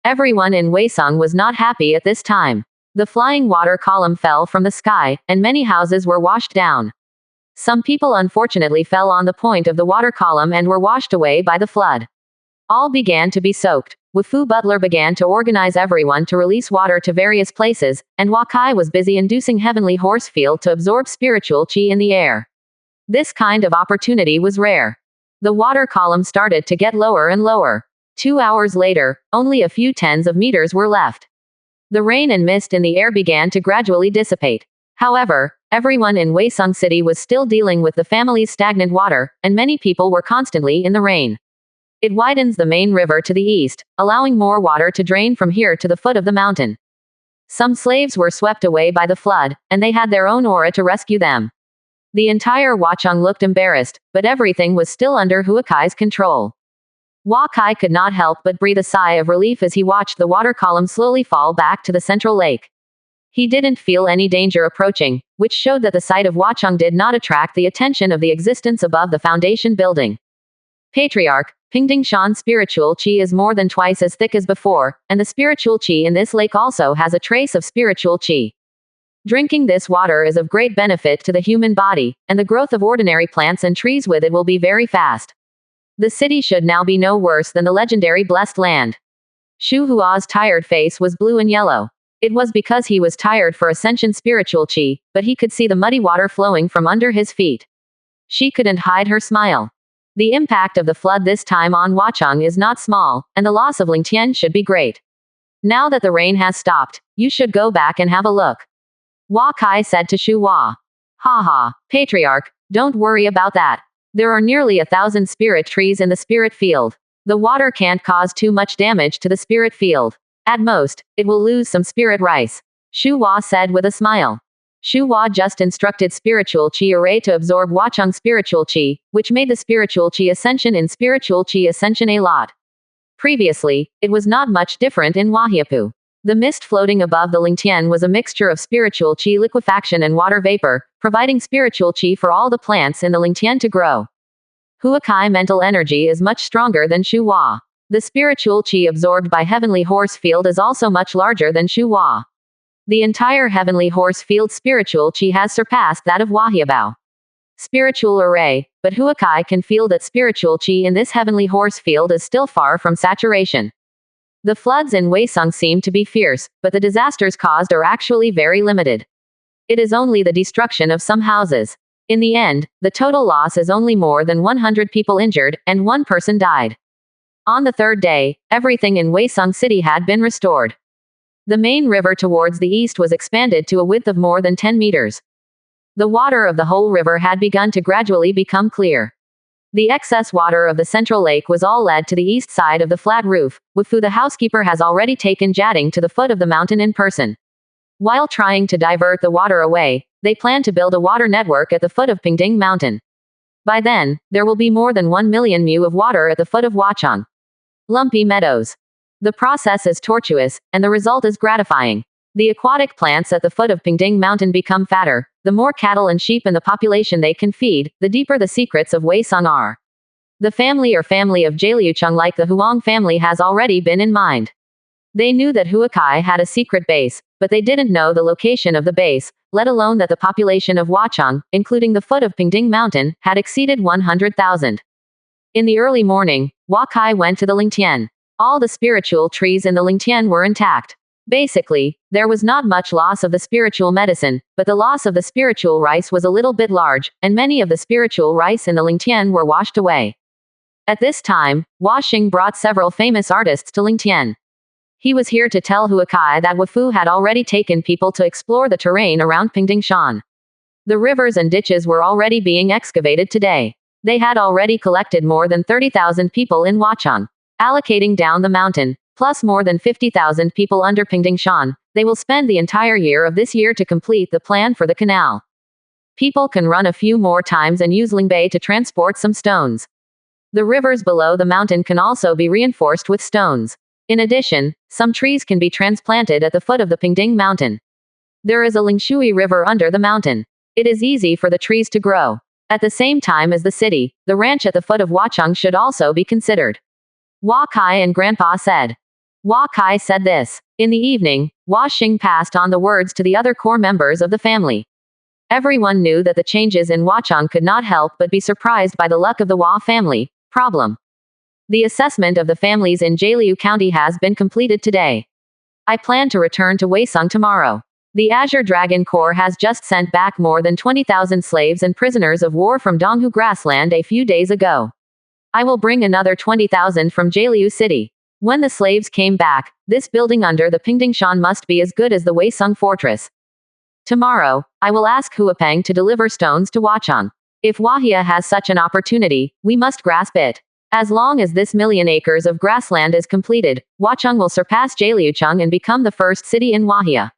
[SPEAKER 1] Everyone in Wei Sung was not happy at this time. The flying water column fell from the sky, and many houses were washed down. Some people unfortunately fell on the point of the water column and were washed away by the flood. All began to be soaked. Wufu Butler began to organize everyone to release water to various places, and Wakai was busy inducing heavenly horse field to absorb spiritual qi in the air. This kind of opportunity was rare. The water column started to get lower and lower. 2 hours later, only a few tens of meters were left. The rain and mist in the air began to gradually dissipate. However, everyone in Wei Sung City was still dealing with the family's stagnant water, and many people were constantly in the rain. It widens the main river to the east, allowing more water to drain from here to the foot of the mountain. Some slaves were swept away by the flood, and they had their own aura to rescue them. The entire Huacheng looked embarrassed, but everything was still under Huakai's control. Wakai could not help but breathe a sigh of relief as he watched the water column slowly fall back to the central lake. He didn't feel any danger approaching, which showed that the sight of Huacheng did not attract the attention of the existence above the foundation building. Patriarch, Pingding Shan's spiritual qi is more than twice as thick as before, and the spiritual qi in this lake also has a trace of spiritual qi. Drinking this water is of great benefit to the human body, and the growth of ordinary plants and trees with it will be very fast. The city should now be no worse than the legendary Blessed Land. Shu Hua's tired face was blue and yellow. It was because he was tired for ascension spiritual qi, but he could see the muddy water flowing from under his feet. She couldn't hide her smile. The impact of the flood this time on Huacheng is not small, and the loss of Lingtian should be great. Now that the rain has stopped, you should go back and have a look. Wakai said to Shu Hua. Ha ha, Patriarch, don't worry about that. There are nearly 1,000 spirit trees in the spirit field. The water can't cause too much damage to the spirit field. At most, it will lose some spirit rice. Shu Hua said with a smile. Shu Hua just instructed spiritual qi array to absorb Huacheng spiritual qi, which made the spiritual qi ascension in spiritual qi ascension a lot. Previously, it was not much different in Huahiapu. The mist floating above the Lingtian was a mixture of spiritual qi liquefaction and water vapor, providing spiritual qi for all the plants in the Lingtian to grow. Huakai mental energy is much stronger than Shu Hua. The spiritual qi absorbed by heavenly horse field is also much larger than Shu Hua. The entire heavenly horse field spiritual qi has surpassed that of Wahiabao. Spiritual array, but Huakai can feel that spiritual qi in this heavenly horse field is still far from saturation. The floods in Wei Sung seem to be fierce, but the disasters caused are actually very limited. It is only the destruction of some houses. In the end, the total loss is only more than 100 people injured, and 1 person died. On the 3rd day, everything in Wei Sung City had been restored. The main river towards the east was expanded to a width of more than 10 meters. The water of the whole river had begun to gradually become clear. The excess water of the central lake was all led to the east side of the flat roof. Wufu the housekeeper has already taken Jading to the foot of the mountain in person. While trying to divert the water away, they plan to build a water network at the foot of Pingding Mountain. By then, there will be more than 1 million mu of water at the foot of Huachang. Lumpy meadows. The process is tortuous, and the result is gratifying. The aquatic plants at the foot of Pingding Mountain become fatter. The more cattle and sheep in the population they can feed, the deeper the secrets of Weisang are. The family of Jialiucheng, like the Huang family, has already been in mind. They knew that Huakai had a secret base, but they didn't know the location of the base, let alone that the population of Huachang, including the foot of Pingding Mountain, had exceeded 100,000. In the early morning, Huakai went to the Lingtian. All the spiritual trees in the Lingtian were intact. Basically, there was not much loss of the spiritual medicine, but the loss of the spiritual rice was a little bit large, and many of the spiritual rice in the Lingtian were washed away. At this time, Hua Xing brought several famous artists to Lingtian. He was here to tell Huakai that Wufu had already taken people to explore the terrain around Pingdingshan. The rivers and ditches were already being excavated today. They had already collected more than 30,000 people in Huachang. Allocating down the mountain, plus more than 50,000 people under Pingdingshan, they will spend the entire year of this year to complete the plan for the canal. People can run a few more times and use Lingbei to transport some stones. The rivers below the mountain can also be reinforced with stones. In addition, some trees can be transplanted at the foot of the Pingding Mountain. There is a Lingshui River under the mountain. It is easy for the trees to grow. At the same time as the city, the ranch at the foot of Huachang should also be considered. Hua Kai and Grandpa said. Hua Kai said this. In the evening, Hua Xing passed on the words to the other core members of the family. Everyone knew that the changes in Huachang could not help but be surprised by the luck of the Hua family. Problem. The assessment of the families in Jialiu County has been completed today. I plan to return to Weisang tomorrow. The Azure Dragon Corps has just sent back more than 20,000 slaves and prisoners of war from Donghu Grassland a few days ago. I will bring another 20,000 from Jialiu City. When the slaves came back, this building under the Pingdingshan must be as good as the Weisang Fortress. Tomorrow, I will ask Huapeng to deliver stones to Huachang. If Wahia has such an opportunity, we must grasp it. As long as this 1,000,000 acres of grassland is completed, Huachang will surpass Jialiucheng and become the first city in Wahia.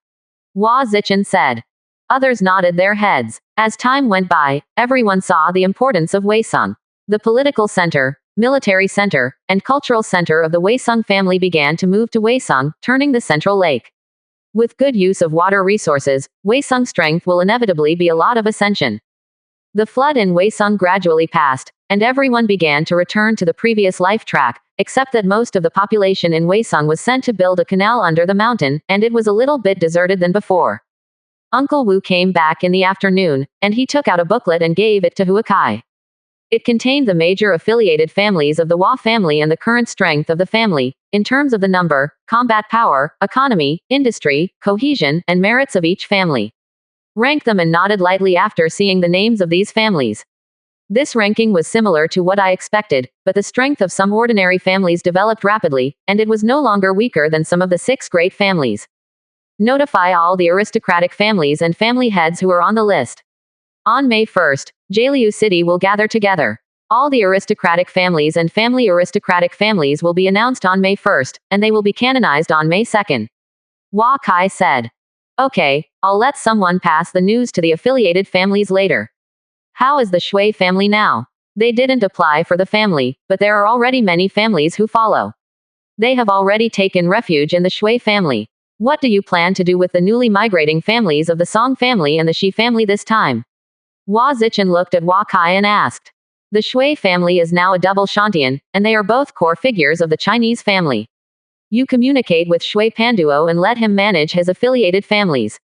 [SPEAKER 1] Hua Zichen said. Others nodded their heads. As time went by, everyone saw the importance of Weisang. The political center, military center, and cultural center of the Weisang family began to move to Weisang, turning the central lake. With good use of water resources, Weisang's strength will inevitably be a lot of ascension. The flood in Weisang gradually passed, and everyone began to return to the previous life track, except that most of the population in Weisang was sent to build a canal under the mountain, and it was a little bit deserted than before. Uncle Wu came back in the afternoon, and he took out a booklet and gave it to Huakai. It contained the major affiliated families of the Hua family and the current strength of the family, in terms of the number, combat power, economy, industry, cohesion, and merits of each family. Ranked them and nodded lightly after seeing the names of these families. This ranking was similar to what I expected, but the strength of some ordinary families developed rapidly, and it was no longer weaker than some of the 6 great families. Notify all the aristocratic families and family heads who are on the list. On May 1st, Jialiu City will gather together. All the aristocratic families and family aristocratic families will be announced on May 1st, and they will be canonized on May 2nd. Hua Kai said. Okay, I'll let someone pass the news to the affiliated families later. How is the Shui family now? They didn't apply for the family, but there are already many families who follow. They have already taken refuge in the Shui family. What do you plan to do with the newly migrating families of the Song family and the Shi family this time? Hua Zichen looked at Hua Kai and asked. The Shui family is now a double Shantian, and they are both core figures of the Chinese family. You communicate with Shui Panduo and let him manage his affiliated families.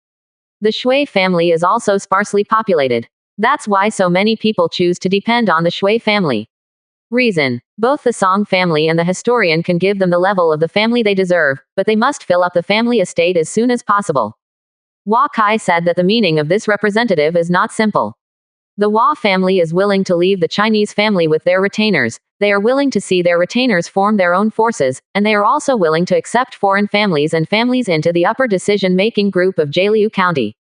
[SPEAKER 1] The Shui family is also sparsely populated. That's why so many people choose to depend on the Shui family. Reason. Both the Song family and the historian can give them the level of the family they deserve, but they must fill up the family estate as soon as possible. Hua Kai said that the meaning of this representative is not simple. The Hua family is willing to leave the Chinese family with their retainers, they are willing to see their retainers form their own forces, and they are also willing to accept foreign families and families into the upper decision-making group of Jialiu County.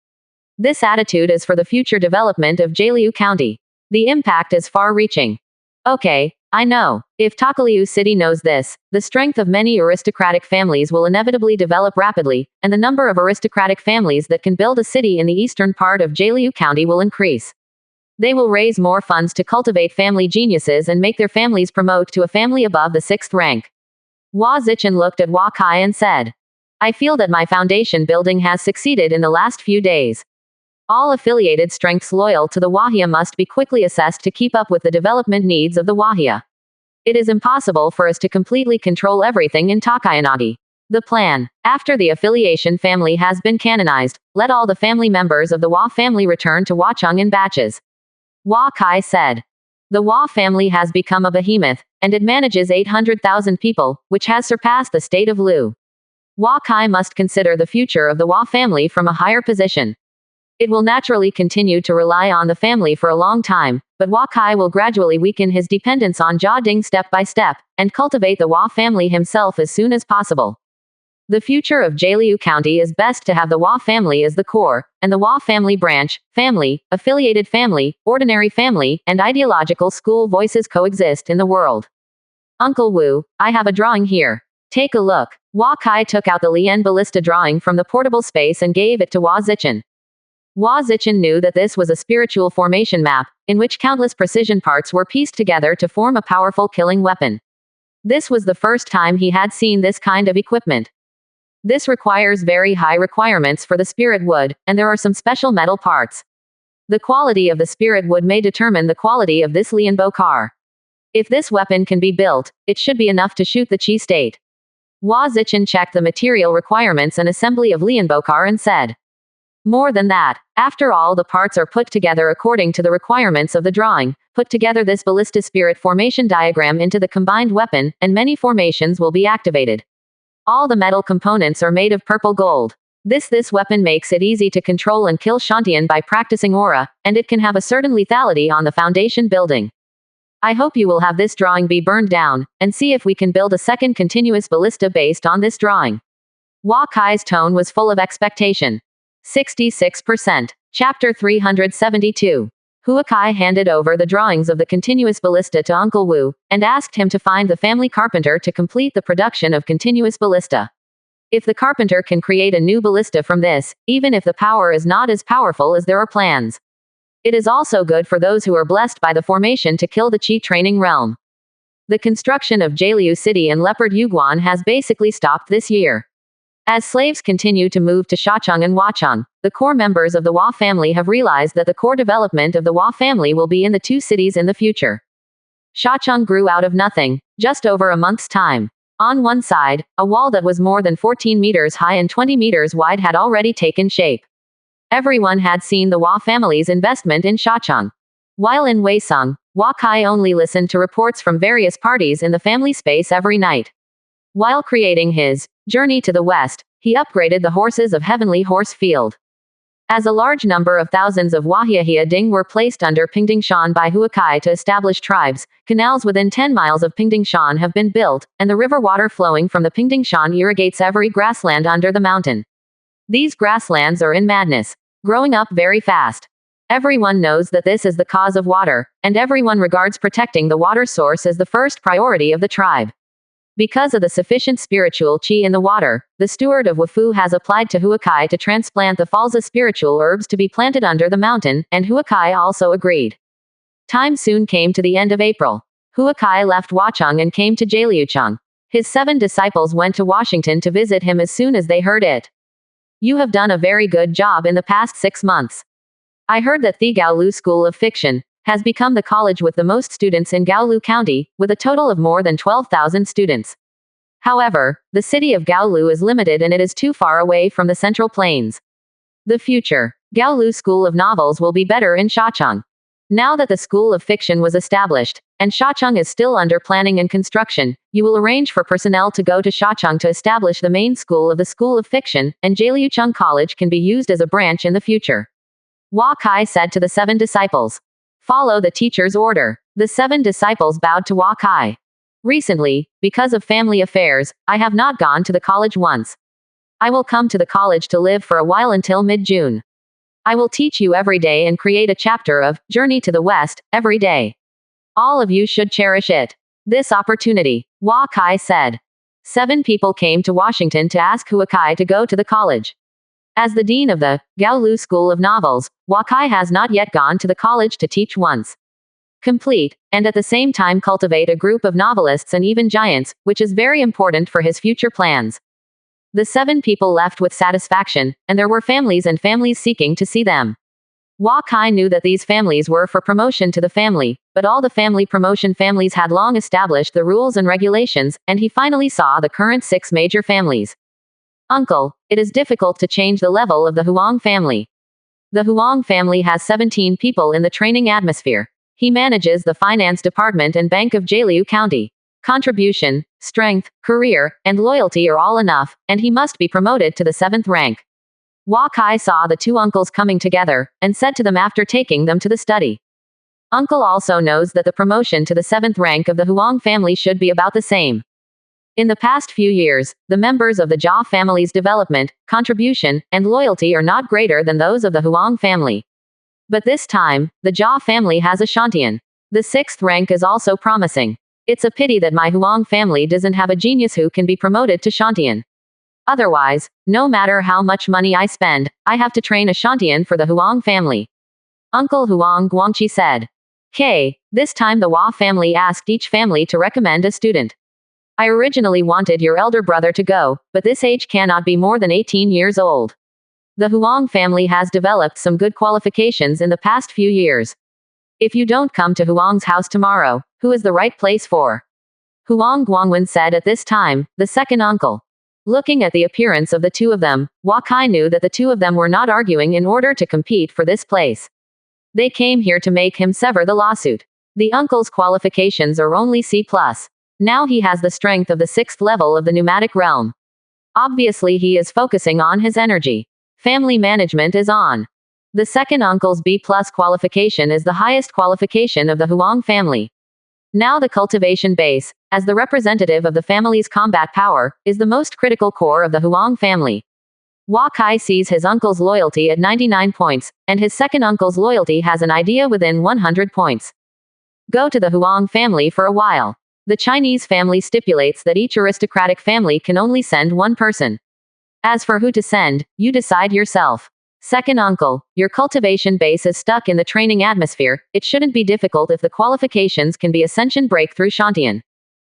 [SPEAKER 1] This attitude is for the future development of Jialiu County. The impact is far-reaching. Okay, I know. If Takaliu City knows this, the strength of many aristocratic families will inevitably develop rapidly, and the number of aristocratic families that can build a city in the eastern part of Jialiu County will increase. They will raise more funds to cultivate family geniuses and make their families promote to a family above the 6th rank. Hua Zichen looked at Hua Kai and said, I feel that my foundation building has succeeded in the last few days. All affiliated strengths loyal to the Wahia must be quickly assessed to keep up with the development needs of the Wahia. It is impossible for us to completely control everything in Takayanagi. The plan. After the affiliation family has been canonized, let all the family members of the Hua family return to Huacheng in batches. Hua Kai said. The Hua family has become a behemoth, and it manages 800,000 people, which has surpassed the state of Lu. Hua Kai must consider the future of the Hua family from a higher position. It will naturally continue to rely on the family for a long time, but Hua Kai will gradually weaken his dependence on Jia Ding step by step, and cultivate the Hua family himself as soon as possible. The future of Jialiu County is best to have the Hua family as the core, and the Hua family branch, family, affiliated family, ordinary family, and ideological school voices coexist in the world. Uncle Wu, I have a drawing here. Take a look. Hua Kai took out the Lien Ballista drawing from the portable space and gave it to Hua Zichen. Hua Zichen knew that this was a spiritual formation map, in which countless precision parts were pieced together to form a powerful killing weapon. This was the first time he had seen this kind of equipment. This requires very high requirements for the spirit wood, and there are some special metal parts. The quality of the spirit wood may determine the quality of this Lianbo car. If this weapon can be built, it should be enough to shoot the Qi state. Hua Zichen checked the material requirements and assembly of Lianbo car and said, more than that, after all the parts are put together according to the requirements of the drawing, put together this ballista spirit formation diagram into the combined weapon, and many formations will be activated. All the metal components are made of purple gold. This weapon makes it easy to control and kill Shantian by practicing aura, and it can have a certain lethality on the foundation building. I hope you will have this drawing be burned down, and see if we can build a second continuous ballista based on this drawing. Hua Kai's tone was full of expectation. 66%. Chapter 372. Hua Kai handed over the drawings of the continuous ballista to Uncle Wu, and asked him to find the family carpenter to complete the production of continuous ballista. If the carpenter can create a new ballista from this, even if the power is not as powerful as there are plans. It is also good for those who are blessed by the formation to kill the Qi training realm. The construction of Jialiu City and Leopard Yuguan has basically stopped this year. As slaves continue to move to Shacheng and Huacheng, the core members of the Hua family have realized that the core development of the Hua family will be in the two cities in the future. Shacheng grew out of nothing, just over a month's time. On one side, a wall that was more than 14 meters high and 20 meters wide had already taken shape. Everyone had seen the Hua family's investment in Shacheng. While in Weiseng, Hua Kai only listened to reports from various parties in the family space every night. While creating his journey to the west, he upgraded the horses of Heavenly Horse Field. As a large number of thousands of Wahia Ding were placed under Pingdingshan by Hua Kai to establish tribes, canals within 10 miles of Pingdingshan have been built, and the river water flowing from the Pingdingshan irrigates every grassland under the mountain. These grasslands are in madness, growing up very fast. Everyone knows that this is the cause of water, and everyone regards protecting the water source as the first priority of the tribe. Because of the sufficient spiritual qi in the water, the steward of Wufu has applied to Hua Kai to transplant the falsa spiritual herbs to be planted under the mountain, and Hua Kai also agreed. Time soon came to the end of April. Hua Kai left Huacheng and came to Jialiucheng. His 7 disciples went to Washington to visit him as soon as they heard it. You have done a very good job in the past 6 months. I heard that the Gaolu School of Fiction has become the college with the most students in Gaolu County, with a total of more than 12,000 students. However, the city of Gaolu is limited and it is too far away from the Central Plains. The future Gaolu School of Novels will be better in Shacheng. Now that the School of Fiction was established, and Shacheng is still under planning and construction, you will arrange for personnel to go to Shacheng to establish the main school of the School of Fiction, and Jialiucheng College can be used as a branch in the future. Hua Kai said to the 7 disciples. Follow the teacher's order. The 7 disciples bowed to Hua Kai. Recently, because of family affairs, I have not gone to the college once. I will come to the college to live for a while until mid-June. I will teach you every day and create a chapter of Journey to the West every day. All of you should cherish it. this opportunity, Hua Kai said. 7 people came to Washington to ask Hua Kai to go to the college. As the dean of the Gaolu School of Novels, Hua Kai has not yet gone to the college to teach once. Complete, and at the same time cultivate a group of novelists and even giants, which is very important for his future plans. The 7 people left with satisfaction, and there were families and families seeking to see them. Hua Kai knew that these families were for promotion to the family, but all the family promotion families had long established the rules and regulations, and he finally saw the current 6 major families. Uncle, it is difficult to change the level of the Huang family. The Huang family has 17 people in the training atmosphere. He manages the finance department and bank of Jialiu County. Contribution, strength, career, and loyalty are all enough, and he must be promoted to the 7th rank. Hua Kai saw the 2 uncles coming together, and said to them after taking them to the study. Uncle also knows that the promotion to the 7th rank of the Huang family should be about the same. In the past few years, the members of the Jia family's development, contribution, and loyalty are not greater than those of the Huang family. But this time, the Jia family has a Shantian. The 6th rank is also promising. It's a pity that my Huang family doesn't have a genius who can be promoted to Shantian. Otherwise, no matter how much money I spend, I have to train a Shantian for the Huang family. Uncle Huang Guangqi said. This time the Hua family asked each family to recommend a student. I originally wanted your elder brother to go, but this age cannot be more than 18 years old. The Huang family has developed some good qualifications in the past few years. If you don't come to Huang's house tomorrow, who is the right place for? Huang Guangwen said at this time, the second uncle. Looking at the appearance of the 2 of them, Hua Kai knew that the 2 of them were not arguing in order to compete for this place. They came here to make him sever the lawsuit. The uncle's qualifications are only C+. Now he has the strength of the 6th level of the pneumatic realm. Obviously he is focusing on his energy. Family management is on. The second uncle's B+ qualification is the highest qualification of the Huang family. Now the cultivation base, as the representative of the family's combat power, is the most critical core of the Huang family. Hua Kai sees his uncle's loyalty at 99 points, and his second uncle's loyalty has an idea within 100 points. Go to the Huang family for a while. The Chinese family stipulates that each aristocratic family can only send 1 person. As for who to send, you decide yourself. Second uncle, your cultivation base is stuck in the training atmosphere. It shouldn't be difficult if the qualifications can be Ascension Breakthrough Shantian.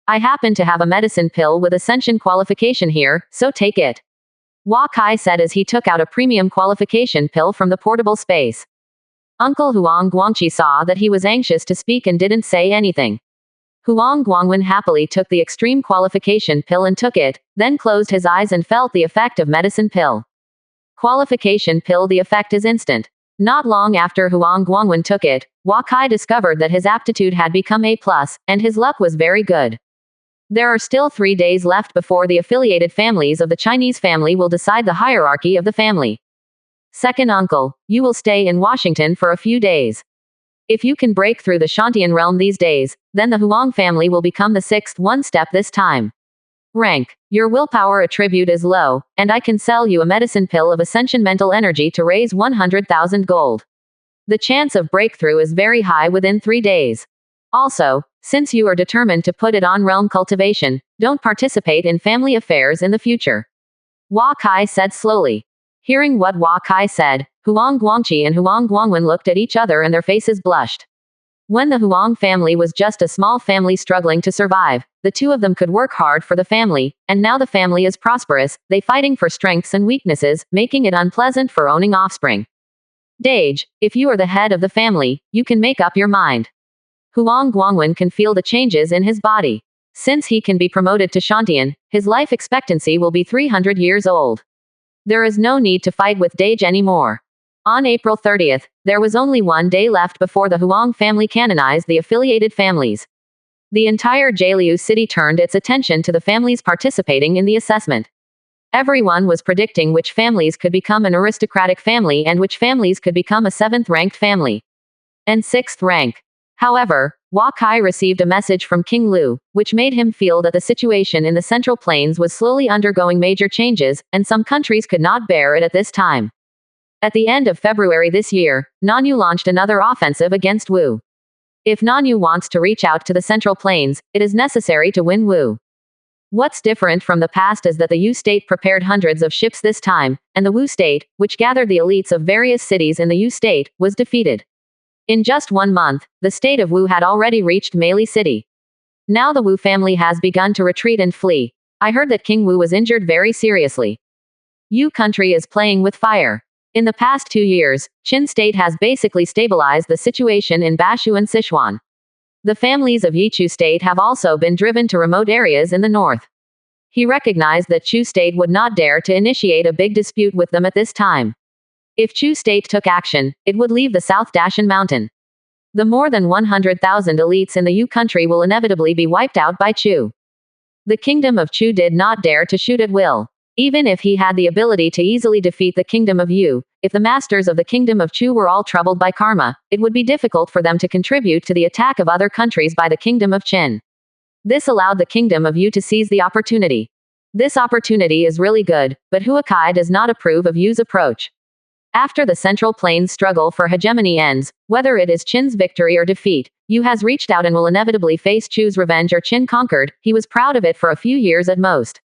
[SPEAKER 1] I happen to have a medicine pill with Ascension qualification here, so take it. Hua Kai said as he took out a premium qualification pill from the portable space. Uncle Huang Guangqi saw that he was anxious to speak and didn't say anything. Huang Guangwen happily took the extreme qualification pill and took it, then closed his eyes and felt the effect of medicine pill. Qualification pill. The effect is instant. Not long after Huang Guangwen took it, Hua Kai discovered that his aptitude had become A+, and his luck was very good. There are still 3 days left before the affiliated families of the Chinese family will decide the hierarchy of the family. Second uncle, you will stay in Washington for a few days. If you can break through the Shantian realm these days, then the Huang family will become the 6th one step this time. Rank. Your willpower attribute is low, and I can sell you a medicine pill of Ascension Mental Energy to raise 100,000 gold. The chance of breakthrough is very high within 3 days. Also, since you are determined to put it on realm cultivation, don't participate in family affairs in the future. Hua Kai said slowly. Hearing what Hua Kai said, Huang Guangqi and Huang Guangwen looked at each other and their faces blushed. When the Huang family was just a small family struggling to survive, the 2 of them could work hard for the family, and now the family is prosperous, they fighting for strengths and weaknesses, making it unpleasant for owning offspring. Dage, if you are the head of the family, you can make up your mind. Huang Guangwen can feel the changes in his body. Since he can be promoted to Shantian, his life expectancy will be 300 years old. There is no need to fight with Dage anymore. On April 30th, there was only 1 day left before the Huang family canonized the affiliated families. The entire Jialiu city turned its attention to the families participating in the assessment. Everyone was predicting which families could become an aristocratic family and which families could become a 7th-ranked family. And 6th rank. However, Hua Kai received a message from King Lu, which made him feel that the situation in the Central Plains was slowly undergoing major changes, and some countries could not bear it at this time. At the end of February this year, Nanu launched another offensive against Wu. If Nanyu wants to reach out to the Central Plains, it is necessary to win Wu. What's different from the past is that the Yu state prepared hundreds of ships this time, and the Wu state, which gathered the elites of various cities in the Yu state, was defeated. In just 1 month, the state of Wu had already reached Meili City. Now the Wu family has begun to retreat and flee. I heard that King Wu was injured very seriously. Yu country is playing with fire. In the past 2 years, Qin state has basically stabilized the situation in Bashu and Sichuan. The families of Yichu state have also been driven to remote areas in the north. He recognized that Chu state would not dare to initiate a big dispute with them at this time. If Chu state took action, it would leave the South Dashan mountain. The more than 100,000 elites in the Yu country will inevitably be wiped out by Chu. The kingdom of Chu did not dare to shoot at will. Even if he had the ability to easily defeat the kingdom of Yu, if the masters of the kingdom of Chu were all troubled by karma, it would be difficult for them to contribute to the attack of other countries by the kingdom of Qin. This allowed the kingdom of Yu to seize the opportunity. This opportunity is really good, but Huakai does not approve of Yu's approach. After the Central Plains struggle for hegemony ends, whether it is Qin's victory or defeat, Yu has reached out and will inevitably face Chu's revenge or Qin conquered. He was proud of it for a few years at most.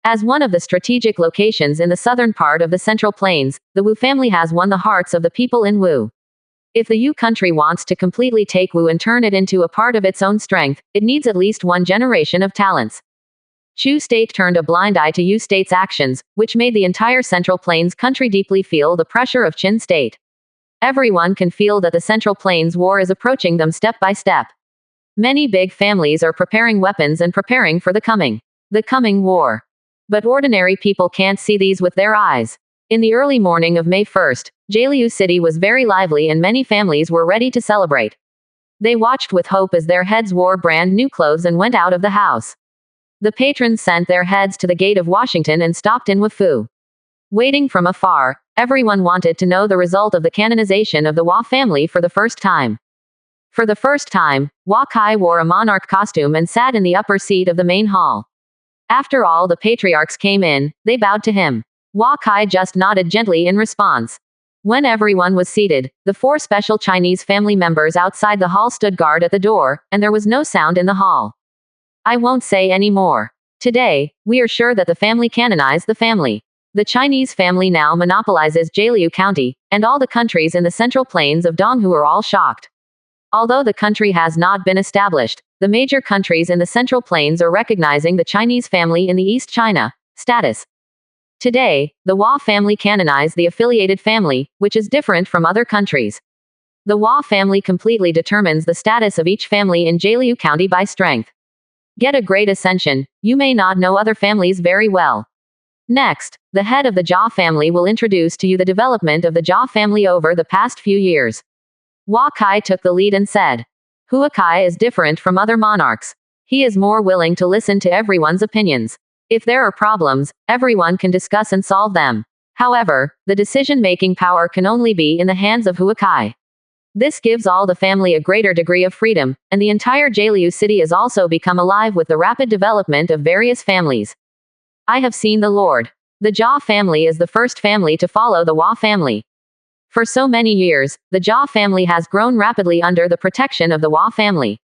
[SPEAKER 1] As one of the strategic locations in the southern part of the Central Plains, the Wu family has won the hearts of the people in Wu. If the Yu country wants to completely take Wu and turn it into a part of its own strength, it needs at least 1 generation of talents. Chu state turned a blind eye to Yu state's actions, which made the entire Central Plains country deeply feel the pressure of Qin state. Everyone can feel that the Central Plains war is approaching them step by step. Many big families are preparing weapons and preparing for the coming war. But ordinary people can't see these with their eyes. In the early morning of May 1st, Jialiu City was very lively and many families were ready to celebrate. They watched with hope as their heads wore brand new clothes and went out of the house. The patrons sent their heads to the gate of Washington and stopped in Wufu. Waiting from afar, everyone wanted to know the result of the canonization of the Hua family for the first time. For the first time, Hua Kai wore a monarch costume and sat in the upper seat of the main hall. After all the patriarchs came in, they bowed to him. Hua Kai just nodded gently in response. When everyone was seated, the 4 special Chinese family members outside the hall stood guard at the door, and there was no sound in the hall. I won't say any more. Today, we are sure that the family canonized the family. The Chinese family now monopolizes Jialiu County, and all the countries in the Central Plains of Donghu are all shocked. Although the country has not been established, the major countries in the Central Plains are recognizing the Chinese family in the East China status. Today, the Hua family canonized the affiliated family, which is different from other countries. The Hua family completely determines the status of each family in Jialiu County by strength. Get a great ascension. You may not know other families very well. Next, the head of the Jia family will introduce to you the development of the Jia family over the past few years. Hua Kai took the lead and said, Huakai is different from other monarchs. He is more willing to listen to everyone's opinions. If there are problems, everyone can discuss and solve them. However, the decision-making power can only be in the hands of Huakai. This gives all the family a greater degree of freedom, and the entire Jialiu city has also become alive with the rapid development of various families. I have seen the Lord. The Jia family is the first family to follow the Hua family. For so many years, the Jia family has grown rapidly under the protection of the Hua family.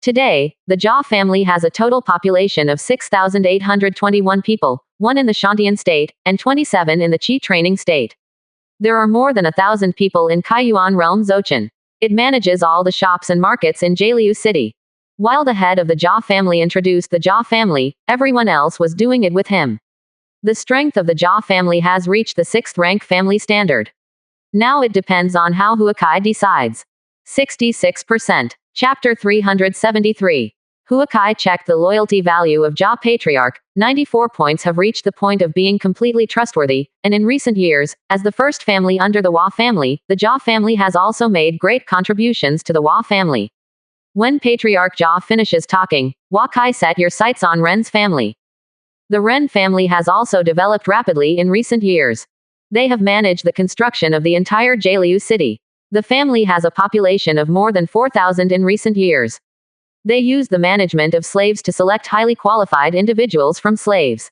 [SPEAKER 1] Today, the Jia family has a total population of 6,821 people, 1 in the Shantian state, and 27 in the Qi training state. There are more than 1,000 people in Kaiyuan realm Zhochen. It manages all the shops and markets in Jialiu city. While the head of the Jia family introduced the Jia family, everyone else was doing it with him. The strength of the Jia family has reached the 6th rank family standard. Now it depends on how Huakai decides. 66%. Chapter 373. Huakai checked the loyalty value of Jia Patriarch. 94 points have reached the point of being completely trustworthy, and in recent years, as the first family under the Hua family, the Jia family has also made great contributions to the Hua family. When Patriarch Jia finishes talking, Huakai set your sights on Ren's family. The Ren family has also developed rapidly in recent years. They have managed the construction of the entire Jialiu city. The family has a population of more than 4,000 in recent years. They use the management of slaves to select highly qualified individuals from slaves.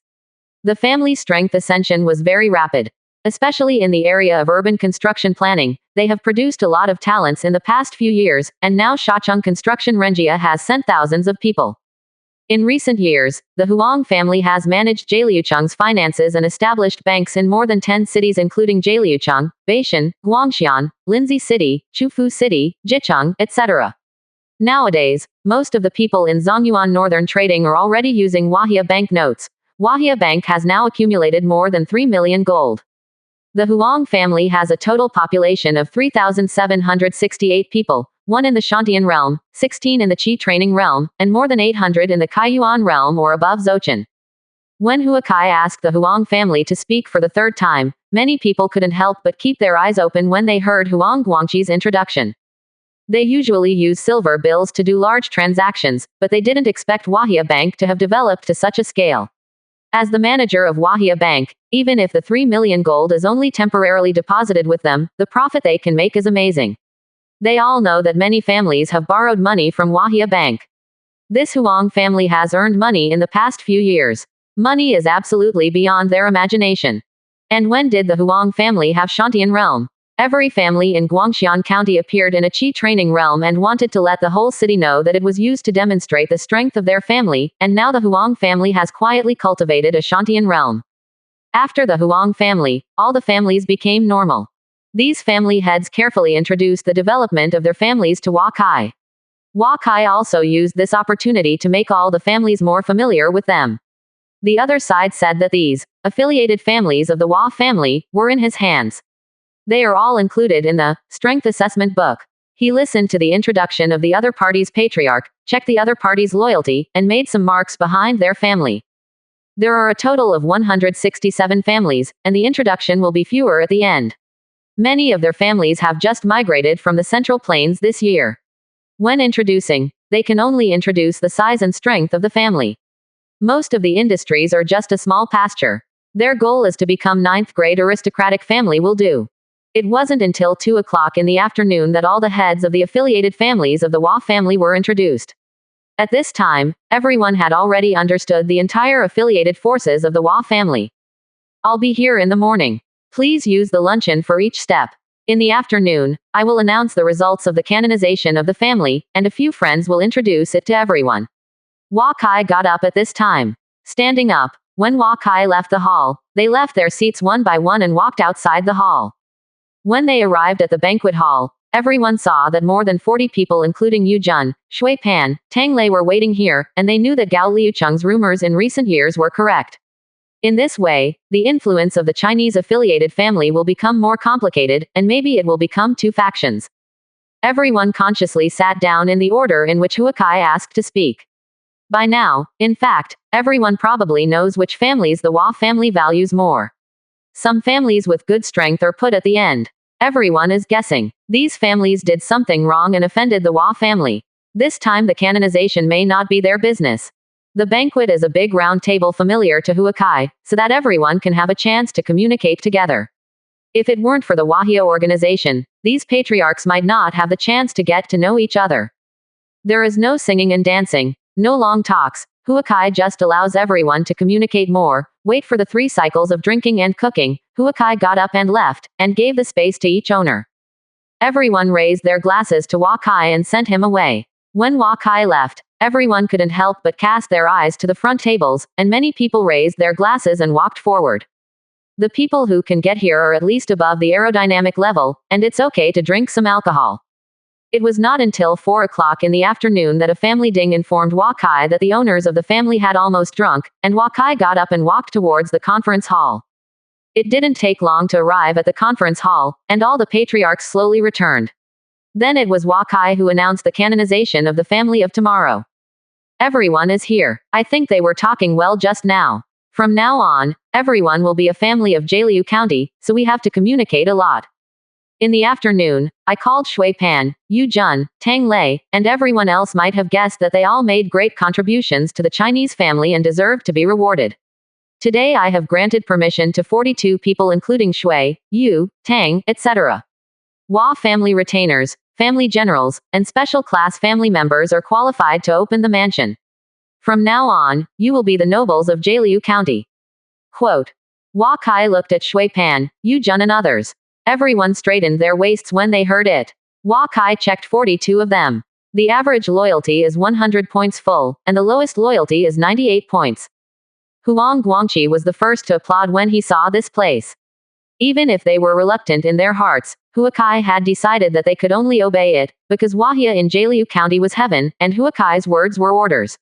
[SPEAKER 1] The family strength ascension was very rapid. Especially in the area of urban construction planning, they have produced a lot of talents in the past few years, and now Shacheng Construction Renjia has sent thousands of people. In recent years, the Huang family has managed Jialiucheng's finances and established banks in more than 10 cities including Jialiucheng, Beishan, Guangxian, Linzi City, Chufu City, Jicheng, etc. Nowadays, most of the people in Zongyuan Northern trading are already using Wahia Bank notes. Wahia Bank has now accumulated more than 3 million gold. The Huang family has a total population of 3,768 people, 1 in the Shantian realm, 16 in the Qi training realm, and more than 800 in the Kaiyuan realm or above Zhochen. When Huakai asked the Huang family to speak for the third time, many people couldn't help but keep their eyes open when they heard Huang Guangqi's introduction. They usually use silver bills to do large transactions, but they didn't expect Wahia Bank to have developed to such a scale. As the manager of Wahia Bank, even if the 3 million gold is only temporarily deposited with them, the profit they can make is amazing. They all know that many families have borrowed money from Wahia Bank. This Huang family has earned money in the past few years. Money is absolutely beyond their imagination. And when did the Huang family have Shantian realm? Every family in Guangxian County appeared in a Qi training realm and wanted to let the whole city know that it was used to demonstrate the strength of their family, and now the Huang family has quietly cultivated a Shantian realm. After the Huang family, all the families became normal. These family heads carefully introduced the development of their families to Wakai. Wakai also used this opportunity to make all the families more familiar with them. The other side said that these affiliated families of the Hua family were in his hands. They are all included in the Strength Assessment book. He listened to the introduction of the other party's patriarch, checked the other party's loyalty, and made some marks behind their family. There are a total of 167 families, and the introduction will be fewer at the end. Many of their families have just migrated from the Central Plains this year. When introducing, they can only introduce the size and strength of the family. Most of the industries are just a small pasture. Their goal is to become 9th grade aristocratic family will do. It wasn't until 2 o'clock in the afternoon that all the heads of the affiliated families of the Hua family were introduced. At this time, everyone had already understood the entire affiliated forces of the Hua family. I'll be here in the morning. Please use the luncheon for each step. In the afternoon, I will announce the results of the canonization of the family, and a few friends will introduce it to everyone. Wakai got up at this time. Standing up, when Wakai left the hall, they left their seats one by one and walked outside the hall. When they arrived at the banquet hall, everyone saw that more than 40 people including Yu Jun, Shui Pan, Tang Lei were waiting here, and they knew that Gao Liucheng's rumors in recent years were correct. In this way, the influence of the Chinese affiliated family will become more complicated, and maybe it will become 2 factions. Everyone consciously sat down in the order in which Huakai asked to speak. By now, in fact, everyone probably knows which families the Hua family values more. Some families with good strength are put at the end. Everyone is guessing. These families did something wrong and offended the Hua family. This time the canonization may not be their business. The banquet is a big round table familiar to Huakai, so that everyone can have a chance to communicate together. If it weren't for the Wahia organization, these patriarchs might not have the chance to get to know each other. There is no singing and dancing, no long talks. Huakai just allows everyone to communicate more, wait for the 3 cycles of drinking and cooking. Huakai got up and left, and gave the space to each owner. Everyone raised their glasses to Wakai and sent him away. When Wakai left, everyone couldn't help but cast their eyes to the front tables, and many people raised their glasses and walked forward. The people who can get here are at least above the aerodynamic level, and it's okay to drink some alcohol. It was not until 4 o'clock in the afternoon that a family ding informed Wakai that the owners of the family had almost drunk, and Wakai got up and walked towards the conference hall. It didn't take long to arrive at the conference hall, and all the patriarchs slowly returned. Then it was Wakai who announced the canonization of the family of tomorrow. Everyone is here. I think they were talking well just now. From now on, everyone will be a family of Jialiu County, so we have to communicate a lot. In the afternoon, I called Shui Pan, Yu Jun, Tang Lei, and everyone else might have guessed that they all made great contributions to the Chinese family and deserved to be rewarded. Today I have granted permission to 42 people including Shui, Yu, Tang, etc. Hua family retainers, family generals, and special class family members are qualified to open the mansion. From now on, you will be the nobles of Jialiu County. Quote. Hua Kai looked at Shui Pan, Yu Jun and others. Everyone straightened their waists when they heard it. Hua Kai checked 42 of them. The average loyalty is 100 points full, and the lowest loyalty is 98 points. Huang Guangqi was the first to applaud when he saw this place. Even if they were reluctant in their hearts, Huakai had decided that they could only obey it, because Wahia in Jialiu County was heaven, and Huakai's words were orders.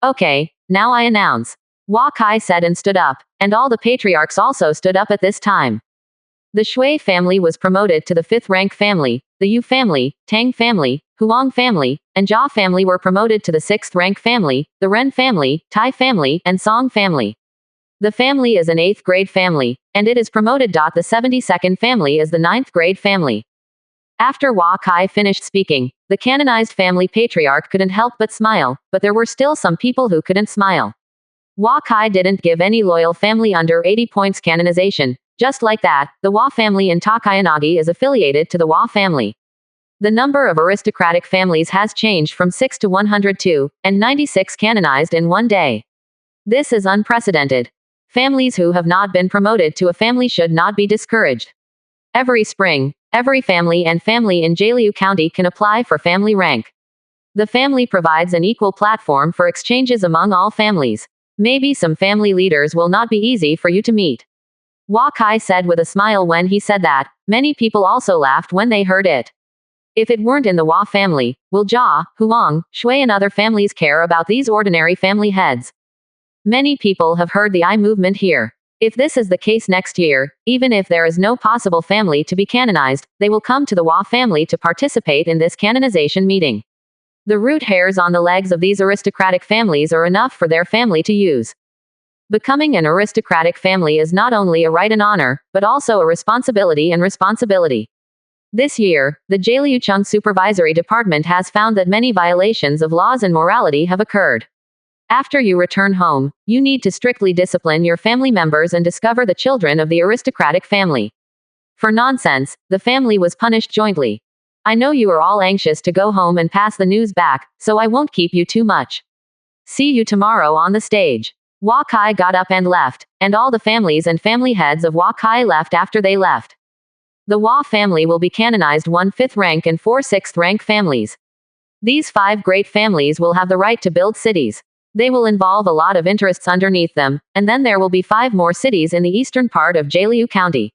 [SPEAKER 1] Okay, now I announce. Hua Kai said and stood up, and all the patriarchs also stood up at this time. The Shui family was promoted to the 5th rank family, the Yu family, Tang family, Huang family, and Jia family were promoted to the 6th rank family, the Ren family, Tai family, and Song family. The family is an 8th grade family, and it is promoted. The 72nd family is the 9th grade family. After Hua Kai finished speaking, the canonized family patriarch couldn't help but smile, but there were still some people who couldn't smile. Hua Kai didn't give any loyal family under 80 points canonization. Just like that, the Hua family in Takayanagi is affiliated to the Hua family. The number of aristocratic families has changed from 6 to 102, and 96 canonized in one day. This is unprecedented. Families who have not been promoted to a family should not be discouraged. Every spring, every family in Jialiu County can apply for family rank. The family provides an equal platform for exchanges among all families. Maybe some family leaders will not be easy for you to meet. Hua Kai said with a smile when he said that. Many people also laughed when they heard it. If it weren't in the Hua family, will Jia, Huang, Shui and other families care about these ordinary family heads? Many people have heard the eye movement here. If this is the case next year, even if there is no possible family to be canonized, they will come to the Hua family to participate in this canonization meeting. The root hairs on the legs of these aristocratic families are enough for their family to use. Becoming an aristocratic family is not only a right and honor, but also a responsibility and responsibility. This year, the Jialiucheng Supervisory Department has found that many violations of laws and morality have occurred. After you return home, you need to strictly discipline your family members and discover the children of the aristocratic family. For nonsense, the family was punished jointly. I know you are all anxious to go home and pass the news back, so I won't keep you too much. See you tomorrow on the stage. Hua Kai got up and left, and all the families and family heads of Hua Kai left after they left. The Hua family will be canonized 1 5th rank and 4 6th rank families. These 5 great families will have the right to build cities. They will involve a lot of interests underneath them, and then there will be 5 more cities in the eastern part of Jialiu County.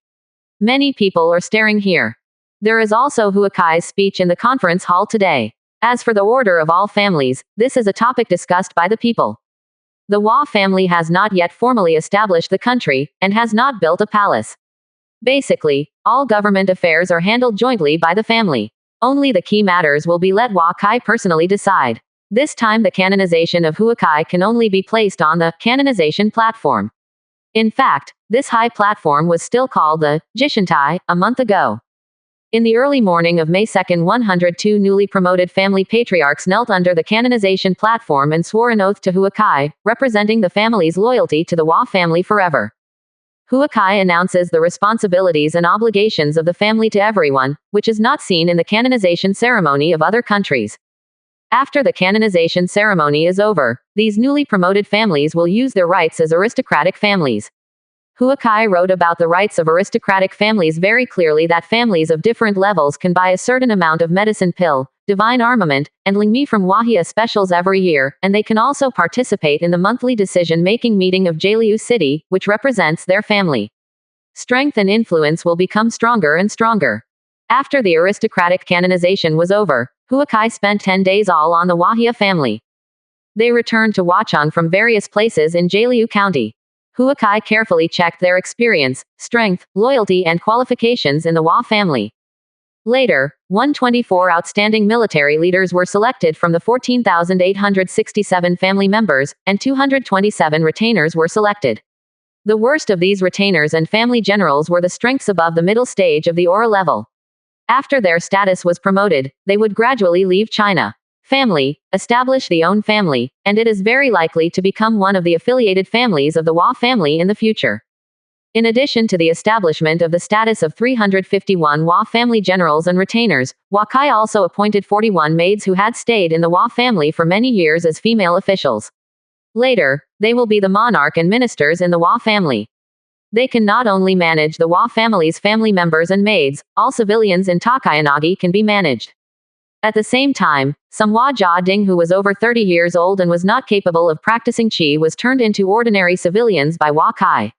[SPEAKER 1] Many people are staring here. There is also Huakai's speech in the conference hall today. As for the order of all families, this is a topic discussed by the people. The Hua family has not yet formally established the country, and has not built a palace. Basically, all government affairs are handled jointly by the family. Only the key matters will be let Hua Kai personally decide. This time the canonization of Huakai can only be placed on the canonization platform. In fact, this high platform was still called the Jishantai a month ago. In the early morning of May 2, 102 newly promoted family patriarchs knelt under the canonization platform and swore an oath to Huakai, representing the family's loyalty to the Hua family forever. Huakai announces the responsibilities and obligations of the family to everyone, which is not seen in the canonization ceremony of other countries. After the canonization ceremony is over, these newly promoted families will use their rights as aristocratic families. Huakai wrote about the rights of aristocratic families very clearly, that families of different levels can buy a certain amount of medicine pill, divine armament, and lingmi from Wahia specials every year, and they can also participate in the monthly decision-making meeting of Jialiu City, which represents their family. Strength and influence will become stronger and stronger. After the aristocratic canonization was over, Huakai spent 10 days all on the Wahia family. They returned to Huacheng from various places in Jialiu County. Huakai carefully checked their experience, strength, loyalty and qualifications in the Hua family. Later, 124 outstanding military leaders were selected from the 14,867 family members, and 227 retainers were selected. The worst of these retainers and family generals were the strengths above the middle stage of the aura level. After their status was promoted, they would gradually leave China. Family, establish the own family, and it is very likely to become one of the affiliated families of the Hua family in the future. In addition to the establishment of the status of 351 Hua family generals and retainers, Huakai also appointed 41 maids who had stayed in the Hua family for many years as female officials. Later, they will be the monarch and ministers in the Hua family. They can not only manage the Wa family's family members and maids, all civilians in Takayanagi can be managed. At the same time, some Wa Jia Ding who was over 30 years old and was not capable of practicing qi was turned into ordinary civilians by Wa Kai.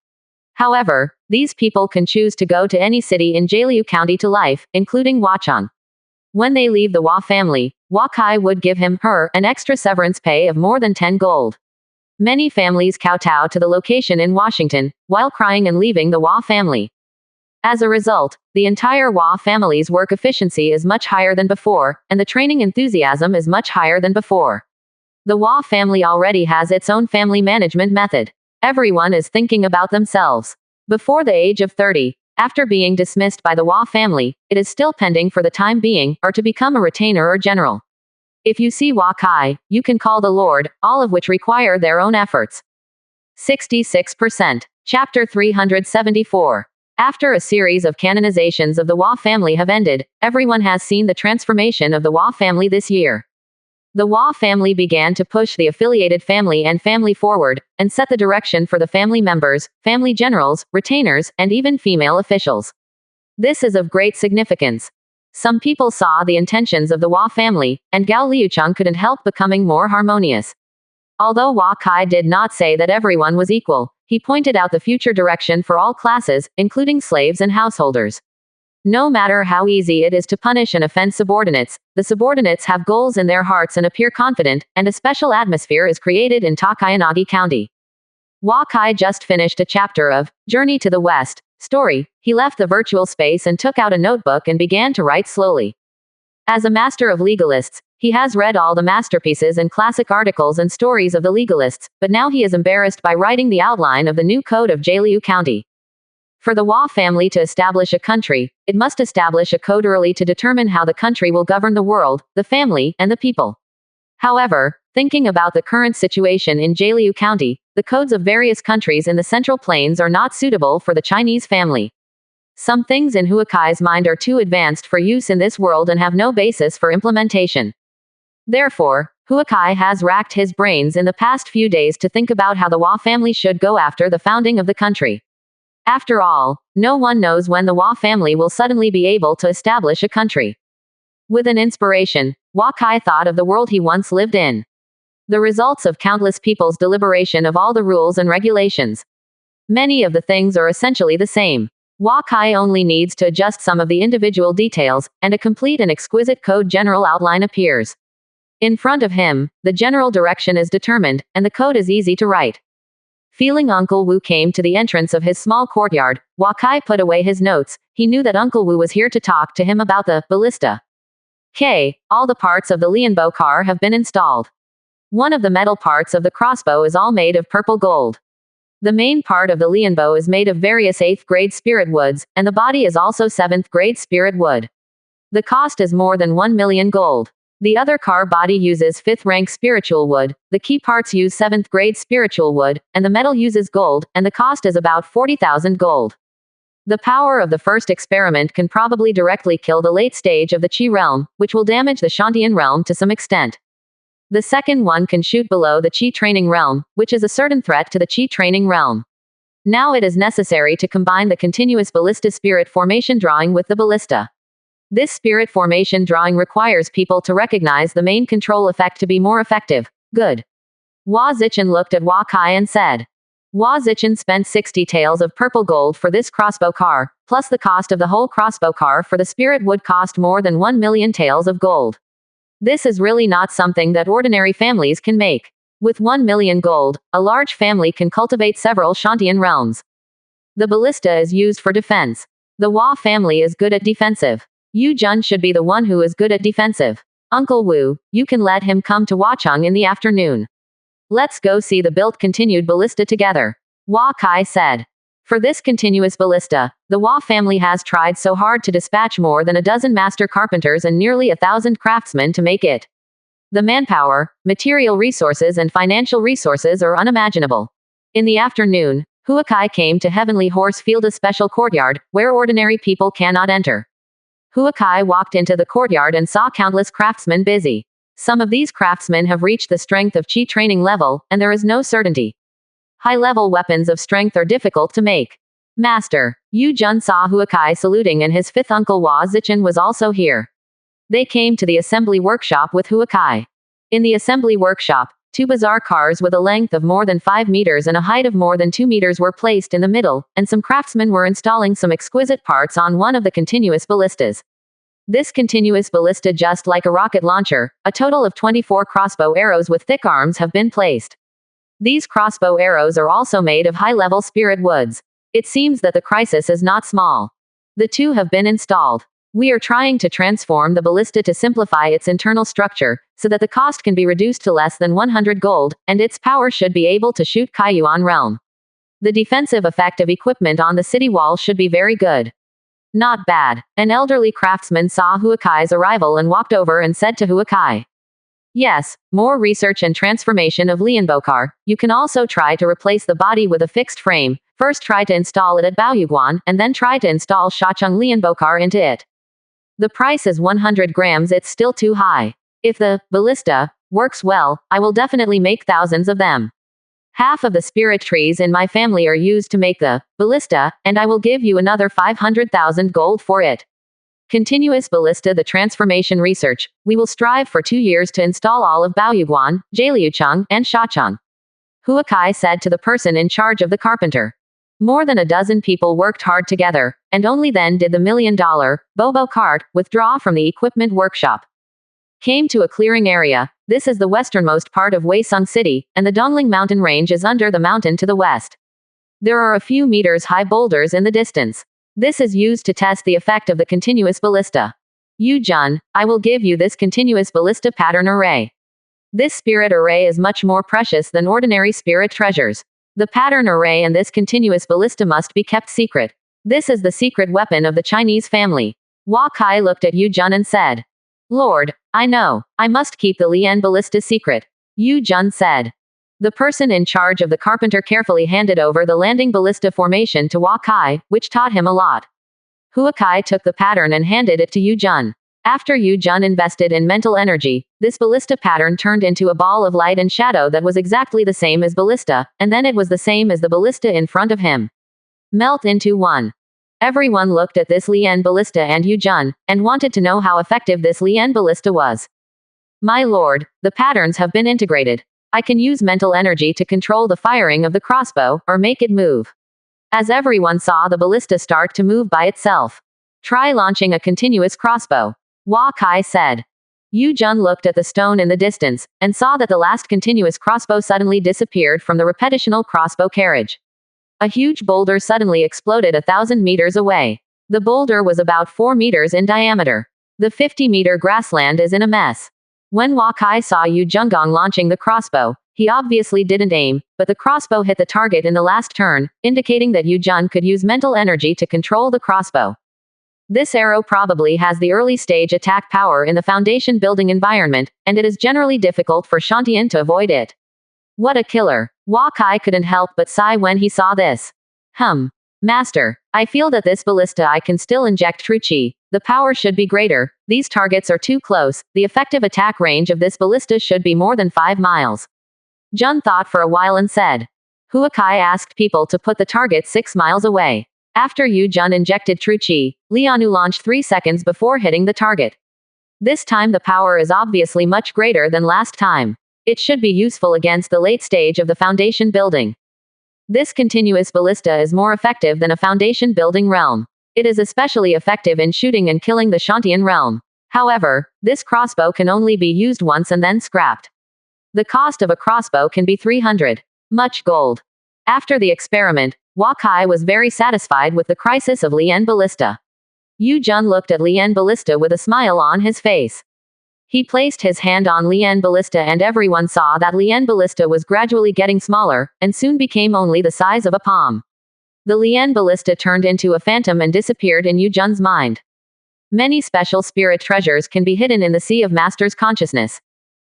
[SPEAKER 1] However, these people can choose to go to any city in Jialiu County to life, including Huacheng. When they leave the Wa family, Wa Kai would give him/her an extra severance pay of more than 10 gold. Many families kowtow to the location in Washington, while crying and leaving the Wa family. As a result, the entire Wa family's work efficiency is much higher than before, and the training enthusiasm is much higher than before. The Wa family already has its own family management method. Everyone is thinking about themselves. Before the age of 30, after being dismissed by the Wa family, it is still pending for the time being, or to become a retainer or general. If you see Wa Kai, you can call the Lord, all of which require their own efforts. 66%. Chapter 374. After a series of canonizations of the Wa family have ended, everyone has seen the transformation of the Wa family this year. The Wa family began to push the affiliated family and family forward, and set the direction for the family members, family generals, retainers, and even female officials. This is of great significance. Some people saw the intentions of the Wa family, and Gao Liucheng couldn't help becoming more harmonious. Although Wa Kai did not say that everyone was equal, he pointed out the future direction for all classes, including slaves and householders. No matter how easy it is to punish and offend subordinates, the subordinates have goals in their hearts and appear confident, and a special atmosphere is created in Takayanagi County. Wa Kai just finished a chapter of Journey to the West story. He left the virtual space and took out a notebook and began to write slowly. As a master of legalists, he has read all the masterpieces and classic articles and stories of the legalists, but now he is embarrassed by writing the outline of the new code of Jialiu County. For the Wa family to establish a country, it must establish a code early to determine how the country will govern the world, the family, and the people. However, thinking about the current situation in Jialiu County, the codes of various countries in the Central Plains are not suitable for the Chinese family. Some things in Huakai's mind are too advanced for use in this world and have no basis for implementation. Therefore, Huakai has racked his brains in the past few days to think about how the Wa family should go after the founding of the country. After all, no one knows when the Wa family will suddenly be able to establish a country. With an inspiration, Wa Kai thought of the world he once lived in. The results of countless people's deliberation of all the rules and regulations. Many of the things are essentially the same. Wa Kai only needs to adjust some of the individual details, and a complete and exquisite code general outline appears. In front of him, the general direction is determined, and the code is easy to write. Feeling Uncle Wu came to the entrance of his small courtyard, Wa Kai put away his notes. He knew that Uncle Wu was here to talk to him about the ballista. All the parts of the Lianbo car have been installed. One of the metal parts of the crossbow is all made of purple gold. The main part of the Lianbo is made of various 8th grade spirit woods, and the body is also 7th grade spirit wood. The cost is more than 1 million gold. The other car body uses 5th rank spiritual wood, the key parts use 7th grade spiritual wood, and the metal uses gold, and the cost is about 40,000 gold. The power of the first experiment can probably directly kill the late stage of the Qi realm, which will damage the Shantian realm to some extent. The second one can shoot below the Qi training realm, which is a certain threat to the Qi training realm. Now it is necessary to combine the continuous ballista spirit formation drawing with the ballista. This spirit formation drawing requires people to recognize the main control effect to be more effective. Good. Hua Zichen looked at Hua Kai and said. Hua Zichen spent 60 taels of purple gold for this crossbow car, plus the cost of the whole crossbow car for the spirit would cost more than 1 million taels of gold. This is really not something that ordinary families can make. With 1 million gold, a large family can cultivate several Shantian realms. The ballista is used for defense. The Hua family is good at defensive. Yu Jun should be the one who is good at defensive. Uncle Wu, you can let him come to Huacheng in the afternoon. Let's go see the built continued ballista together. Hua Kai said. For this continuous ballista, the Hua family has tried so hard to dispatch more than a dozen master carpenters and nearly 1,000 craftsmen to make it. The manpower, material resources and financial resources are unimaginable. In the afternoon, Huakai came to Heavenly Horse Field, a special courtyard, where ordinary people cannot enter. Huakai walked into the courtyard and saw countless craftsmen busy. Some of these craftsmen have reached the strength of Qi training level, and there is no certainty. High-level weapons of strength are difficult to make. Master. Yu Jun saw Huakai saluting and his fifth uncle Hua Zichen was also here. They came to the assembly workshop with Huakai. In the assembly workshop, two bizarre cars with a length of more than 5 meters and a height of more than 2 meters were placed in the middle, and some craftsmen were installing some exquisite parts on one of the continuous ballistas. This continuous ballista, just like a rocket launcher, a total of 24 crossbow arrows with thick arms have been placed. These crossbow arrows are also made of high-level spirit woods. It seems that the crisis is not small. The two have been installed. We are trying to transform the ballista to simplify its internal structure, so that the cost can be reduced to less than 100 gold, and its power should be able to shoot Kaiyuan realm. The defensive effect of equipment on the city wall should be very good. Not bad. An elderly craftsman saw Huakai's arrival and walked over and said to Huakai. Yes, more research and transformation of Lianbokar. You can also try to replace the body with a fixed frame. First try to install it at Baoyuguan, and then try to install Shacheng Lianbokar into it. The price is 100 grams, it's still too high. If the ballista works well, I will definitely make thousands of them. Half of the spirit trees in my family are used to make the ballista, and I will give you another 500,000 gold for it. Continuous ballista, the transformation research. We will strive for 2 years to install all of Baoyuguan, Jialiucheng, and Shacheng. Huakai said to the person in charge of the carpenter. More than a dozen people worked hard together, and only then did the $1 million Bobo cart withdraw from the equipment workshop. Came to a clearing area. This is the westernmost part of Weisung City, and the Dongling mountain range is under the mountain to the west. There are a few meters high boulders in the distance. This is used to test the effect of the continuous ballista. Yu Jun, I will give you this continuous ballista pattern array. This spirit array is much more precious than ordinary spirit treasures. The pattern array and this continuous ballista must be kept secret. This is the secret weapon of the Chinese family. Hua Kai looked at Yu Jun and said, Lord, I know. I must keep the Lian ballista secret. Yu Jun said. The person in charge of the carpenter carefully handed over the landing ballista formation to Hua Kai, which taught him a lot. Hua Kai took the pattern and handed it to Yu Jun. After Yu Jun invested in mental energy, this ballista pattern turned into a ball of light and shadow that was exactly the same as ballista, and then it was the same as the ballista in front of him. Melt into one. Everyone looked at this Lian ballista and Yu Jun, and wanted to know how effective this Lian ballista was. My lord, the patterns have been integrated. I can use mental energy to control the firing of the crossbow, or make it move. As everyone saw the ballista start to move by itself. Try launching a continuous crossbow. Hua Kai said. Yu Jun looked at the stone in the distance, and saw that the last continuous crossbow suddenly disappeared from the repetitional crossbow carriage. A huge boulder suddenly exploded 1,000 meters away. The boulder was about 4 meters in diameter. The 50-meter grassland is in a mess. When Hua Kai saw Yu Junggong launching the crossbow, he obviously didn't aim, but the crossbow hit the target in the last turn, indicating that Yu Jun could use mental energy to control the crossbow. This arrow probably has the early stage attack power in the foundation building environment, and it is generally difficult for Shantian to avoid it. What a killer. Hua Kai couldn't help but sigh when he saw this. Master, I feel that this ballista I can still inject true chi. The power should be greater. These targets are too close. The effective attack range of this ballista should be more than 5 miles. Jun thought for a while and said. Hua Kai asked people to put the target 6 miles away. After Yu Jun injected true chi, Lianu launched 3 seconds before hitting the target. This time the power is obviously much greater than last time. It should be useful against the late stage of the foundation building. This continuous ballista is more effective than a foundation building realm. It is especially effective in shooting and killing the Shantian realm. However, this crossbow can only be used once and then scrapped. The cost of a crossbow can be 300. Much gold. After the experiment, Hua Kai was very satisfied with the crisis of Lian ballista. Yu Jun looked at Lian ballista with a smile on his face. He placed his hand on Lian ballista and everyone saw that Lian ballista was gradually getting smaller, and soon became only the size of a palm. The Lian ballista turned into a phantom and disappeared in Yu Jun's mind. Many special spirit treasures can be hidden in the sea of Master's consciousness.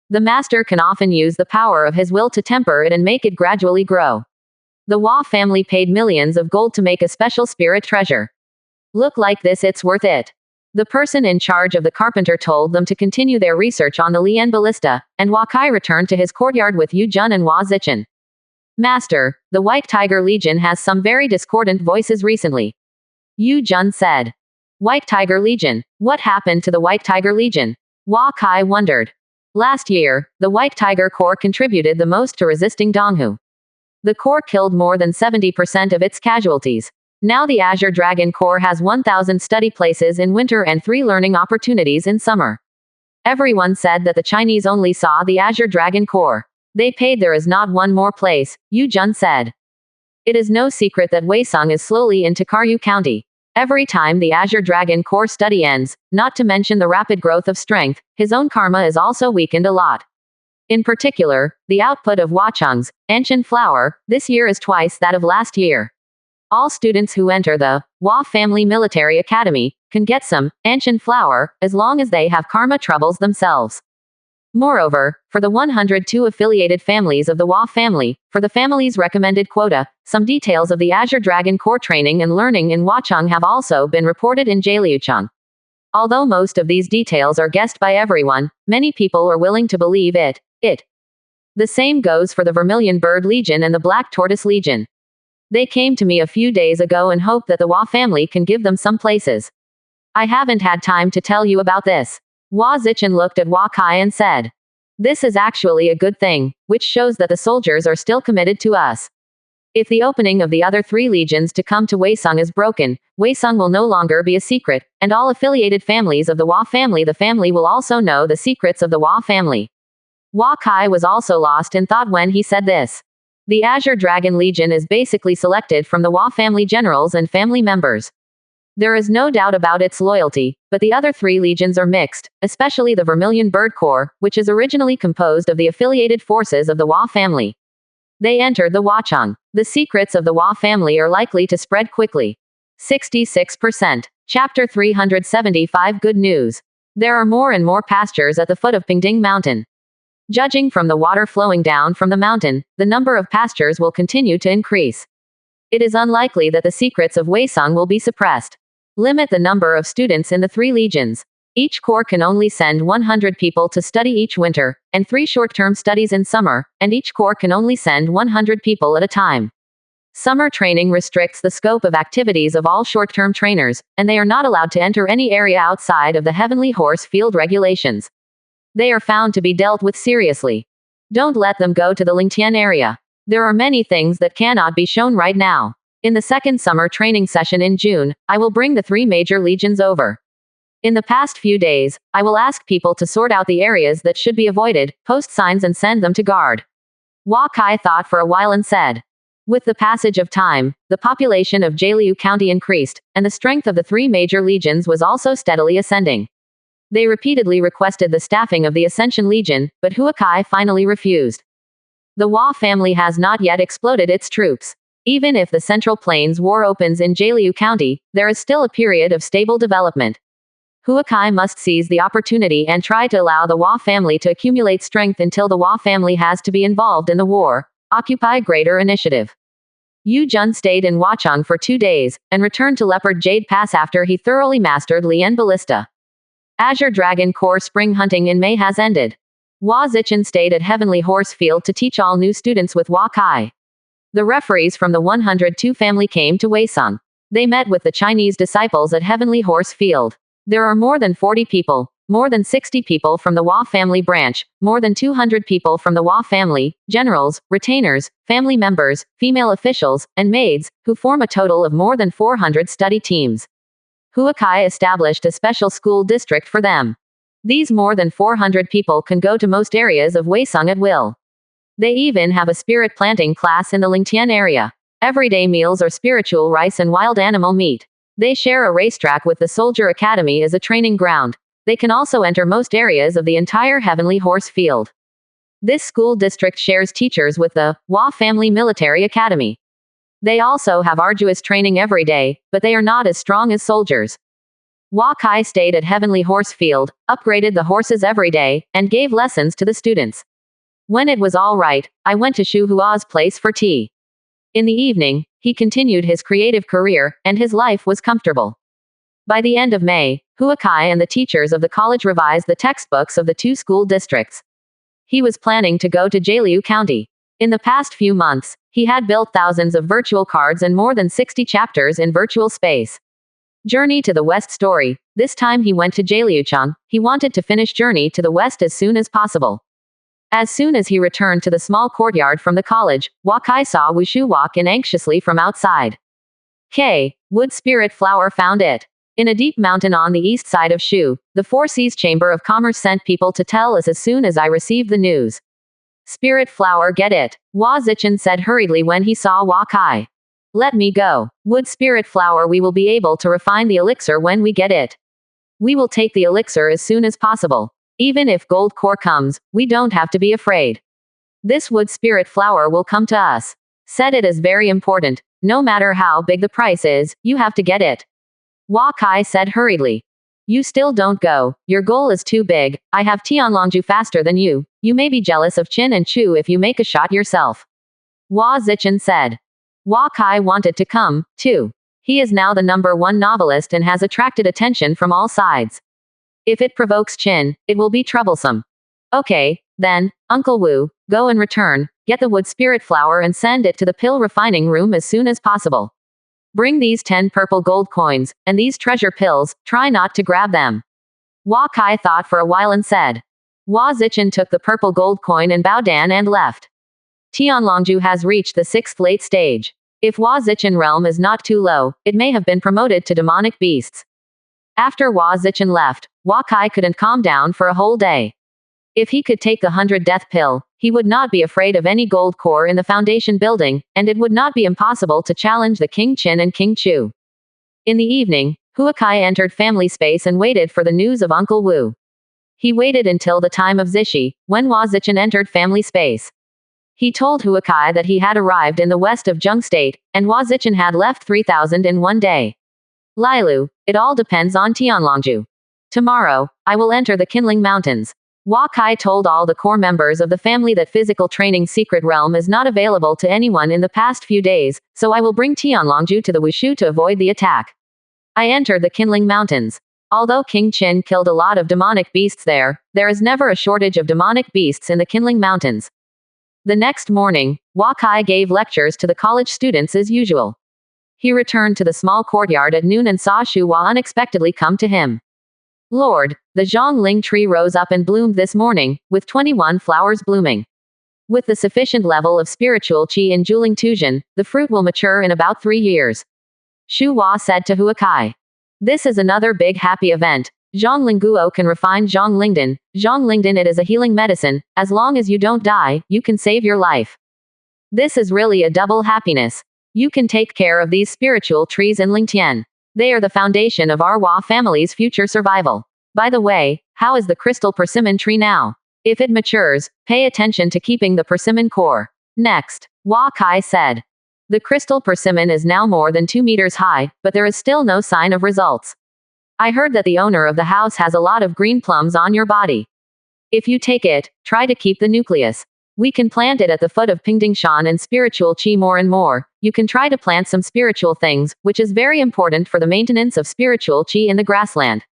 [SPEAKER 1] The Master can often use the power of his will to temper it and make it gradually grow. The Hua family paid millions of gold to make a special spirit treasure. Look like this, it's worth it. The person in charge of the carpenter told them to continue their research on the Lian ballista, and Hua Kai returned to his courtyard with Yu Jun and Hua Zichen. Master, the White Tiger Legion has some very discordant voices recently. Yu Jun said. White Tiger Legion. What happened to the White Tiger Legion? Hua Kai wondered. Last year, the White Tiger Corps contributed the most to resisting Donghu. The Corps killed more than 70% of its casualties. Now the Azure Dragon Corps has 1,000 study places in winter and 3 learning opportunities in summer. Everyone said that the Chinese only saw the Azure Dragon Corps. They paid there is not one more place, Yu Jun said. It is no secret that Weisang is slowly into Karyu County. Every time the Azure Dragon Corps study ends, not to mention the rapid growth of strength, his own karma is also weakened a lot. In particular, the output of Huachang's Anshan flower this year is twice that of last year. All students who enter the Hua Family Military Academy can get some Anshan flower as long as they have karma troubles themselves. Moreover, for the 102 affiliated families of the Hua family, for the family's recommended quota, some details of the Azure Dragon Corps training and learning in Huachang have also been reported in Jialiuchang. Although most of these details are guessed by everyone, many people are willing to believe it. The same goes for the Vermilion Bird Legion and the Black Tortoise Legion. They came to me a few days ago and hope that the Hua family can give them some places. I haven't had time to tell you about this. Hua Zichen looked at Hua Kai and said. This is actually a good thing, which shows that the soldiers are still committed to us. If the opening of the other 3 legions to come to Weisang is broken, Weisang will no longer be a secret, and all affiliated families of the Hua family will also know the secrets of the Hua family. Hua Kai was also lost in thought when he said this. The Azure Dragon Legion is basically selected from the Hua family generals and family members. There is no doubt about its loyalty, but the other 3 legions are mixed, especially the Vermilion Bird Corps, which is originally composed of the affiliated forces of the Hua family. They entered the Huachang. The secrets of the Hua family are likely to spread quickly. 66%. Chapter 375 Good news. There are more and more pastures at the foot of Pingding Mountain. Judging from the water flowing down from the mountain, the number of pastures will continue to increase. It is unlikely that the secrets of Weisang will be suppressed. Limit the number of students in the 3 legions. Each corps can only send 100 people to study each winter, and 3 short-term studies in summer, and each corps can only send 100 people at a time. Summer training restricts the scope of activities of all short-term trainers, and they are not allowed to enter any area outside of the Heavenly Horse Field regulations. They are found to be dealt with seriously. Don't let them go to the Lingtian area. There are many things that cannot be shown right now. In the second summer training session in June, I will bring the 3 major legions over. In the past few days, I will ask people to sort out the areas that should be avoided, post signs and send them to guard. Hua Kai thought for a while and said. With the passage of time, the population of Jialiu County increased, and the strength of the 3 major legions was also steadily ascending. They repeatedly requested the staffing of the Ascension Legion, but Hua Kai finally refused. The Hua family has not yet exploded its troops. Even if the Central Plains War opens in Jialiu County, there is still a period of stable development. Hua Kai must seize the opportunity and try to allow the Hua family to accumulate strength until the Hua family has to be involved in the war. Occupy greater initiative. Yu Jun stayed in Huachang for 2 days, and returned to Leopard Jade Pass after he thoroughly mastered Lian Ballista. Azure Dragon Corps spring hunting in May has ended. Hua Zichen stayed at Heavenly Horse Field to teach all new students with Hua Kai. The referees from the 102 family came to Weisang. They met with the Chinese disciples at Heavenly Horse Field. There are more than 40 people, more than 60 people from the Hua family branch, more than 200 people from the Hua family, generals, retainers, family members, female officials, and maids, who form a total of more than 400 study teams. Hua Kai established a special school district for them. These more than 400 people can go to most areas of Weisang at will. They even have a spirit planting class in the Lingtian area. Everyday meals are spiritual rice and wild animal meat. They share a racetrack with the Soldier Academy as a training ground. They can also enter most areas of the entire Heavenly Horse Field. This school district shares teachers with the Hua Family Military Academy. They also have arduous training every day, but they are not as strong as soldiers. Hua Kai stayed at Heavenly Horse Field, upgraded the horses every day, and gave lessons to the students. When it was all right, I went to Shu Hua's place for tea. In the evening, he continued his creative career, and his life was comfortable. By the end of May, Hua Kai and the teachers of the college revised the textbooks of the 2 school districts. He was planning to go to Jialiu County. In the past few months, he had built thousands of virtual cards and more than 60 chapters in virtual space. Journey to the West story. This time he went to Jaliuchang. He wanted to finish Journey to the West as soon as possible. As soon as he returned to the small courtyard from the college, Wakai saw Wushu walk in anxiously from outside. Wood Spirit Flower found it. In a deep mountain on the east side of Shu, the Four Seas Chamber of Commerce sent people to tell us as soon as I received the news. Spirit Flower, get it, Hua Zichen said hurriedly when he saw Wakai. Let me go. Wood Spirit Flower, we will be able to refine the elixir when we get it. We will take the elixir as soon as possible. Even if gold core comes, we don't have to be afraid. This Wood Spirit Flower will come to us. Said it is very important. No matter how big the price is, you have to get it. Wakai said hurriedly. You still don't go. Your goal is too big. I have Tianlongju faster than you. You may be jealous of Qin and Chu if you make a shot yourself. Hua Zichen said. Wakai wanted to come, too. He is now the #1 novelist and has attracted attention from all sides. If it provokes Qin, it will be troublesome. Okay, then, Uncle Wu, go and return, get the Wood Spirit Flower and send it to the pill refining room as soon as possible. Bring these 10 purple gold coins, and these treasure pills, try not to grab them. Wakai thought for a while and said. Hua Zichen took the purple gold coin and bowed down and left. Tianlongju has reached the 6th late stage. If Hua Zichen realm is not too low, it may have been promoted to demonic beasts. After Hua Zichen left, Wakai couldn't calm down for a whole day. If he could take the 100 death pill, he would not be afraid of any gold core in the foundation building, and it would not be impossible to challenge the King Qin and King Chu. In the evening, Huakai entered family space and waited for the news of Uncle Wu. He waited until the time of Zishi, when Hua Zichen entered family space. He told Huakai that he had arrived in the west of Zheng State, and Hua Zichen had left 3,000 in one day. Lilu, it all depends on Tianlongju. Tomorrow, I will enter the Qinling Mountains. Wakai told all the core members of the family that physical training secret realm is not available to anyone in the past few days, so I will bring Tianlongju to the Wushu to avoid the attack. I entered the Qinling Mountains. Although King Qin killed a lot of demonic beasts there is never a shortage of demonic beasts in the Qinling Mountains. The next morning, Wakai gave lectures to the college students as usual. He returned to the small courtyard at noon and saw Shu Hua unexpectedly come to him. Lord, the Zhongling tree rose up and bloomed this morning, with 21 flowers blooming. With the sufficient level of spiritual qi in Juling Tuzhen, the fruit will mature in about 3 years. Shu Hua said to Huakai. This is another big happy event. Zhonglingguo can refine Zhonglingdan. Zhonglingdan, it is a healing medicine. As long as you don't die, you can save your life. This is really a double happiness. You can take care of these spiritual trees in Lingtian. They are the foundation of our Hua family's future survival. By the way, how is the crystal persimmon tree now? If it matures, pay attention to keeping the persimmon core. Next, Wakai said. The crystal persimmon is now more than 2 meters high, but there is still no sign of results. I heard that the owner of the house has a lot of green plums on your body. If you take it, try to keep the nucleus. We can plant it at the foot of Pingdingshan and spiritual qi more and more. You can try to plant some spiritual things, which is very important for the maintenance of spiritual qi in the grassland.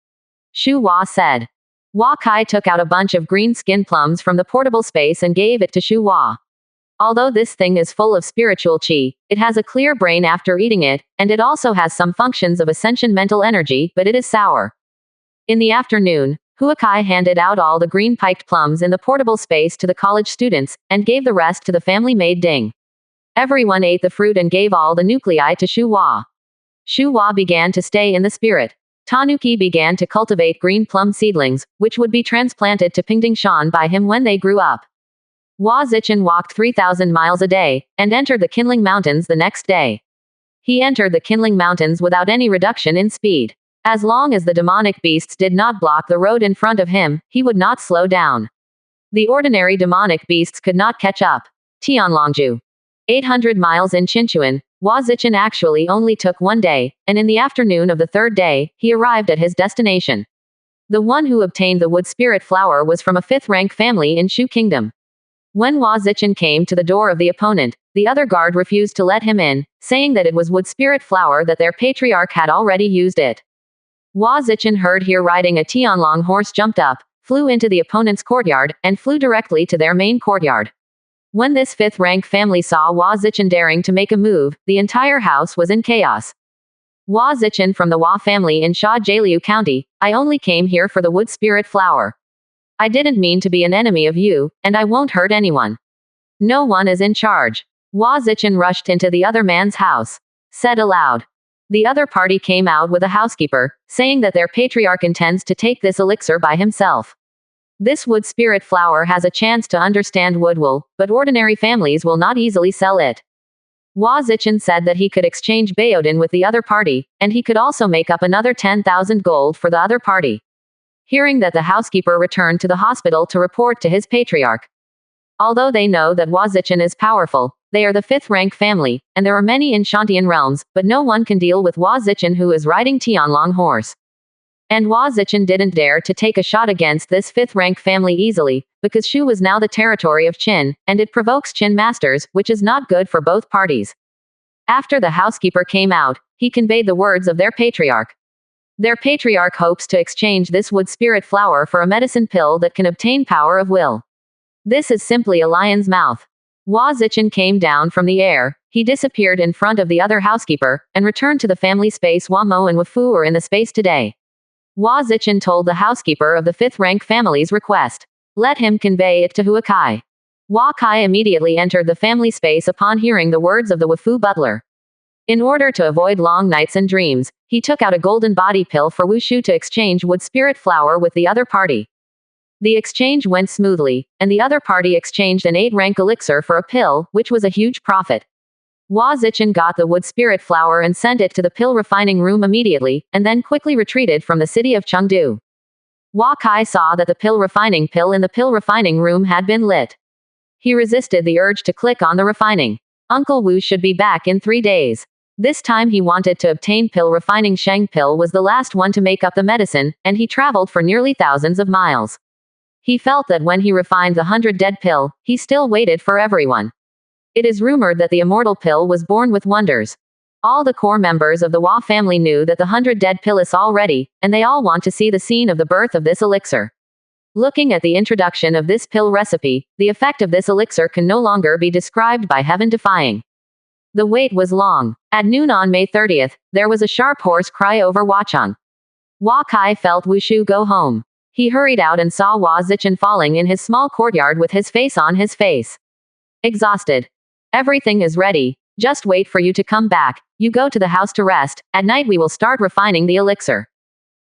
[SPEAKER 1] Shu Hua said. Wakai took out a bunch of green skin plums from the portable space and gave it to Shu Hua. Although this thing is full of spiritual qi, it has a clear brain after eating it, and it also has some functions of ascension mental energy, but it is sour. In the afternoon, Huakai handed out all the green piked plums in the portable space to the college students, and gave the rest to the family maid Ding. Everyone ate the fruit and gave all the nuclei to Shu Hua. Shu Hua began to stay in the spirit. Tanuki began to cultivate green plum seedlings, which would be transplanted to Pingdingshan by him when they grew up. Hua Zichen walked 3,000 miles a day, and entered the Qinling Mountains the next day. He entered the Qinling Mountains without any reduction in speed. As long as the demonic beasts did not block the road in front of him, he would not slow down. The ordinary demonic beasts could not catch up. Tianlongju. 800 miles in Qinchuan, Hua Zichen actually only took 1 day, and in the afternoon of the 3rd day, he arrived at his destination. The one who obtained the wood spirit flower was from a 5th-rank family in Shu Kingdom. When Hua Zichen came to the door of the opponent, the other guard refused to let him in, saying that it was wood spirit flower that their patriarch had already used it. Hua Zichen heard here riding a Tianlong horse jumped up, flew into the opponent's courtyard, and flew directly to their main courtyard. When this fifth-rank family saw Hua Zichen daring to make a move, the entire house was in chaos. Hua Zichen from the Hua family in Sha Jialiu County, I only came here for the wood spirit flower. I didn't mean to be an enemy of you, and I won't hurt anyone. No one is in charge. Hua Zichen rushed into the other man's house. Said aloud. The other party came out with a housekeeper, saying that their patriarch intends to take this elixir by himself. This wood spirit flower has a chance to understand wood wool, but ordinary families will not easily sell it. Hua Zichen said that he could exchange Baodin with the other party, and he could also make up another 10,000 gold for the other party. Hearing that, the housekeeper returned to the hospital to report to his patriarch. Although they know that Hua Zichen is powerful, they are the fifth-rank family, and there are many in Shantian realms, but no one can deal with Hua Zichen, who is riding Tianlong horse. And Hua Zichen didn't dare to take a shot against this fifth-rank family easily, because Shu was now the territory of Qin, and it provokes Qin masters, which is not good for both parties. After the housekeeper came out, he conveyed the words of their patriarch. Their patriarch hopes to exchange this wood spirit flower for a medicine pill that can obtain power of will. This is simply a lion's mouth. Hua Zichen came down from the air, he disappeared in front of the other housekeeper, and returned to the family space. Hua Mo and Wafu are in the space today. Hua Zichen told the housekeeper of the fifth-rank family's request. Let him convey it to Huakai. Hua Kai immediately entered the family space upon hearing the words of the Wafu butler. In order to avoid long nights and dreams, he took out a golden body pill for Wu Shu to exchange wood spirit flower with the other party. The exchange went smoothly, and the other party exchanged an 8-rank elixir for a pill, which was a huge profit. Hua Zichen got the wood spirit flower and sent it to the pill refining room immediately, and then quickly retreated from the city of Chengdu. Hua Kai saw that the pill in the pill refining room had been lit. He resisted the urge to click on the refining. Uncle Wu should be back in 3 days. This time he wanted to obtain pill refining. Sheng pill was the last one to make up the medicine, and he traveled for nearly thousands of miles. He felt that when he refined the 100 dead pill, he still waited for everyone. It is rumored that the immortal pill was born with wonders. All the core members of the Hua family knew that the 100 dead pill is already, and they all want to see the scene of the birth of this elixir. Looking at the introduction of this pill recipe, the effect of this elixir can no longer be described by heaven-defying. The wait was long. At noon on May 30th, there was a sharp hoarse cry over Huacheng. Hua Kai felt Wu Shu go home. He hurried out and saw Hua Zichen falling in his small courtyard with his face on his face. Exhausted. Everything is ready. Just wait for you to come back. You go to the house to rest. At night we will start refining the elixir.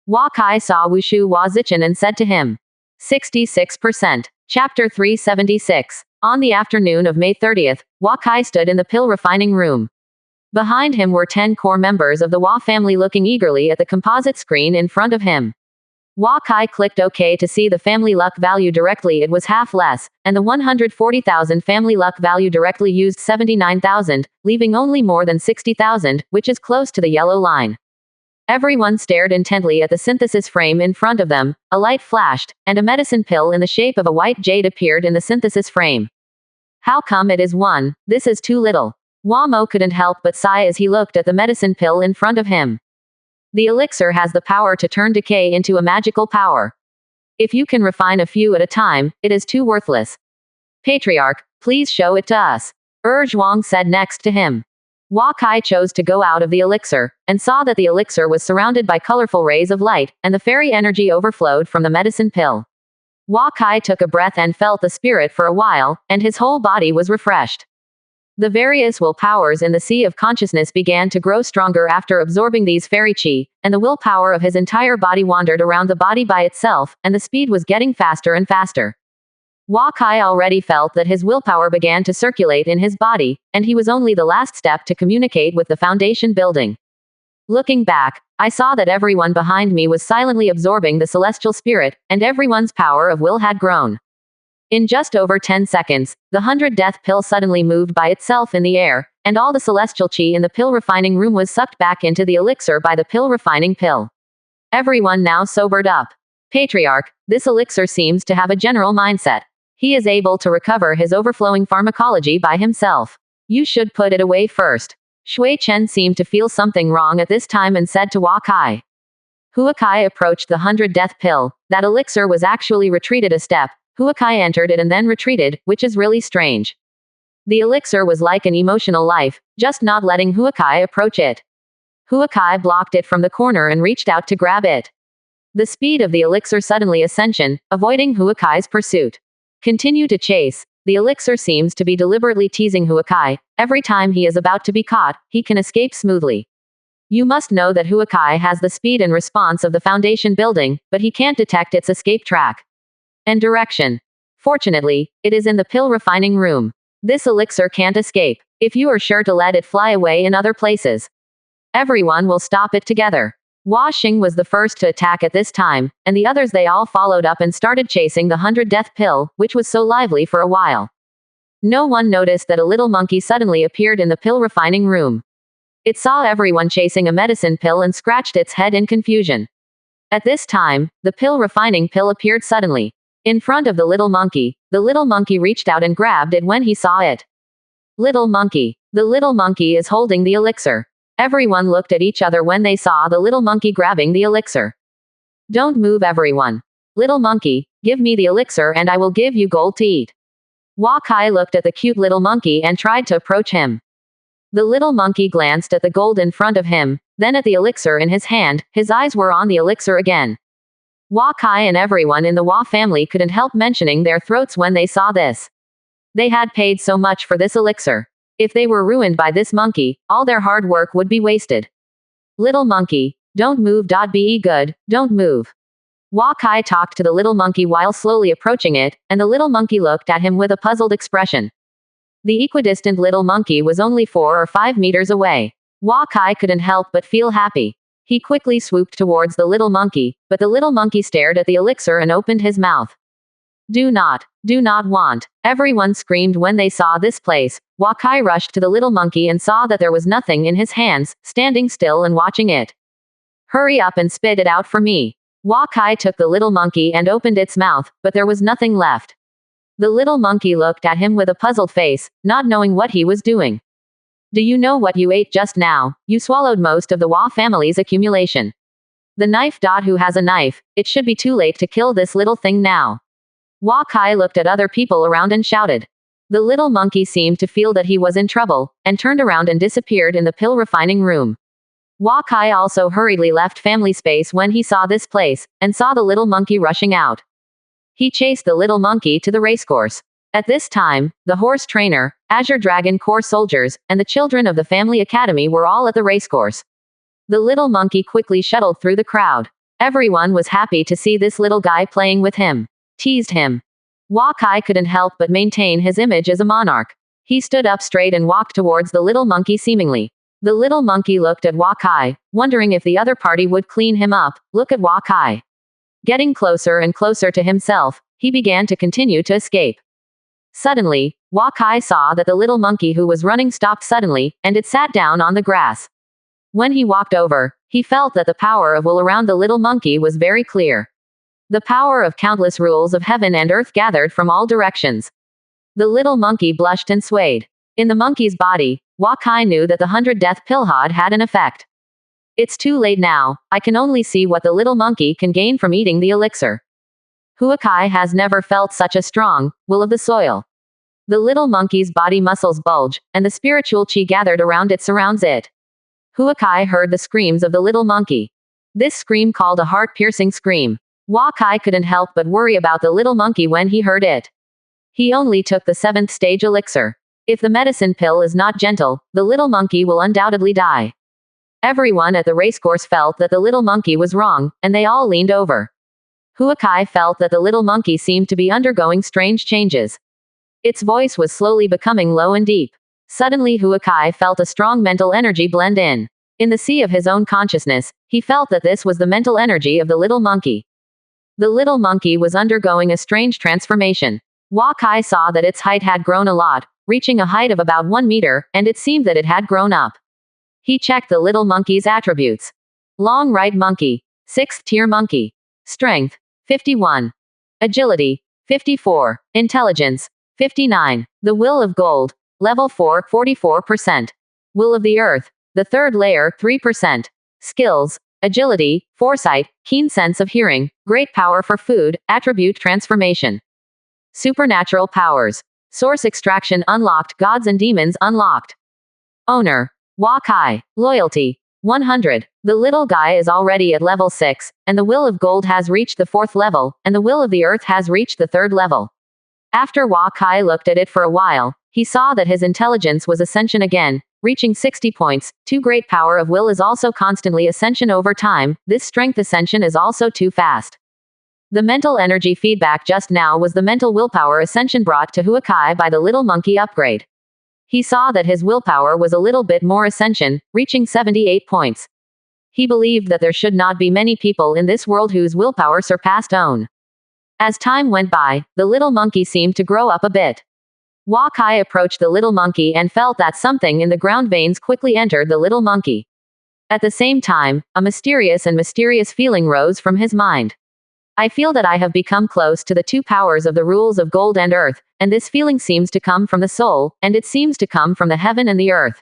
[SPEAKER 1] Hua Kai saw Wu Shu Hua Zichen and said to him. 66%. Chapter 376. On the afternoon of May 30th, Hua Kai stood in the pill refining room. Behind him were 10 core members of the Hua family looking eagerly at the composite screen in front of him. Hua Kai clicked OK to see the family luck value directly. It was half less, and the 140,000 family luck value directly used 79,000, leaving only more than 60,000, which is close to the yellow line. Everyone stared intently at the synthesis frame in front of them. A light flashed, and a medicine pill in the shape of a white jade appeared in the synthesis frame. How come it is 1? This is too little. Hua Mo couldn't help but sigh as he looked at the medicine pill in front of him. The elixir has the power to turn decay into a magical power. If you can refine a few at a time, it is too worthless. Patriarch, please show it to us. Zhuang said next to him. Hua Kai chose to go out of the elixir, and saw that the elixir was surrounded by colorful rays of light, and the fairy energy overflowed from the medicine pill. Hua Kai took a breath and felt the spirit for a while, and his whole body was refreshed. The various will powers in the sea of consciousness began to grow stronger after absorbing these fairy qi, and the willpower of his entire body wandered around the body by itself, and the speed was getting faster and faster. Hua Kai already felt that his willpower began to circulate in his body, and he was only the last step to communicate with the foundation building. Looking back, I saw that everyone behind me was silently absorbing the celestial spirit, and everyone's power of will had grown. In just over 10 seconds, the 100 death pill suddenly moved by itself in the air, and all the celestial qi in the pill refining room was sucked back into the elixir by the pill refining pill. Everyone now sobered up. Patriarch, this elixir seems to have a general mindset. He is able to recover his overflowing pharmacology by himself. You should put it away first. Shui Chen seemed to feel something wrong at this time and said to Hua Kai. Hua Kai approached the 100 death pill. That elixir was actually retreated a step. Hua Kai entered it and then retreated, which is really strange. The elixir was like an emotional life, just not letting Huakai approach it. Huakai blocked it from the corner and reached out to grab it. The speed of the elixir suddenly ascension, avoiding Huakai's pursuit. Continue to chase. The elixir seems to be deliberately teasing Huakai. Every time he is about to be caught, he can escape smoothly. You must know that Huakai has the speed and response of the foundation building, but he can't detect its escape track and direction. Fortunately, it is in the pill refining room. This elixir can't escape. If you are sure to let it fly away in other places, everyone will stop it together. Hua Xing was the first to attack at this time, and the others they all followed up and started chasing the 100 death pill, which was so lively for a while. No one noticed that a little monkey suddenly appeared in the pill refining room. It saw everyone chasing a medicine pill and scratched its head in confusion. At this time, the pill refining pill appeared suddenly in front of the little monkey. The little monkey reached out and grabbed it when he saw it. Little monkey. The little monkey is holding the elixir. Everyone looked at each other when they saw the little monkey grabbing the elixir. Don't move, everyone. Little monkey, give me the elixir and I will give you gold to eat. Hua Kai looked at the cute little monkey and tried to approach him. The little monkey glanced at the gold in front of him, then at the elixir in his hand. His eyes were on the elixir again. Hua Kai and everyone in the Hua family couldn't help mentioning their throats when they saw this. They had paid so much for this elixir. If they were ruined by this monkey, all their hard work would be wasted. Little monkey, don't move. Be good, don't move. Hua Kai talked to the little monkey while slowly approaching it, and the little monkey looked at him with a puzzled expression. The equidistant little monkey was only 4 or 5 meters away. Hua Kai couldn't help but feel happy. He quickly swooped towards the little monkey, but the little monkey stared at the elixir and opened his mouth. Do not want. Everyone screamed when they saw this place. Hua Kai rushed to the little monkey and saw that there was nothing in his hands, standing still and watching it. Hurry up and spit it out for me. Hua Kai took the little monkey and opened its mouth, but there was nothing left. The little monkey looked at him with a puzzled face, not knowing what he was doing. Do you know what you ate just now? You swallowed most of the Hua family's accumulation. The knife. Who has a knife? It should be too late to kill this little thing now. Hua Kai looked at other people around and shouted. The little monkey seemed to feel that he was in trouble, and turned around and disappeared in the pill refining room. Hua Kai also hurriedly left family space when he saw this place, and saw the little monkey rushing out. He chased the little monkey to the racecourse. At this time, the horse trainer, Azure Dragon Corps soldiers, and the children of the family academy were all at the racecourse. The little monkey quickly shuttled through the crowd. Everyone was happy to see this little guy playing with him. Teased him. Hua Kai couldn't help but maintain his image as a monarch. He stood up straight and walked towards the little monkey seemingly. The little monkey looked at Hua Kai, wondering if the other party would clean him up. Look at Hua Kai. Getting closer and closer to himself, he began to continue to escape. Suddenly, Hua Kai saw that the little monkey who was running stopped suddenly, and it sat down on the grass. When he walked over, he felt that the power of will around the little monkey was very clear. The power of countless rules of heaven and earth gathered from all directions. The little monkey blushed and swayed. In the monkey's body, Hua Kai knew that the 100 death pill had an effect. It's too late now. I can only see what the little monkey can gain from eating the elixir. Huakai has never felt such a strong will of the soil. The little monkey's body muscles bulge, and the spiritual chi gathered around it surrounds it. Huakai heard the screams of the little monkey. This scream called a heart-piercing scream. Hua Kai couldn't help but worry about the little monkey when he heard it. He only took the 7th stage elixir. If the medicine pill is not gentle, the little monkey will undoubtedly die. Everyone at the racecourse felt that the little monkey was wrong, and they all leaned over. Huakai felt that the little monkey seemed to be undergoing strange changes. Its voice was slowly becoming low and deep. Suddenly Huakai felt a strong mental energy blend in. In the sea of his own consciousness, he felt that this was the mental energy of the little monkey. The little monkey was undergoing a strange transformation. Hua Kai saw that its height had grown a lot, reaching a height of about 1 meter, and it seemed that it had grown up. He checked the little monkey's attributes. Long right monkey. 6th tier monkey. Strength. 51. Agility. 54. Intelligence. 59. The will of gold. Level 4, 44%. Will of the earth. The 3rd layer, 3%. Skills. Agility, foresight, keen sense of hearing, great power for food, attribute transformation. Supernatural powers. Source extraction unlocked. Gods and demons unlocked. Owner. Wakai. Loyalty. 100. The little guy is already at level 6, and the will of gold has reached the 4th level, and the will of the earth has reached the 3rd level. After Wakai looked at it for a while, he saw that his intelligence was ascension again, reaching 60 points. Too great power of will is also constantly ascension over time. This strength ascension is also too fast. The mental energy feedback just now was the mental willpower ascension brought to Huakai by the little monkey upgrade. He saw that his willpower was a little bit more ascension, reaching 78 points. He believed that there should not be many people in this world whose willpower surpassed own. As time went by, the little monkey seemed to grow up a bit. Wakai approached the little monkey and felt that something in the ground veins quickly entered the little monkey. At the same time, a mysterious feeling rose from his mind. I feel that I have become close to the two powers of the rules of gold and earth, and this feeling seems to come from the soul, and it seems to come from the heaven and the earth.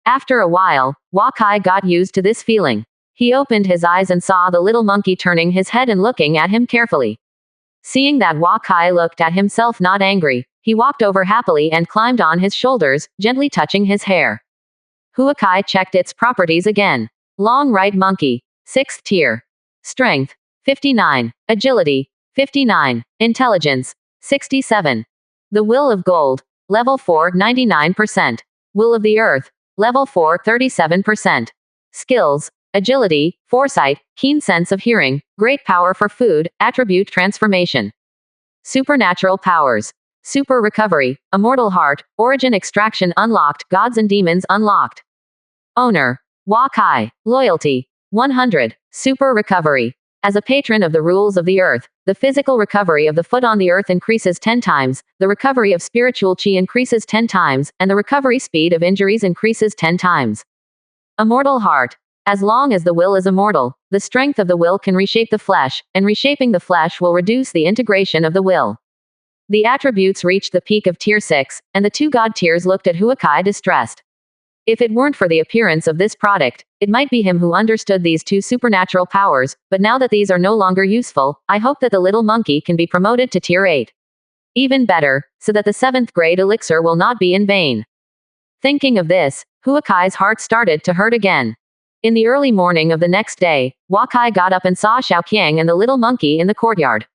[SPEAKER 1] After a while, Wakai got used to this feeling. He opened his eyes and saw the little monkey turning his head and looking at him carefully. Seeing that Wakai looked at himself not angry, he walked over happily and climbed on his shoulders, gently touching his hair. Huakai checked its properties again. Long right monkey. 6th tier. Strength. 59. Agility. 59. Intelligence. 67. The will of gold. Level 4, 99%. Will of the earth. Level 4, 37%. Skills. Agility, foresight, keen sense of hearing, great power for food, attribute transformation. Supernatural powers. Super recovery, immortal heart, origin extraction unlocked, gods and demons unlocked. Owner. Wakai. Loyalty. 100. Super recovery. As a patron of the rules of the earth, the physical recovery of the foot on the earth increases 10 times, the recovery of spiritual chi increases 10 times, and the recovery speed of injuries increases 10 times. Immortal heart. As long as the will is immortal, the strength of the will can reshape the flesh, and reshaping the flesh will reduce the integration of the will. The attributes reached the peak of tier 6, and the two god tiers looked at Huakai distressed. If it weren't for the appearance of this product, it might be him who understood these two supernatural powers, but now that these are no longer useful, I hope that the little monkey can be promoted to tier 8. Even better, so that the 7th grade elixir will not be in vain. Thinking of this, Huakai's heart started to hurt again. In the early morning of the next day, Wakai got up and saw Xiaoqiang and the little monkey in the courtyard.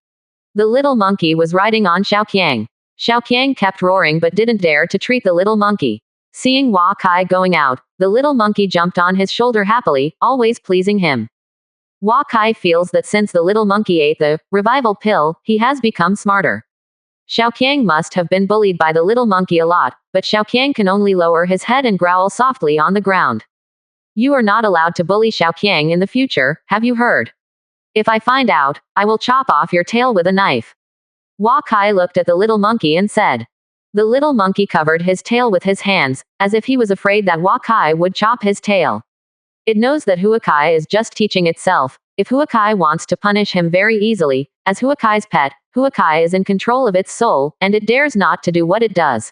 [SPEAKER 1] The little monkey was riding on Xiaoqiang. Xiaoqiang kept roaring but didn't dare to treat the little monkey. Seeing Wakai going out, the little monkey jumped on his shoulder happily, always pleasing him. Wakai feels that since the little monkey ate the revival pill, he has become smarter. Xiaoqiang must have been bullied by the little monkey a lot, but Xiaoqiang can only lower his head and growl softly on the ground. You are not allowed to bully Xiaoqiang in the future, have you heard? If I find out, I will chop off your tail with a knife. Wakai looked at the little monkey and said. The little monkey covered his tail with his hands, as if he was afraid that Wakai would chop his tail. It knows that Huakai is just teaching itself. If Huakai wants to punish him very easily, as Huakai's pet, Huakai is in control of its soul, and it dares not to do what it does.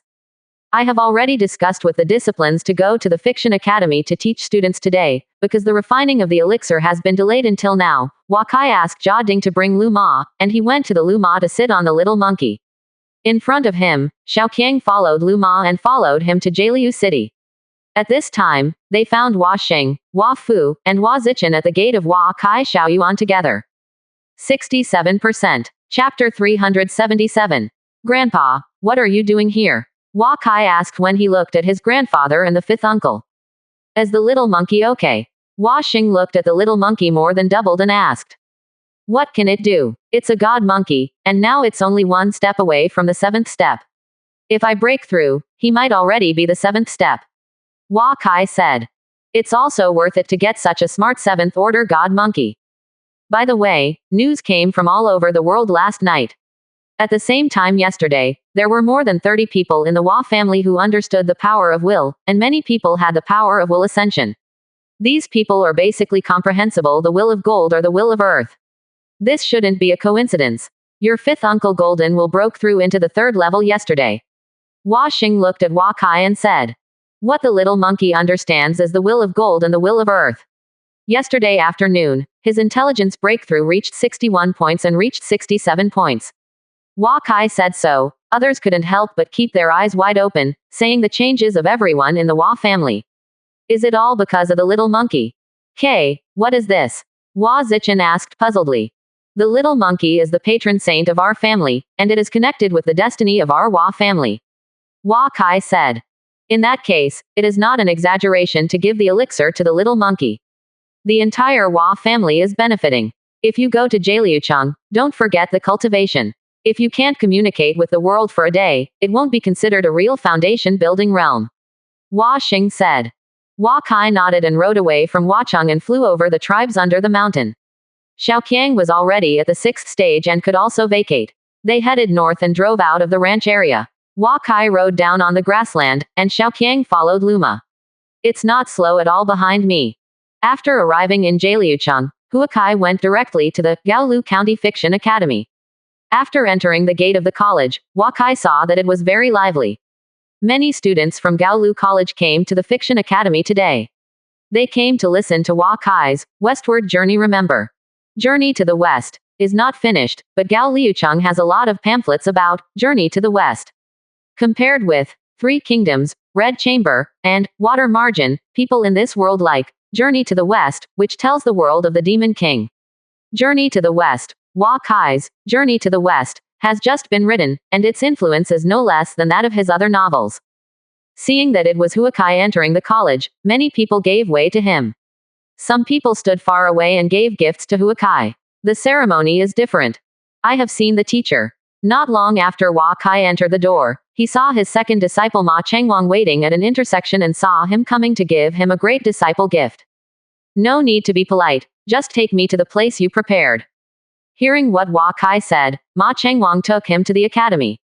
[SPEAKER 1] I have already discussed with the disciplines to go to the Fiction Academy to teach students today, because the refining of the elixir has been delayed until now. Wakai asked Jia Ding to bring Lu Ma, and he went to the Lu Ma to sit on the little monkey. In front of him, Xiaoqiang followed Lu Ma and followed him to Jialiu City. At this time, they found Hua Xing, Hua Fu, and Hua Zichen at the gate of Hua Kai Shaoyuan together. 67%. Chapter 377. Grandpa, what are you doing here? Hua Kai asked when he looked at his grandfather and the 5th uncle. As the little monkey okay. Hua Xing looked at the little monkey more than doubled and asked. What can it do? It's a god monkey, and now it's only one step away from the 7th step. If I break through, he might already be the 7th step. Hua Kai said. It's also worth it to get such a smart 7th order god monkey. By the way, news came from all over the world last night. At the same time yesterday, there were more than 30 people in the Hua family who understood the power of will, and many people had the power of will ascension. These people are basically comprehensible, the will of gold or the will of earth. This shouldn't be a coincidence. Your 5th uncle Golden will broke through into the 3rd level yesterday. Hua Xing looked at Hua Kai and said. What the little monkey understands is the will of gold and the will of earth. Yesterday afternoon, his intelligence breakthrough reached 61 points and reached 67 points. Hua Kai said so, Others couldn't help but keep their eyes wide open, saying the changes of everyone in the Hua family. Is it all because of the little monkey? What is this? Hua Zichen asked puzzledly. The little monkey is the patron saint of our family, and it is connected with the destiny of our Hua family. Hua Kai said. In that case, it is not an exaggeration to give the elixir to the little monkey. The entire Hua family is benefiting. If you go to Jaliucheng, don't forget the cultivation. If you can't communicate with the world for a day, it won't be considered a real foundation-building realm. Hua Xing said. Hua Kai nodded and rode away from Huacheng and flew over the tribes under the mountain. Xiaoqiang was already at the 6th stage and could also vacate. They headed north and drove out of the ranch area. Hua Kai rode down on the grassland, and Xiaoqiang followed Luma. It's not slow at all behind me. After arriving in Jaliucheng, Hua Kai went directly to the Gaolu County Fiction Academy. After entering the gate of the college, Hua Kai saw that it was very lively. Many students from Gaolu College came to the Fiction Academy today. They came to listen to Hua Kai's Westward Journey. Remember, Journey to the West is not finished, but Gaoliucheng has a lot of pamphlets about Journey to the West. Compared with Three Kingdoms, Red Chamber, and Water Margin, people in this world like Journey to the West, which tells the world of the Demon King. Journey to the West, Hua Kai's Journey to the West, has just been written, and its influence is no less than that of his other novels. Seeing that it was Hua Kai entering the college, many people gave way to him. Some people stood far away and gave gifts to Hua Kai. The ceremony is different. I have seen the teacher. Not long after Hua Kai entered the door, he saw his second disciple Ma Chengwang waiting at an intersection and saw him coming to give him a great disciple gift. No need to be polite, just take me to the place you prepared. Hearing what Hua Kai said, Ma Chengwang took him to the academy.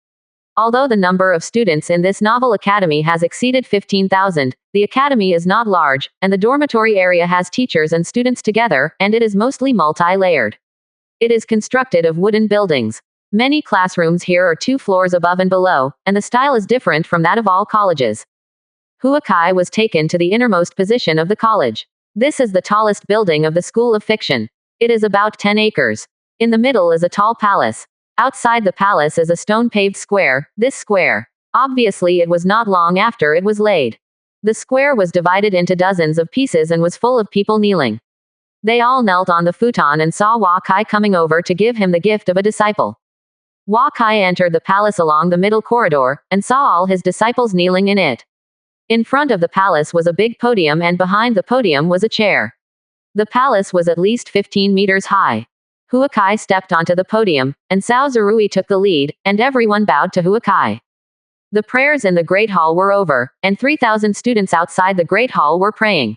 [SPEAKER 1] Although the number of students in this novel academy has exceeded 15,000, the academy is not large, and the dormitory area has teachers and students together, and it is mostly multi-layered. It is constructed of wooden buildings. Many classrooms here are 2 floors above and below, and the style is different from that of all colleges. Hua Kai was taken to the innermost position of the college. This is the tallest building of the School of Fiction. It is about 10 acres. In the middle is a tall palace. Outside the palace is a stone-paved square. This square. Obviously it was not long after it was laid. The square was divided into dozens of pieces and was full of people kneeling. They all knelt on the futon and saw Hua Kai coming over to give him the gift of a disciple. Hua Kai entered the palace along the middle corridor, and saw all his disciples kneeling in it. In front of the palace was a big podium, and behind the podium was a chair. The palace was at least 15 meters high. Hua Kai stepped onto the podium, and Cao Zerui took the lead, and everyone bowed to Hua Kai. The prayers in the Great Hall were over, and 3,000 students outside the Great Hall were praying.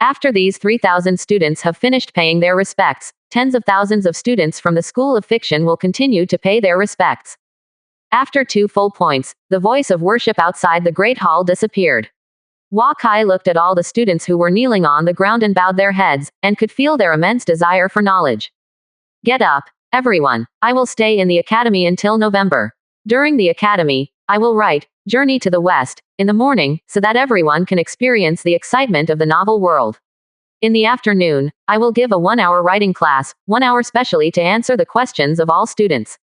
[SPEAKER 1] After these 3,000 students have finished paying their respects, tens of thousands of students from the School of Fiction will continue to pay their respects. After 2 full points, the voice of worship outside the Great Hall disappeared. Hua Kai looked at all the students who were kneeling on the ground and bowed their heads, and could feel their immense desire for knowledge. Get up, everyone. I will stay in the academy until November. During the academy, I will write Journey to the West in the morning, so that everyone can experience the excitement of the novel world. In the afternoon, I will give a 1-hour writing class, 1 hour specially to answer the questions of all students.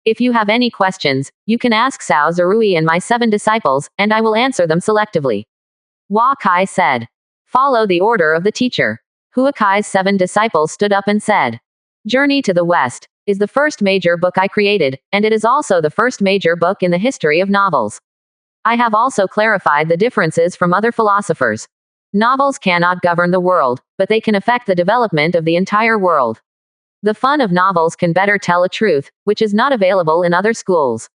[SPEAKER 1] If you have any questions, you can ask Cao Zerui and my 7 disciples, and I will answer them selectively. Hua Kai said. Follow the order of the teacher. Hua Kai's 7 disciples stood up and said, Journey to the West is the first major book I created, and it is also the first major book in the history of novels. I have also clarified the differences from other philosophers. Novels cannot govern the world, but they can affect the development of the entire world. The fun of novels can better tell a truth, which is not available in other schools.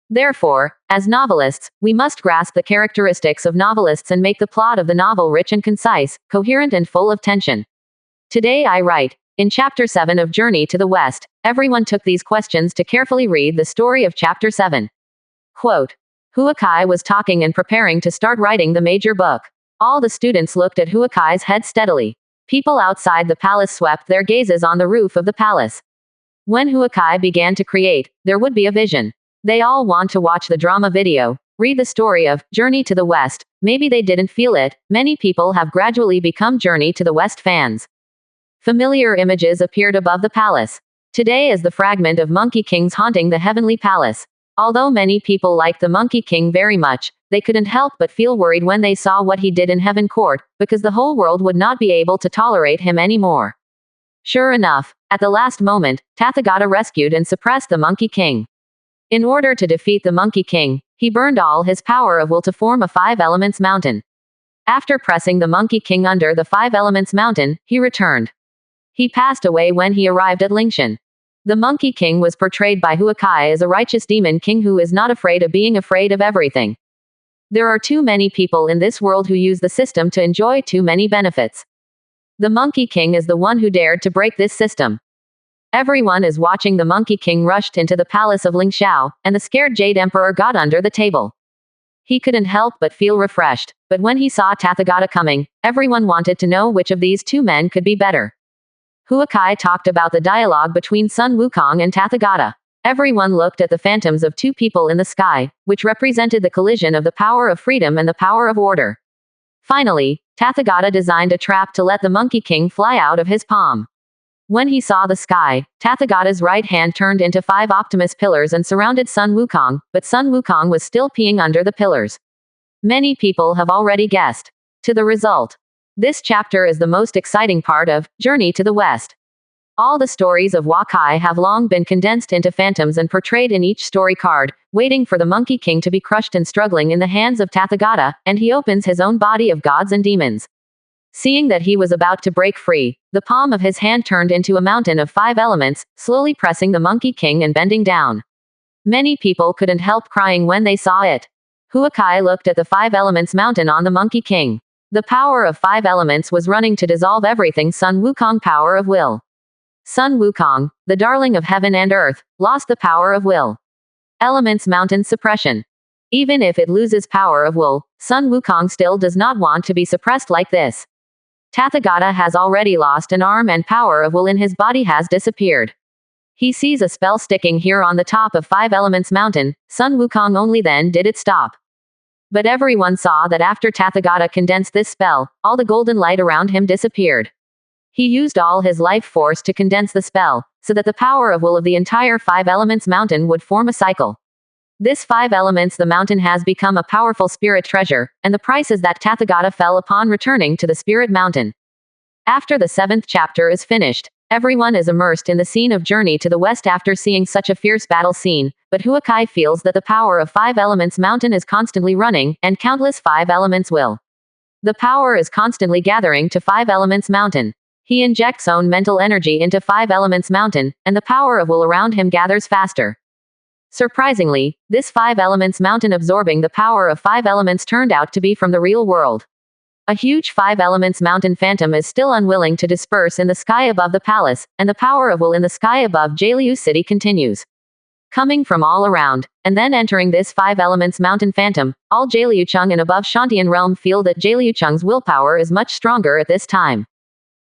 [SPEAKER 1] Therefore, as novelists, we must grasp the characteristics of novelists and make the plot of the novel rich and concise, coherent and full of tension. Today I write, in Chapter 7 of Journey to the West, everyone took these questions to carefully read the story of Chapter 7. Quote, Hua Kai was talking and preparing to start writing the major book. All the students looked at Hua Kai's head steadily. People outside the palace swept their gazes on the roof of the palace. When Hua Kai began to create, there would be a vision. They all want to watch the drama video, read the story of Journey to the West. Maybe they didn't feel it. Many people have gradually become Journey to the West fans. Familiar images appeared above the palace. Today is the fragment of Monkey Kings haunting the heavenly palace. Although many people liked the Monkey King very much, they couldn't help but feel worried when they saw what he did in Heaven Court, because the whole world would not be able to tolerate him anymore. Sure enough, at the last moment, Tathagata rescued and suppressed the Monkey King. In order to defeat the Monkey King, he burned all his power of will to form a 5 elements mountain. After pressing the Monkey King under the 5 elements mountain, he returned. He passed away when he arrived at Lingshan. The Monkey King was portrayed by Huakai as a righteous demon king who is not afraid of being afraid of everything. There are too many people in this world who use the system to enjoy too many benefits. The Monkey King is the one who dared to break this system. Everyone is watching. The Monkey King rushed into the palace of Lingxiao, and the scared Jade Emperor got under the table. He couldn't help but feel refreshed, but when he saw Tathagata coming, everyone wanted to know which of these two men could be better. Huakai talked about the dialogue between Sun Wukong and Tathagata. Everyone looked at the phantoms of two people in the sky, which represented the collision of the power of freedom and the power of order. Finally, Tathagata designed a trap to let the Monkey King fly out of his palm. When he saw the sky, Tathagata's right hand turned into 5 Optimus pillars and surrounded Sun Wukong, but Sun Wukong was still peeing under the pillars. Many people have already guessed to the result. This chapter is the most exciting part of Journey to the West. All the stories of Wakai have long been condensed into phantoms and portrayed in each story card, waiting for the Monkey King to be crushed and struggling in the hands of Tathagata, and he opens his own body of gods and demons. Seeing that he was about to break free, the palm of his hand turned into a mountain of 5 elements, slowly pressing the Monkey King and bending down. Many people couldn't help crying when they saw it. Huakai looked at the 5 elements mountain on the Monkey King. The power of 5 elements was running to dissolve everything. Sun Wukong power of will. Sun Wukong, the darling of heaven and earth, lost the power of will. Elements mountain suppression. Even if it loses power of will, Sun Wukong still does not want to be suppressed like this. Tathagata has already lost an arm and power of will in his body has disappeared. He sees a spell sticking here on the top of 5 elements mountain. Sun Wukong only then did it stop. But everyone saw that after Tathagata condensed this spell, all the golden light around him disappeared. He used all his life force to condense the spell, so that the power of will of the entire 5 elements mountain would form a cycle. This 5 elements the mountain has become a powerful spirit treasure, and the price is that Tathagata fell upon returning to the spirit mountain. After the 7th chapter is finished, everyone is immersed in the scene of Journey to the West after seeing such a fierce battle scene, but Huakai feels that the power of 5 elements mountain is constantly running, and countless 5 elements will. The power is constantly gathering to 5 elements mountain. He injects own mental energy into 5 elements mountain, and the power of will around him gathers faster. Surprisingly, this 5 elements mountain absorbing the power of 5 elements turned out to be from the real world. A huge 5 elements mountain phantom is still unwilling to disperse in the sky above the palace, and the power of will in the sky above Jaliu City continues. Coming from all around, and then entering this 5 elements mountain phantom, all Jaliucheng and above Shantian realm feel that Jaliucheng's willpower is much stronger at this time.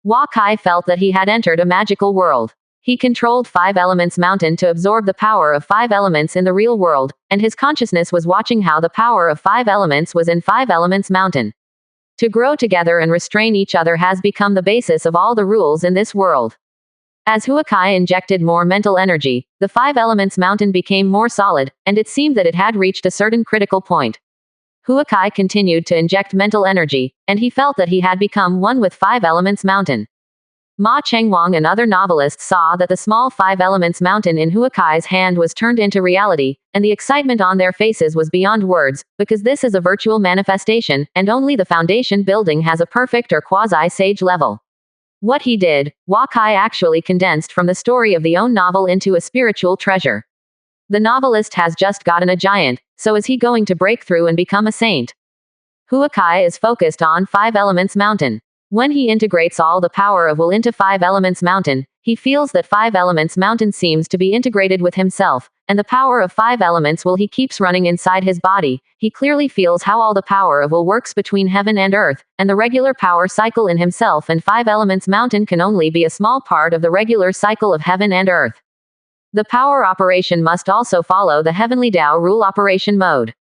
[SPEAKER 1] Wakai felt that he had entered a magical world. He controlled 5 elements mountain to absorb the power of 5 elements in the real world, and his consciousness was watching how the power of 5 elements was in 5 elements mountain. To grow together and restrain each other has become the basis of all the rules in this world. As Huakai injected more mental energy, the 5 elements mountain became more solid, and it seemed that it had reached a certain critical point. Huakai continued to inject mental energy, and he felt that he had become one with 5 elements mountain. Ma Chengwang and other novelists saw that the small 5 elements mountain in Huakai's hand was turned into reality, and the excitement on their faces was beyond words, because this is a virtual manifestation, and only the foundation building has a perfect or quasi-sage level. What he did, Wakai actually condensed from the story of the own novel into a spiritual treasure. The novelist has just gotten a giant, so is he going to break through and become a saint? Huakai is focused on 5 elements mountain. When he integrates all the power of will into 5 elements mountain, he feels that 5 elements mountain seems to be integrated with himself, and the power of 5 elements will he keeps running inside his body. He clearly feels how all the power of will works between heaven and earth, and the regular power cycle in himself and 5 elements mountain can only be a small part of the regular cycle of heaven and earth. The power operation must also follow the heavenly Tao rule operation mode.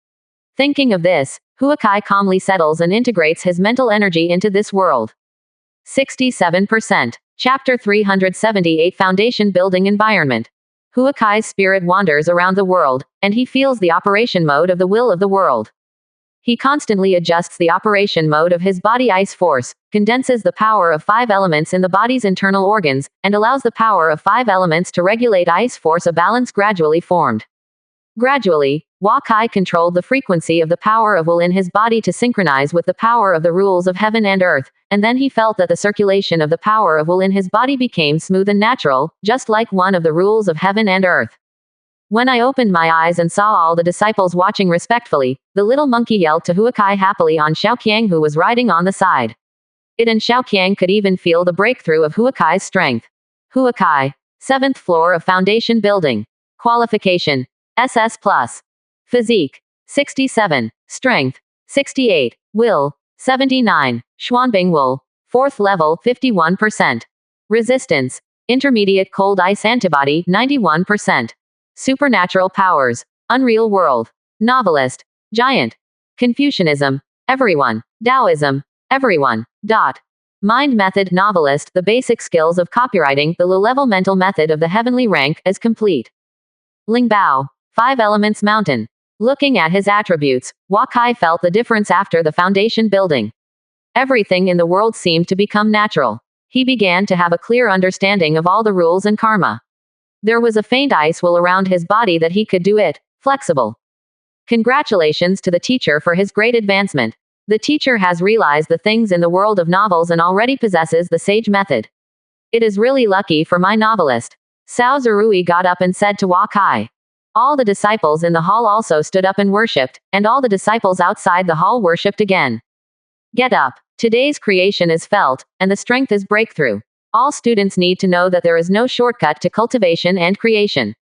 [SPEAKER 1] Thinking of this, Huakai calmly settles and integrates his mental energy into this world. 67%. Chapter 378 Foundation Building Environment. Huakai's spirit wanders around the world, and he feels the operation mode of the will of the world. He constantly adjusts the operation mode of his body ice force, condenses the power of 5 elements in the body's internal organs, and allows the power of 5 elements to regulate ice force. A balance gradually formed. Gradually, Huakai controlled the frequency of the power of will in his body to synchronize with the power of the rules of heaven and earth, and then he felt that the circulation of the power of will in his body became smooth and natural, just like one of the rules of heaven and earth. When I opened my eyes and saw all the disciples watching respectfully, the little monkey yelled to Huakai happily on Xiaoqiang, who was riding on the side. It and Xiaoqiang could even feel the breakthrough of Huakai's strength. Huakai. 7th floor of Foundation Building. Qualification. SS+. Physique. 67. Strength. 68. Will. 79. Xuanbing Will. 4th level 51%. Resistance. Intermediate cold ice antibody 91%. Supernatural powers. Unreal world. Novelist. Giant. Confucianism. Everyone. Taoism. Everyone. Mind method. Novelist. The basic skills of copywriting. The low-level mental method of the heavenly rank is complete. Lingbao. 5 elements mountain. Looking at his attributes, Huakai felt the difference after the foundation building. Everything in the world seemed to become natural. He began to have a clear understanding of all the rules and karma. There was a faint ice will around his body that he could do it, flexible. Congratulations to the teacher for his great advancement. The teacher has realized the things in the world of novels and already possesses the sage method. It is really lucky for my novelist. Cao Zerui got up and said to Huakai. All the disciples in the hall also stood up and worshipped, and all the disciples outside the hall worshipped again. Get up. Today's creation is felt, and the strength is breakthrough. All students need to know that there is no shortcut to cultivation and creation.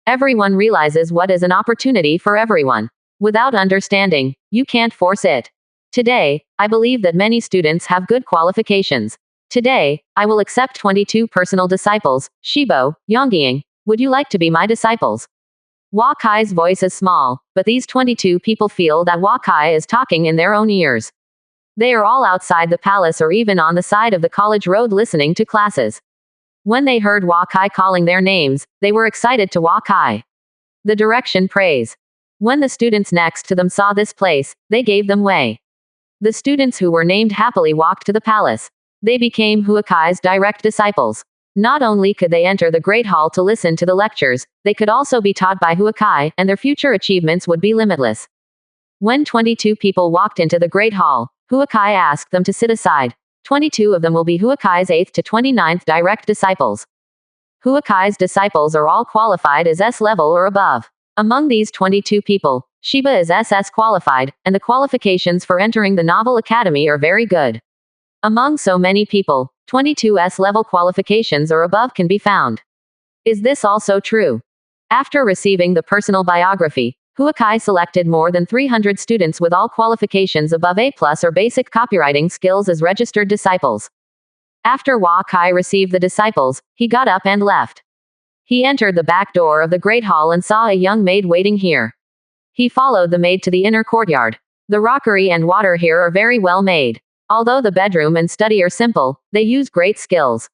[SPEAKER 1] Everyone realizes what is an opportunity for everyone. Without understanding, you can't force it. Today, I believe that many students have good qualifications. Today, I will accept 22 personal disciples. Shibo, Yongying, would you like to be my disciples? Huakai's voice is small, but these 22 people feel that Huakai is talking in their own ears. They are all outside the palace or even on the side of the college road listening to classes. When they heard Huakai calling their names, they were excited to Huakai. The direction praise. When the students next to them saw this place, they gave them way. The students who were named happily walked to the palace. They became Huakai's direct disciples. Not only could they enter the Great Hall to listen to the lectures, they could also be taught by Huakai, and their future achievements would be limitless. When 22 people walked into the Great Hall, Huakai asked them to sit aside. 22 of them will be Huakai's 8th to 29th direct disciples. Huakai's disciples are all qualified as S level or above. Among these 22 people, Shiba is SS qualified, and the qualifications for entering the Novel Academy are very good. Among so many people, 22 S level qualifications or above can be found. Is this also true? After receiving the personal biography, Huakai selected more than 300 students with all qualifications above A+ or basic copywriting skills as registered disciples. After Huakai received the disciples, he got up and left. He entered the back door of the Great Hall and saw a young maid waiting here. He followed the maid to the inner courtyard. The rockery and water here are very well made. Although the bedroom and study are simple, they use great skills.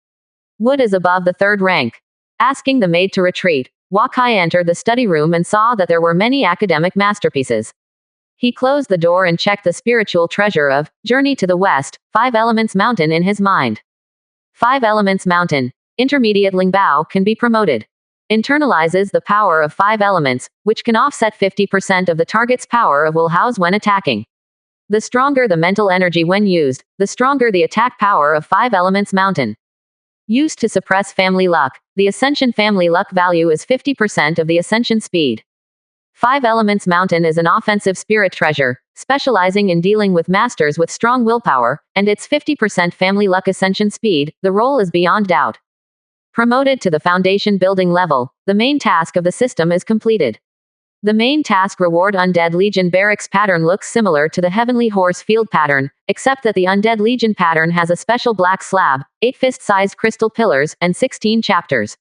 [SPEAKER 1] Wood is above the 3rd rank. Asking the maid to retreat, Huakai entered the study room and saw that there were many academic masterpieces. He closed the door and checked the spiritual treasure of Journey to the West, 5 Elements Mountain in his mind. 5 Elements Mountain. Intermediate Lingbao can be promoted. Internalizes the power of 5 elements, which can offset 50% of the target's power of will house when attacking. The stronger the mental energy when used, the stronger the attack power of 5 Elements Mountain. Used to suppress family luck, the Ascension family luck value is 50% of the Ascension speed. 5 Elements Mountain is an offensive spirit treasure, specializing in dealing with masters with strong willpower, and its 50% family luck Ascension speed. The role is beyond doubt. Promoted to the foundation building level, the main task of the system is completed. The main task reward Undead Legion barracks pattern looks similar to the Heavenly Horse field pattern, except that the Undead Legion pattern has a special black slab, 8 fist-sized crystal pillars, and 16 chapters.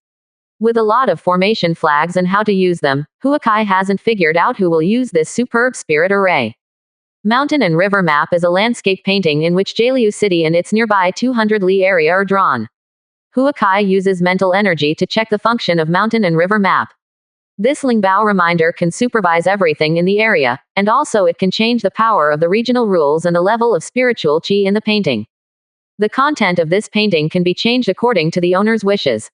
[SPEAKER 1] With a lot of formation flags and how to use them, Huakai hasn't figured out who will use this superb spirit array. Mountain and River Map is a landscape painting in which Jaliu City and its nearby 200 li area are drawn. Huakai uses mental energy to check the function of mountain and river map. This Lingbao reminder can supervise everything in the area, and also it can change the power of the regional rules and the level of spiritual qi in the painting. The content of this painting can be changed according to the owner's wishes.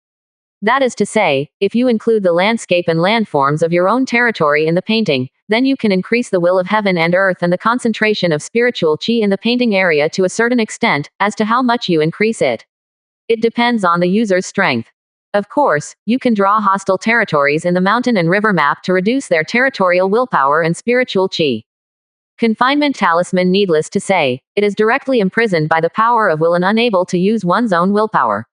[SPEAKER 1] That is to say, if you include the landscape and landforms of your own territory in the painting, then you can increase the will of heaven and earth and the concentration of spiritual qi in the painting area to a certain extent, as to how much you increase it. It depends on the user's strength. Of course, you can draw hostile territories in the mountain and river map to reduce their territorial willpower and spiritual qi. Confinement talisman. Needless to say, it is directly imprisoned by the power of will and unable to use one's own willpower.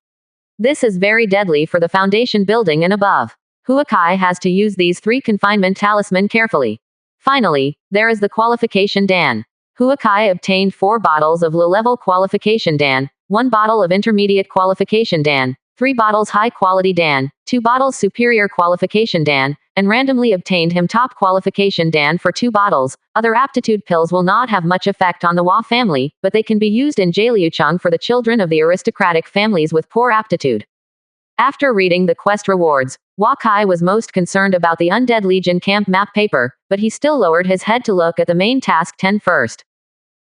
[SPEAKER 1] This is very deadly for the foundation building and above. Huakai has to use these 3 confinement talisman carefully. Finally, there is the qualification Dan. Huakai obtained 4 bottles of low-level qualification Dan, 1 bottle of intermediate qualification Dan, 3 bottles high-quality Dan, 2 bottles superior qualification Dan, and randomly obtained him top qualification Dan for 2 bottles. Other aptitude pills will not have much effect on the Hua family, but they can be used in Jaliucheng for the children of the aristocratic families with poor aptitude. After reading the quest rewards, Hua Kai was most concerned about the Undead Legion camp map paper, but he still lowered his head to look at the main task 10 first.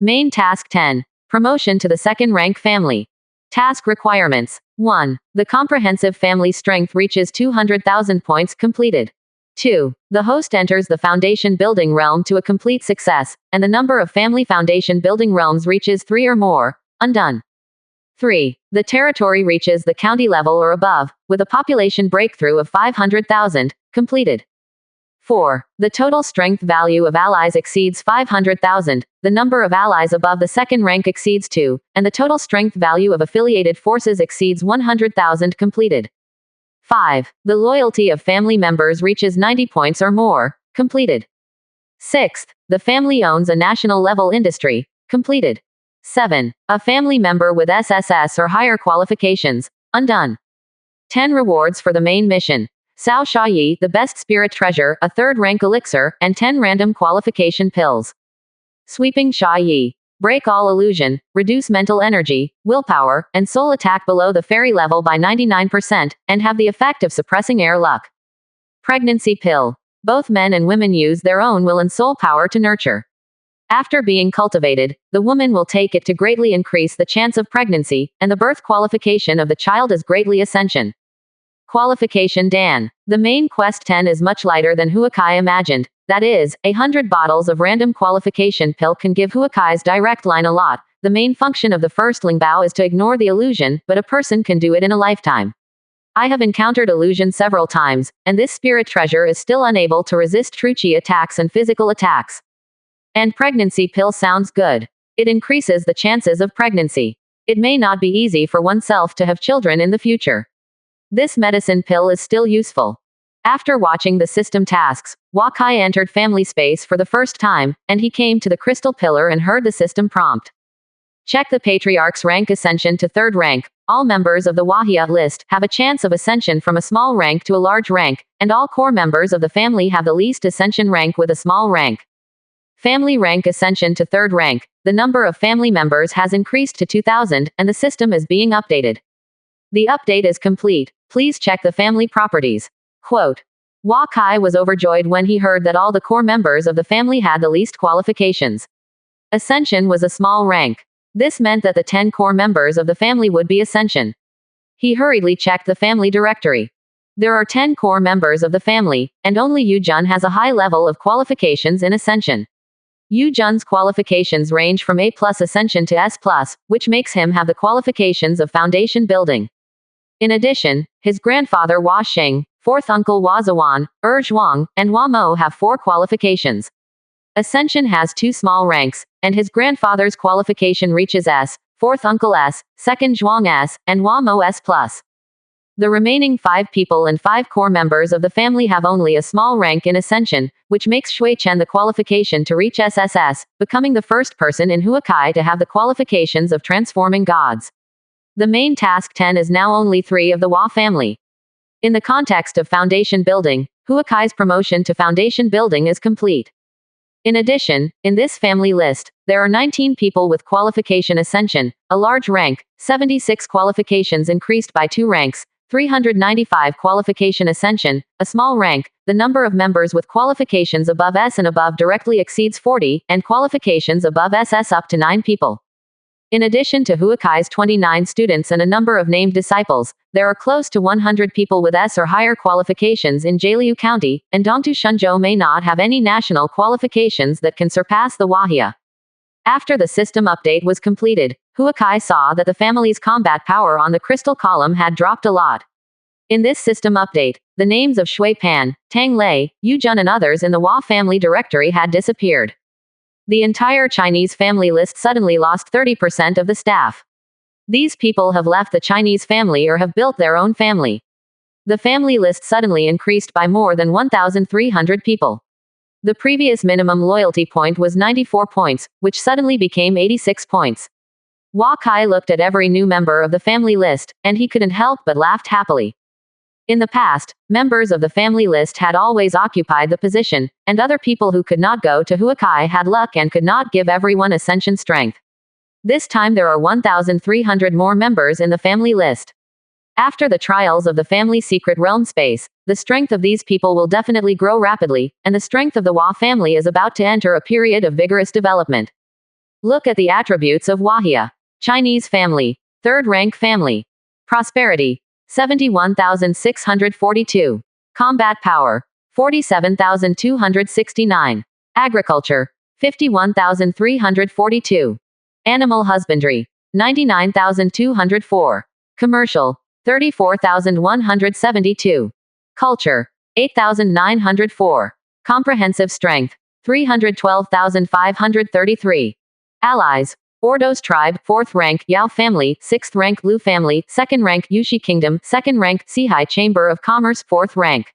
[SPEAKER 1] Main task 10. Promotion to the 2nd rank family. Task requirements. 1. The comprehensive family strength reaches 200,000 points completed. 2. The host enters the foundation building realm to a complete success, and the number of family foundation building realms reaches 3 or more. Undone. 3. The territory reaches the county level or above, with a population breakthrough of 500,000, completed. 4. The total strength value of allies exceeds 500,000, the number of allies above the 2nd rank exceeds 2, and the total strength value of affiliated forces exceeds 100,000, completed. 5. The loyalty of family members reaches 90 points or more, completed. 6th. The family owns a national level industry, completed. 7. A family member with SSS or higher qualifications, undone. 10 rewards for the main mission. Sao Shayi, the best spirit treasure, a 3rd rank elixir, and 10 random qualification pills. Sweeping Shayi. Break all illusion, reduce mental energy, willpower, and soul attack below the fairy level by 99%, and have the effect of suppressing air luck. Pregnancy pill. Both men and women use their own will and soul power to nurture. After being cultivated, the woman will take it to greatly increase the chance of pregnancy, and the birth qualification of the child is greatly ascension. Qualification Dan. The main quest 10 is much lighter than Huakai imagined. That is, 100 bottles of random qualification pill can give Huakai's direct line a lot. The main function of the first Lingbao is to ignore the illusion, but a person can do it in a lifetime. I have encountered illusion several times, and this spirit treasure is still unable to resist true chi attacks and physical attacks. And pregnancy pill sounds good. It increases the chances of pregnancy. It may not be easy for oneself to have children in the future. This medicine pill is still useful. After watching the system tasks, Wakai entered family space for the first time, and he came to the crystal pillar and heard the system prompt. Check the Patriarch's rank ascension to 3rd rank. All members of the Wahia list have a chance of ascension from a small rank to a large rank, and all core members of the family have the least ascension rank with a small rank. Family rank ascension to 3rd rank. The number of family members has increased to 2,000, and the system is being updated. The update is complete. Please check the family properties. Quote. Wakai was overjoyed when he heard that all the core members of the family had the least qualifications. Ascension was a small rank. This meant that the 10 core members of the family would be ascension. He hurriedly checked the family directory. There are 10 core members of the family, and only Yujun has a high level of qualifications in ascension. Yujun's qualifications range from A+ ascension to S+, which makes him have the qualifications of foundation building. In addition, his grandfather Hua Sheng, 4th uncle Hua Zawan, Zhuang, and Hua Mo have 4 qualifications. Ascension has 2 small ranks, and his grandfather's qualification reaches S, 4th uncle S, 2nd Zhuang S, and Hua Mo S+. The remaining 5 people and 5 core members of the family have only a small rank in Ascension, which makes Shui Chen the qualification to reach SSS, becoming the first person in Huakai to have the qualifications of transforming gods. The main task 10 is now only 3 of the Hua family. In the context of foundation building, Huakai's promotion to foundation building is complete. In addition, in this family list, there are 19 people with qualification ascension, a large rank, 76 qualifications increased by 2 ranks, 395 qualification ascension, a small rank, the number of members with qualifications above S and above directly exceeds 40, and qualifications above SS up to 9 people. In addition to Huakai's 29 students and a number of named disciples, there are close to 100 people with S or higher qualifications in Jialiu County, and Dongtu Shenzhou may not have any national qualifications that can surpass the Wahia. After the system update was completed, Huakai saw that the family's combat power on the crystal column had dropped a lot. In this system update, the names of Shui Pan, Tang Lei, Yu Jun and others in the Hua family directory had disappeared. The entire Chinese family list suddenly lost 30% of the staff. These people have left the Chinese family or have built their own family. The family list suddenly increased by more than 1,300 people. The previous minimum loyalty point was 94 points, which suddenly became 86 points. Hua Kai looked at every new member of the family list, and he couldn't help but laughed happily. In the past, members of the family list had always occupied the position, and other people who could not go to Huakai had luck and could not give everyone ascension strength. This time there are 1,300 more members in the family list. After the trials of the family secret realm space, the strength of these people will definitely grow rapidly, and the strength of the Hua family is about to enter a period of vigorous development. Look at the attributes of Wahia. Chinese family. Third rank family. Prosperity. 71,642. Combat power. 47,269. Agriculture. 51,342. Animal husbandry. 99,204. Commercial. 34,172. Culture. 8,904. Comprehensive strength. 312,533. Allies. Ordos tribe, 4th rank, Yao family, 6th rank, Lu family, 2nd rank, Yushi kingdom, 2nd rank, Sihai chamber of commerce, 4th rank.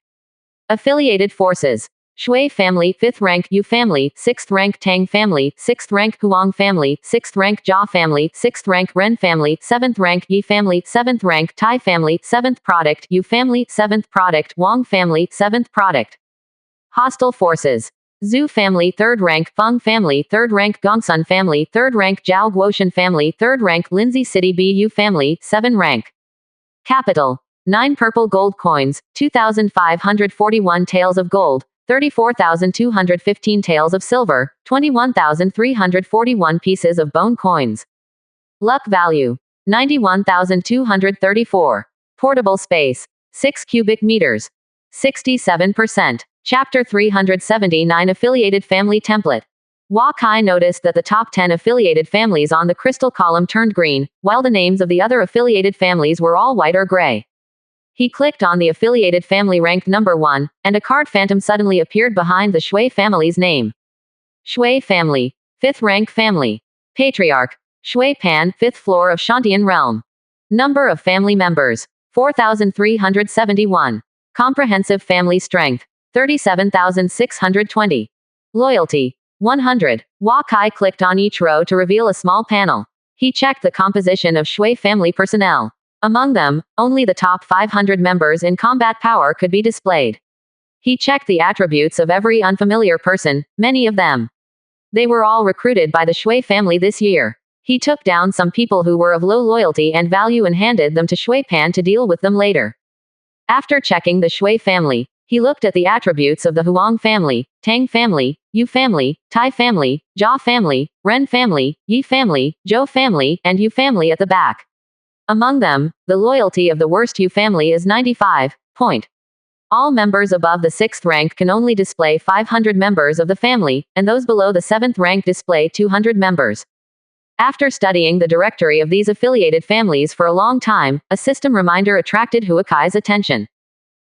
[SPEAKER 1] Affiliated forces. Shui family, 5th rank, Yu family, 6th rank, Tang family, 6th rank, Huang family, 6th rank, Jia family, 6th rank, Ren family, 7th rank, Yi family, 7th rank, Tai family, 7th product, Yu family, 7th product, Wang family, 7th product. Hostile forces. Zhu family, 3rd rank, Feng family, 3rd rank, Gongsun family, 3rd rank, Zhao Guoshan family, 3rd rank, Lindsay City BU family, 7 rank. Capital. 9 purple gold coins, 2,541 taels of gold, 34,215 taels of silver, 21,341 pieces of bone coins. Luck value. 91,234. Portable space. 6 cubic meters. 67%. Chapter 379 Affiliated Family Template. Hua Kai noticed that the top 10 affiliated families on the crystal column turned green, while the names of the other affiliated families were all white or gray. He clicked on the affiliated family ranked number 1, and a card phantom suddenly appeared behind the Shui family's name. Shui family. 5th rank family. Patriarch. Shui Pan, 5th floor of Shantian realm. Number of family members. 4,371. Comprehensive family strength. 37,620. Loyalty. 100. Hua Kai clicked on each row to reveal a small panel. He checked the composition of Shui family personnel. Among them, only the top 500 members in combat power could be displayed. He checked the attributes of every unfamiliar person, many of them. They were all recruited by the Shui family this year. He took down some people who were of low loyalty and value and handed them to Shui Pan to deal with them later. After checking the Shui family, he looked at the attributes of the Huang family, Tang family, Yu family, Tai family, Jia family, Ren family, Yi family, Zhou family, and Yu family at the back. Among them, the loyalty of the worst Yu family is 95. Point. All members above the 6th rank can only display 500 members of the family, and those below the 7th rank display 200 members. After studying the directory of these affiliated families for a long time, a system reminder attracted Huakai's attention.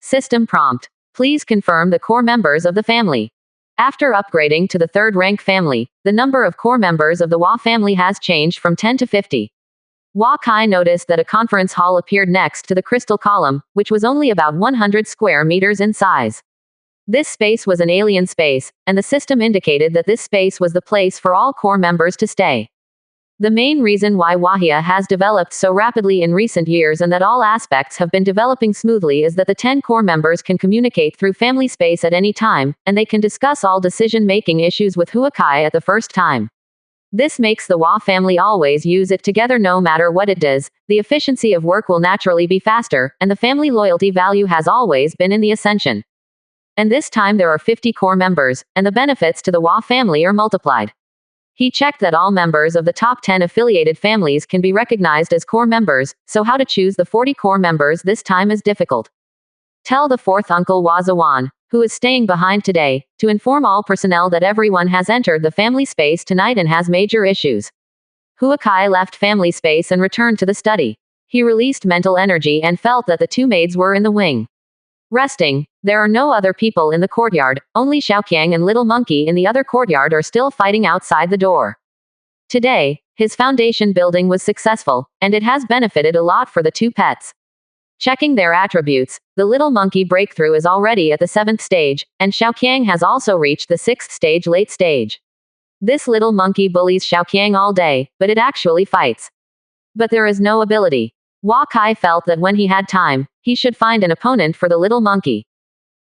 [SPEAKER 1] System prompt. Please confirm the core members of the family. After upgrading to the 3rd rank family, the number of core members of the Hua family has changed from 10 to 50. Hua Kai noticed that a conference hall appeared next to the crystal column, which was only about 100 square meters in size. This space was an alien space, and the system indicated that this space was the place for all core members to stay. The main reason why Wahia has developed so rapidly in recent years and that all aspects have been developing smoothly is that the 10 core members can communicate through family space at any time, and they can discuss all decision-making issues with Huakai at the first time. This makes the Wa family always use it together no matter what it does. The efficiency of work will naturally be faster, and the family loyalty value has always been in the ascension. And this time there are 50 core members, and the benefits to the Wa family are multiplied. He checked that all members of the top 10 affiliated families can be recognized as core members, so how to choose the 40 core members this time is difficult. Tell the fourth uncle Wazawan, who is staying behind today, to inform all personnel that everyone has entered the family space tonight and has major issues. Huakai left family space and returned to the study. He released mental energy and felt that the two maids were in the wing. Resting. There are no other people in the courtyard, only Xiaoqiang and Little Monkey in the other courtyard are still fighting outside the door. Today, his foundation building was successful, and it has benefited a lot for the two pets. Checking their attributes, the Little Monkey breakthrough is already at the 7th stage, and Xiaoqiang has also reached the 6th stage late stage. This Little Monkey bullies Xiaoqiang all day, but it actually fights. But there is no ability. Wakai felt that when he had time, he should find an opponent for the Little Monkey.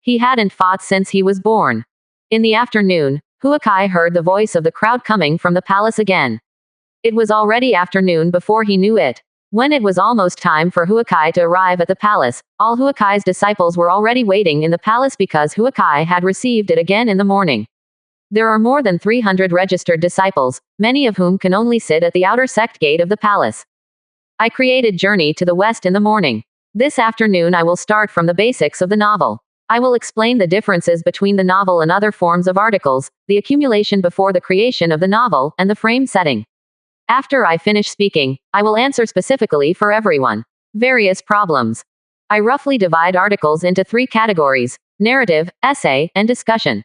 [SPEAKER 1] He hadn't fought since he was born. In the afternoon, Huakai heard the voice of the crowd coming from the palace again. It was already afternoon before he knew it. When it was almost time for Huakai to arrive at the palace, all Huakai's disciples were already waiting in the palace because Huakai had received it again in the morning. There are more than 300 registered disciples, many of whom can only sit at the outer sect gate of the palace. I created Journey to the West in the morning. This afternoon I will start from the basics of the novel. I will explain the differences between the novel and other forms of articles, the accumulation before the creation of the novel, and the frame setting. After I finish speaking, I will answer specifically for everyone. Various problems. I roughly divide articles into 3 categories: narrative, essay, and discussion.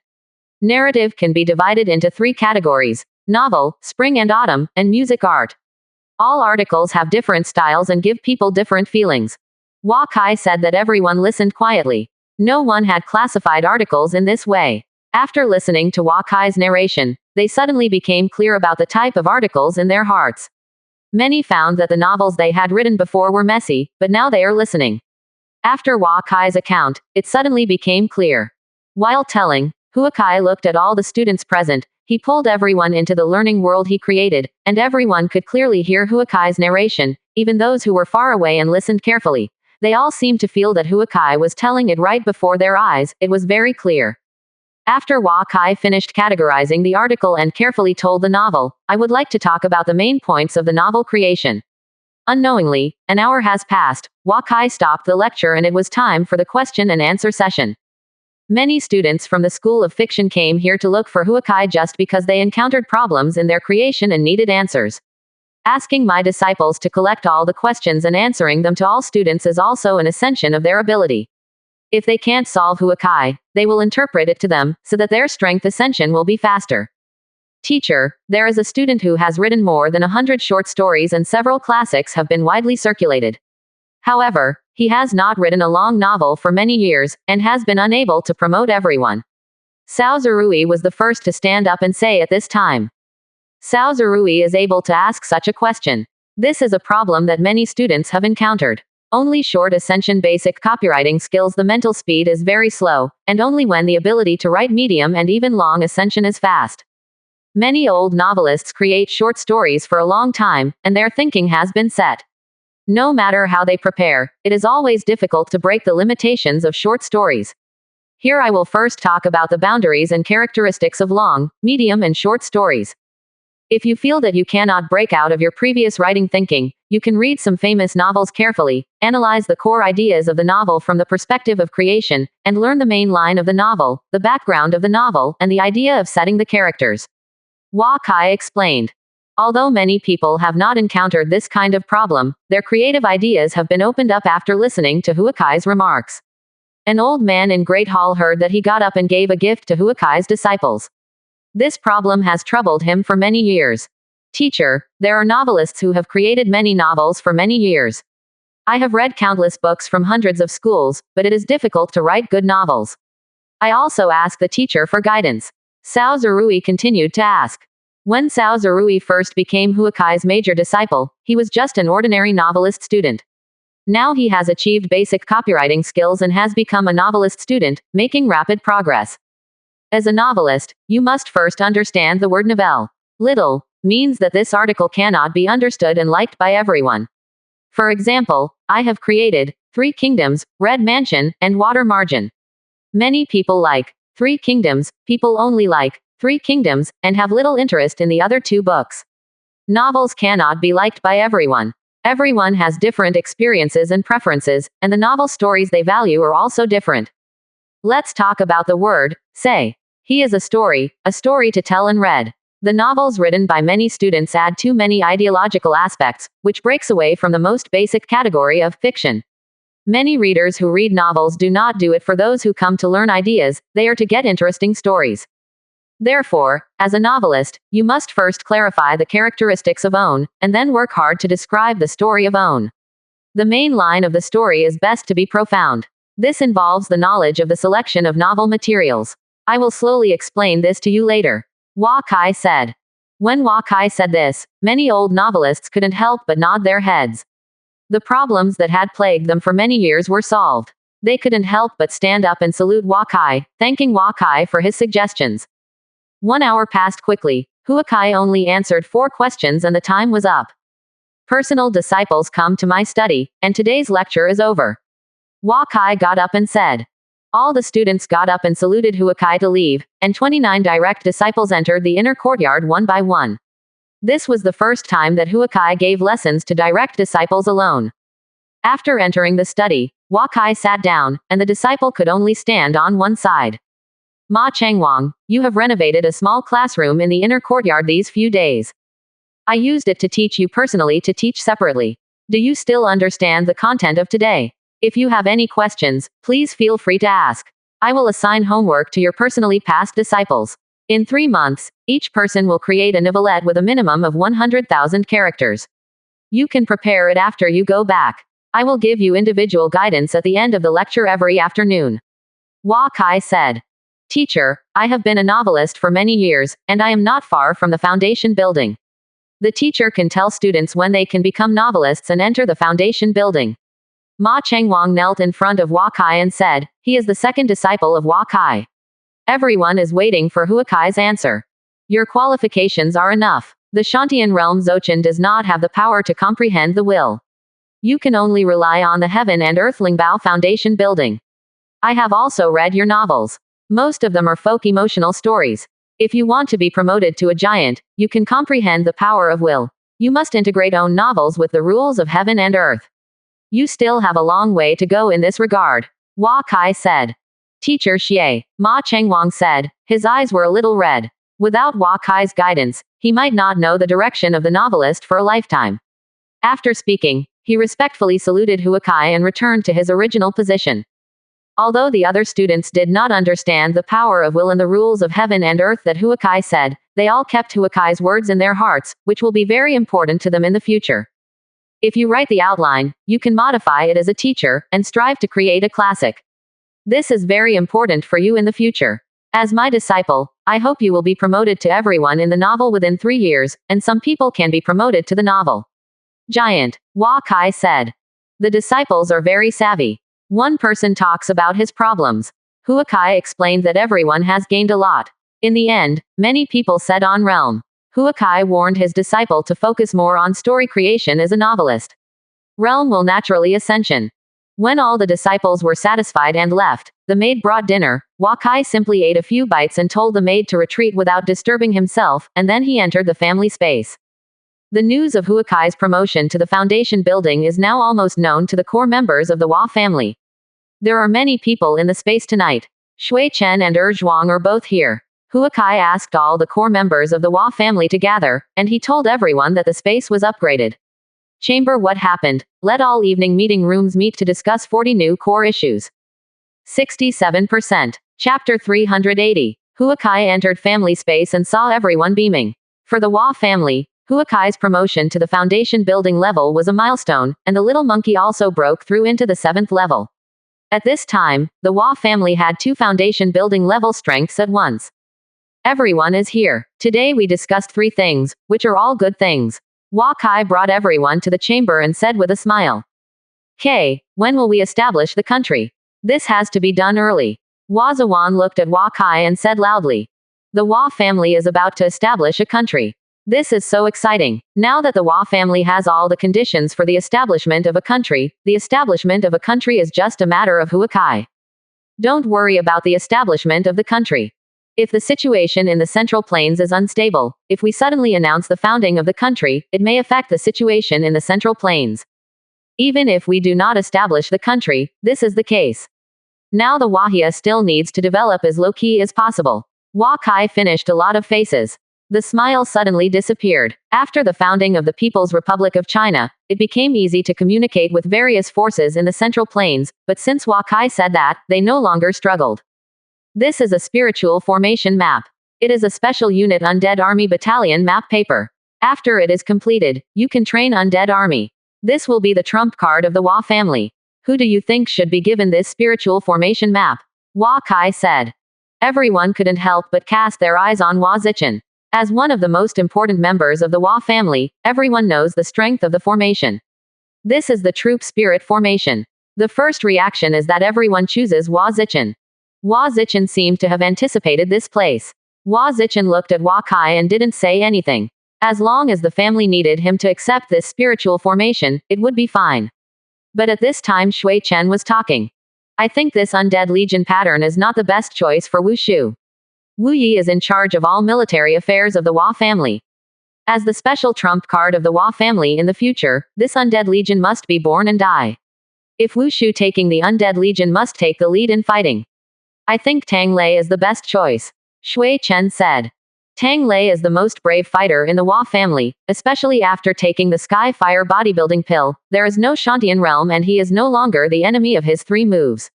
[SPEAKER 1] Narrative can be divided into 3 categories: novel, spring and autumn, and music art. All articles have different styles and give people different feelings. Wakai said that everyone listened quietly. No one had classified articles in this way. After listening to Wakai's narration, they suddenly became clear about the type of articles in their hearts. Many found that the novels they had written before were messy, but now they are listening. After Wakai's account, it suddenly became clear. While telling, Huakai looked at all the students present. He pulled everyone into the learning world he created, and everyone could clearly hear Huakai's narration, even those who were far away and listened carefully. They all seemed to feel that Huakai was telling it right before their eyes. It was very clear. After Wakai finished categorizing the article and carefully told the novel, I would like to talk about the main points of the novel creation. Unknowingly, an hour has passed. Wakai stopped the lecture and it was time for the question and answer session. Many students from the School of Fiction came here to look for Huakai just because they encountered problems in their creation and needed answers. Asking my disciples to collect all the questions and answering them to all students is also an ascension of their ability. If they can't solve Huakai, they will interpret it to them, so that their strength ascension will be faster. Teacher, there is a student who has written more than 100 short stories and several classics have been widely circulated. However, he has not written a long novel for many years, and has been unable to promote everyone. Sao Zerui was the first to stand up and say at this time. Sao Zerui is able to ask such a question. This is a problem that many students have encountered. Only short ascension basic copywriting skills, the mental speed is very slow, and only when the ability to write medium and even long ascension is fast. Many old novelists create short stories for a long time, and their thinking has been set. No matter how they prepare, it is always difficult to break the limitations of short stories. Here I will first talk about the boundaries and characteristics of long, medium and short stories. If you feel that you cannot break out of your previous writing thinking, you can read some famous novels carefully, analyze the core ideas of the novel from the perspective of creation, and learn the main line of the novel, the background of the novel, and the idea of setting the characters. Wakai explained. Although many people have not encountered this kind of problem, their creative ideas have been opened up after listening to Huakai's remarks. An old man in Great Hall heard that he got up and gave a gift to Huakai's disciples. This problem has troubled him for many years. Teacher, there are novelists who have created many novels for many years. I have read countless books from hundreds of schools, but it is difficult to write good novels. I also ask the teacher for guidance. Sao Zerui continued to ask. When Sao Zerui first became Huakai's major disciple, he was just an ordinary novelist student. Now he has achieved basic copywriting skills and has become a novelist student, making rapid progress. As a novelist, you must first understand the word novel. Little means that this article cannot be understood and liked by everyone. For example, I have created 3 Kingdoms, Red Mansion, and Water Margin. Many people like 3 Kingdoms, people only like 3 Kingdoms, and have little interest in the other 2 books. Novels cannot be liked by everyone. Everyone has different experiences and preferences, and the novel stories they value are also different. Let's talk about the word, say. He is a story to tell and read. The novels written by many students add too many ideological aspects, which breaks away from the most basic category of fiction. Many readers who read novels do not do it for those who come to learn ideas, they are to get interesting stories. Therefore, as a novelist, you must first clarify the characteristics of own, and then work hard to describe the story of own. The main line of the story is best to be profound. This involves the knowledge of the selection of novel materials. I will slowly explain this to you later. Hua Kai said. When Hua Kai said this, many old novelists couldn't help but nod their heads. The problems that had plagued them for many years were solved. They couldn't help but stand up and salute Hua Kai, thanking Hua Kai for his suggestions. 1 hour passed quickly. Hua Kai only answered 4 questions and the time was up. Personal disciples come to my study, and today's lecture is over. Hua Kai got up and said. All the students got up and saluted Hua Kai to leave, and 29 direct disciples entered the inner courtyard one by one. This was the first time that Hua Kai gave lessons to direct disciples alone. After entering the study, Hua Kai sat down, and the disciple could only stand on one side. Ma Changwang, you have renovated a small classroom in the inner courtyard these few days. I used it to teach you personally to teach separately. Do you still understand the content of today? If you have any questions, please feel free to ask. I will assign homework to your personally passed disciples. In 3 months, each person will create a novelette with a minimum of 100,000 characters. You can prepare it after you go back. I will give you individual guidance at the end of the lecture every afternoon. Hua Kai said. Teacher, I have been a novelist for many years, and I am not far from the foundation building. The teacher can tell students when they can become novelists and enter the foundation building. Ma Changwang knelt in front of Hua Kai and said, he is the second disciple of Hua Kai. Everyone is waiting for Hua Kai's answer. Your qualifications are enough. The Shantian realm Dzogchen does not have the power to comprehend the will. You can only rely on the heaven and earth Lingbao foundation building. I have also read your novels. Most of them are folk emotional stories. If you want to be promoted to a giant, you can comprehend the power of will. You must integrate own novels with the rules of heaven and earth. You still have a long way to go in this regard. Hua Kai said. Teacher Xie, Ma Changwang said. His eyes were a little red. Without Hua Kai's guidance, he might not know the direction of the novelist for a lifetime. After speaking, he respectfully saluted Hua Kai and returned to his original position. Although the other students did not understand the power of will and the rules of heaven and earth that Hua Kai said, they all kept Hua Kai's words in their hearts, which will be very important to them in the future. If you write the outline, you can modify it as a teacher, and strive to create a classic. This is very important for you in the future. As my disciple, I hope you will be promoted to everyone in the novel within 3 years, and some people can be promoted to the novel giant, Hua Kai said. The disciples are very savvy. One person talks about his problems. Hua Kai explained that everyone has gained a lot. In the end, many people said on realm. Hua Kai warned his disciple to focus more on story creation as a novelist. Realm will naturally ascension. When all the disciples were satisfied and left, the maid brought dinner. Hua Kai simply ate a few bites and told the maid to retreat without disturbing himself, and then he entered the family space. The news of Hua Kai's promotion to the foundation building is now almost known to the core members of the Hua family. There are many people in the space tonight. Shui Chen and Zhuang are both here. Hua Kai asked all the core members of the Hua family to gather, and he told everyone that the space was upgraded. Chamber what happened? Let all evening meeting rooms meet to discuss 40 new core issues. 67%. Chapter 380. Hua Kai entered family space and saw everyone beaming. For the Hua family, Hua Kai's promotion to the foundation building level was a milestone, and the little monkey also broke through into the 7th level. At this time, the Hua family had 2 foundation building level strengths at once. Everyone is here. Today we discussed 3 things, which are all good things. Hua Kai brought everyone to the chamber and said with a smile. K, when will we establish the country? This has to be done early. Hua Zawan looked at Hua Kai and said loudly. The Hua family is about to establish a country. This is so exciting. Now that the Hua family has all the conditions for the establishment of a country, the establishment of a country is just a matter of Hua Kai. Don't worry about the establishment of the country. If the situation in the Central Plains is unstable, if we suddenly announce the founding of the country, it may affect the situation in the Central Plains. Even if we do not establish the country, this is the case. Now the Wahia still needs to develop as low-key as possible. Hua Kai finished a lot of faces. The smile suddenly disappeared. After the founding of the People's Republic of China, it became easy to communicate with various forces in the Central Plains, but since Hua Kai said that, they no longer struggled. This is a spiritual formation map. It is a special unit Undead Army Battalion map paper. After it is completed, you can train Undead Army. This will be the trump card of the Hua family. Who do you think should be given this spiritual formation map? Hua Kai said. Everyone couldn't help but cast their eyes on Hua Zichen. As one of the most important members of the Hua family, everyone knows the strength of the formation. This is the troop spirit formation. The first reaction is that everyone chooses Hua Zichen. Hua Zichen seemed to have anticipated this place. Hua Zichen looked at Hua Kai and didn't say anything. As long as the family needed him to accept this spiritual formation, it would be fine. But at this time Shui Chen was talking. I think this Undead Legion pattern is not the best choice for Wu Shu. Wu Yi is in charge of all military affairs of the Hua family. As the special trump card of the Hua family in the future, this Undead Legion must be born and die. If Wu Shu taking the Undead Legion must take the lead in fighting. I think Tang Lei is the best choice. Shui Chen said. Tang Lei is the most brave fighter in the Hua family, especially after taking the Sky Fire bodybuilding pill. There is no Shantian realm and he is no longer the enemy of his 3 moves.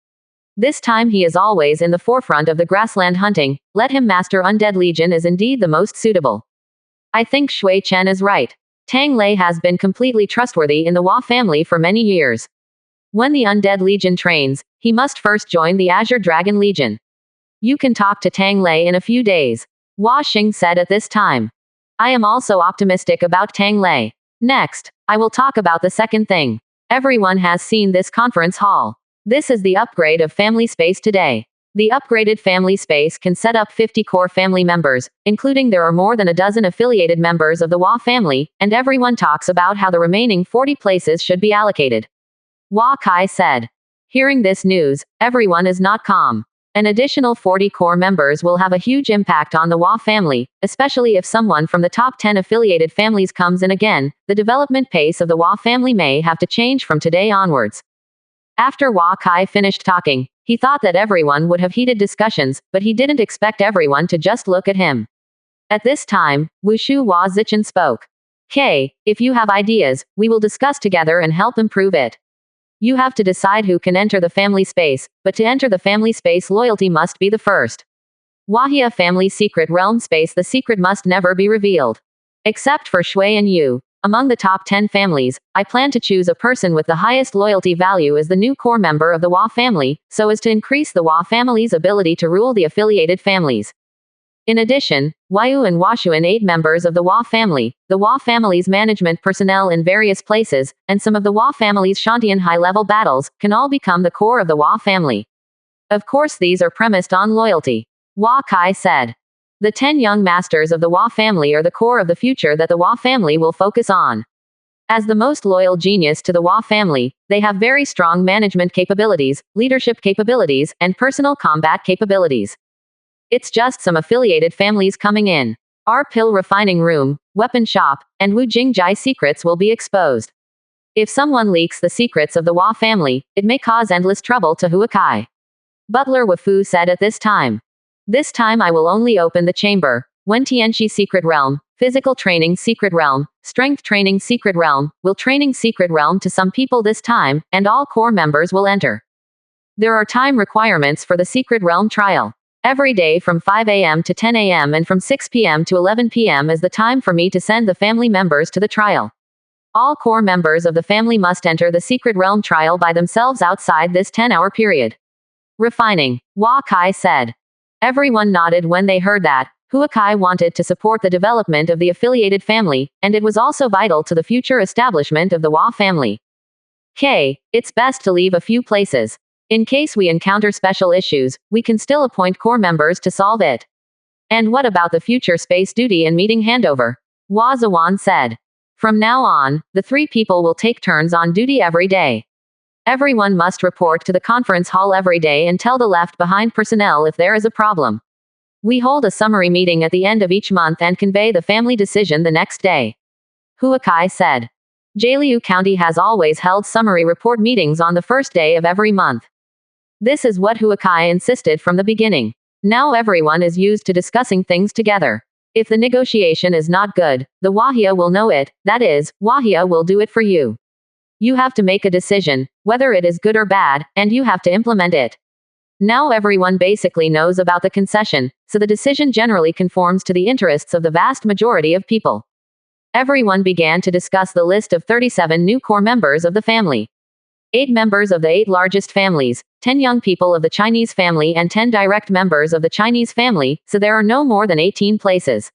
[SPEAKER 1] This time he is always in the forefront of the grassland hunting. Let him master Undead Legion is indeed the most suitable. I think Shui Chen is right. Tang Lei has been completely trustworthy in the Hua family for many years. When the Undead Legion trains, he must first join the Azure Dragon Legion. You can talk to Tang Lei in a few days. Hua Xing said at this time. I am also optimistic about Tang Lei. Next, I will talk about the second thing. Everyone has seen this conference hall. This is the upgrade of family space today. The upgraded family space can set up 50 core family members, including there are more than a dozen affiliated members of the Hua family, and everyone talks about how the remaining 40 places should be allocated. Hua Kai said. Hearing this news, everyone is not calm. An additional 40 core members will have a huge impact on the Hua family, especially if someone from the top 10 affiliated families comes in again. The development pace of the Hua family may have to change from today onwards. After Hua Kai finished talking, he thought that everyone would have heated discussions, but he didn't expect everyone to just look at him. At this time, Wushu Hua Zichen spoke. K, if you have ideas, we will discuss together and help improve it. You have to decide who can enter the family space, but to enter the family space loyalty must be the first. Wahia family secret realm space the secret must never be revealed. Except for Shui and Yu. Among the top 10 families, I plan to choose a person with the highest loyalty value as the new core member of the Hua family, so as to increase the Hua family's ability to rule the affiliated families. In addition, Waiyu and Washuan 8 members of the Hua family, the Hua family's management personnel in various places, and some of the Hua family's Shantian high-level battles, can all become the core of the Hua family. Of course these are premised on loyalty. Hua Kai said. The 10 young masters of the Hua family are the core of the future that the Hua family will focus on. As the most loyal genius to the Hua family, they have very strong management capabilities, leadership capabilities, and personal combat capabilities. It's just some affiliated families coming in. Our pill refining room, weapon shop, and Wu Jingjai secrets will be exposed. If someone leaks the secrets of the Hua family, it may cause endless trouble to Hua Kai. Butler Wafu said at this time. This time I will only open the chamber. When Tianchi secret realm, physical training secret realm, strength training secret realm, will training secret realm to some people this time, and all core members will enter. There are time requirements for the secret realm trial. Every day from 5 a.m. to 10 a.m. and from 6 p.m. to 11 p.m. is the time for me to send the family members to the trial. All core members of the family must enter the secret realm trial by themselves outside this 10-hour period. Refining. Hua Kai said. Everyone nodded when they heard that. Huakai wanted to support the development of the affiliated family, and it was also vital to the future establishment of the Hua family. It's best to leave a few places. In case we encounter special issues, we can still appoint core members to solve it. And what about the future space duty and meeting handover? Hua Zawan said. From now on, the 3 people will take turns on duty every day. Everyone must report to the conference hall every day and tell the left-behind personnel if there is a problem. We hold a summary meeting at the end of each month and convey the family decision the next day. Huakai said. Jialiu County has always held summary report meetings on the first day of every month. This is what Huakai insisted from the beginning. Now everyone is used to discussing things together. If the negotiation is not good, the Wahia will know it, that is, Wahia will do it for you. You have to make a decision, whether it is good or bad, and you have to implement it. Now everyone basically knows about the concession, so the decision generally conforms to the interests of the vast majority of people. Everyone began to discuss the list of 37 new core members of the family. 8 members of the 8 largest families, 10 young people of the Chinese family and 10 direct members of the Chinese family, so there are no more than 18 places.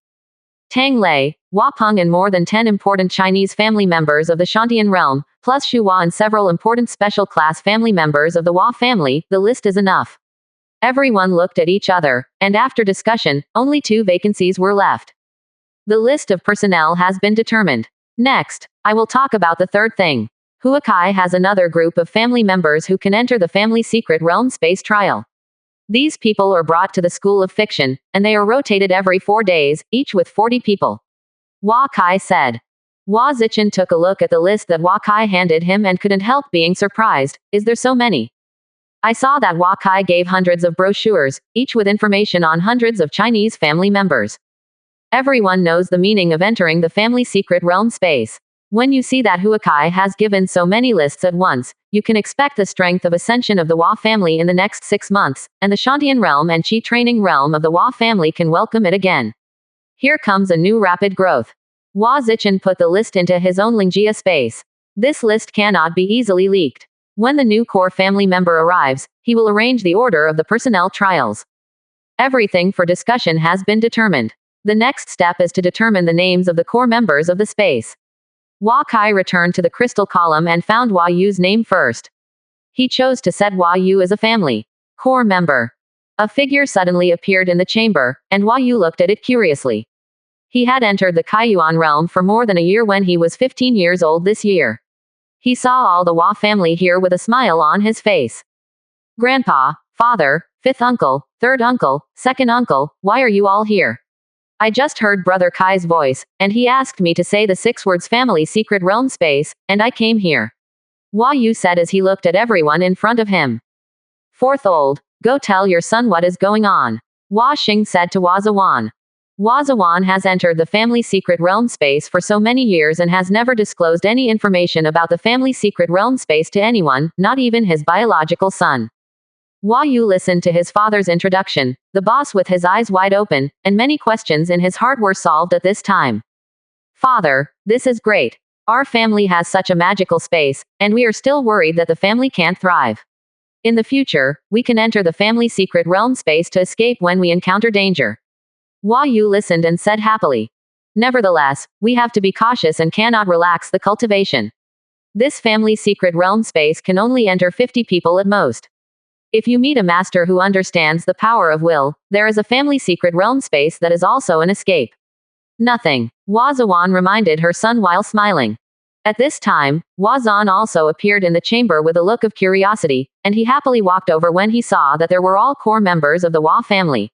[SPEAKER 1] Tang Lei, Hua Peng and more than 10 important Chinese family members of the Shantian realm, plus Shu Hua and several important special class family members of the Hua family, the list is enough. Everyone looked at each other, and after discussion, only 2 vacancies were left. The list of personnel has been determined. Next, I will talk about the third thing. Huakai has another group of family members who can enter the family secret realm space trial. These people are brought to the School of Fiction, and they are rotated every 4 days, each with 40 people. Hua Kai said. Hua Zichen took a look at the list that Hua Kai handed him and couldn't help being surprised. Is there so many? I saw that Hua Kai gave hundreds of brochures, each with information on hundreds of Chinese family members. Everyone knows the meaning of entering the family secret realm space. When you see that Huakai has given so many lists at once, you can expect the strength of ascension of the Hua family in the next 6 months, and the Shantian realm and Qi training realm of the Hua family can welcome it again. Here comes a new rapid growth. Hua Zichen put the list into his own Lingjia space. This list cannot be easily leaked. When the new core family member arrives, he will arrange the order of the personnel trials. Everything for discussion has been determined. The next step is to determine the names of the core members of the space. Hua Kai returned to the crystal column and found Hua Yu's name first. He chose to set Hua Yu as a family core member. A figure suddenly appeared in the chamber, and Hua Yu looked at it curiously. He had entered the Kaiyuan realm for more than a year when he was 15 years old this year. He saw all the Hua family here with a smile on his face. Grandpa, father, 5th uncle, 3rd uncle, 2nd uncle, why are you all here? I just heard Brother Kai's voice, and he asked me to say the 6 words family secret realm space, and I came here. Hua Yu said as he looked at everyone in front of him. 4th old, go tell your son what is going on. Hua Xing said to Hua Zawan. Hua Zawan has entered the family secret realm space for so many years and has never disclosed any information about the family secret realm space to anyone, not even his biological son. Hua Yu listened to his father's introduction, the boss with his eyes wide open, and many questions in his heart were solved at this time. Father, this is great. Our family has such a magical space, and we are still worried that the family can't thrive. In the future, we can enter the family secret realm space to escape when we encounter danger. Hua Yu listened and said happily. Nevertheless, we have to be cautious and cannot relax the cultivation. This family secret realm space can only enter 50 people at most. If you meet a master who understands the power of will, there is a family secret realm space that is also an escape. Nothing. Hua Zawan reminded her son while smiling. At this time, Hua Zan also appeared in the chamber with a look of curiosity, and he happily walked over when he saw that there were all core members of the Hua family.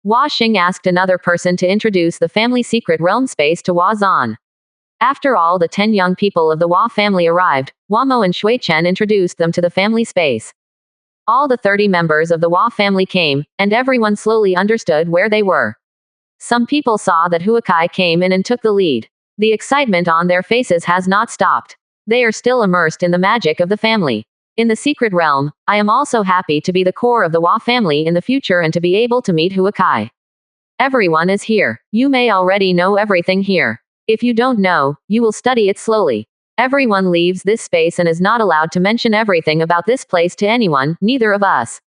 [SPEAKER 1] Hua Xing asked another person to introduce the family secret realm space to Hua Zan. After all the 10 young people of the Hua family arrived, Hua Mo and Shui Chen introduced them to the family space. All the 30 members of the Hua family came, and everyone slowly understood where they were. Some people saw that Huakai came in and took the lead. The excitement on their faces has not stopped. They are still immersed in the magic of the family. In the secret realm, I am also happy to be the core of the Hua family in the future and to be able to meet Huakai. Everyone is here. You may already know everything here. If you don't know, you will study it slowly. Everyone leaves this space and is not allowed to mention everything about this place to anyone, neither of us.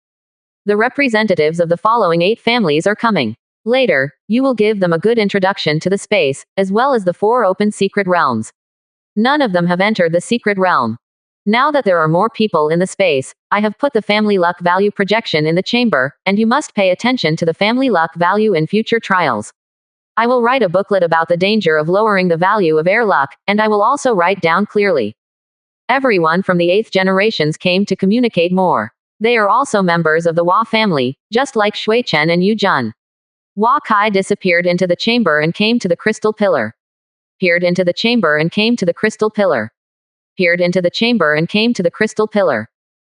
[SPEAKER 1] The representatives of the following 8 families are coming. Later, you will give them a good introduction to the space, as well as the 4 open secret realms. None of them have entered the secret realm. Now that there are more people in the space, I have put the family luck value projection in the chamber, and you must pay attention to the family luck value in future trials. I will write a booklet about the danger of lowering the value of air luck, and I will also write down clearly. Everyone from the 8th generations came to communicate more. They are also members of the Hua family, just like Shui Chen and Yu Jun. Hua Kai disappeared into the chamber and came to the crystal pillar. Peered into the chamber and came to the crystal pillar. Peered into the chamber and came to the crystal pillar.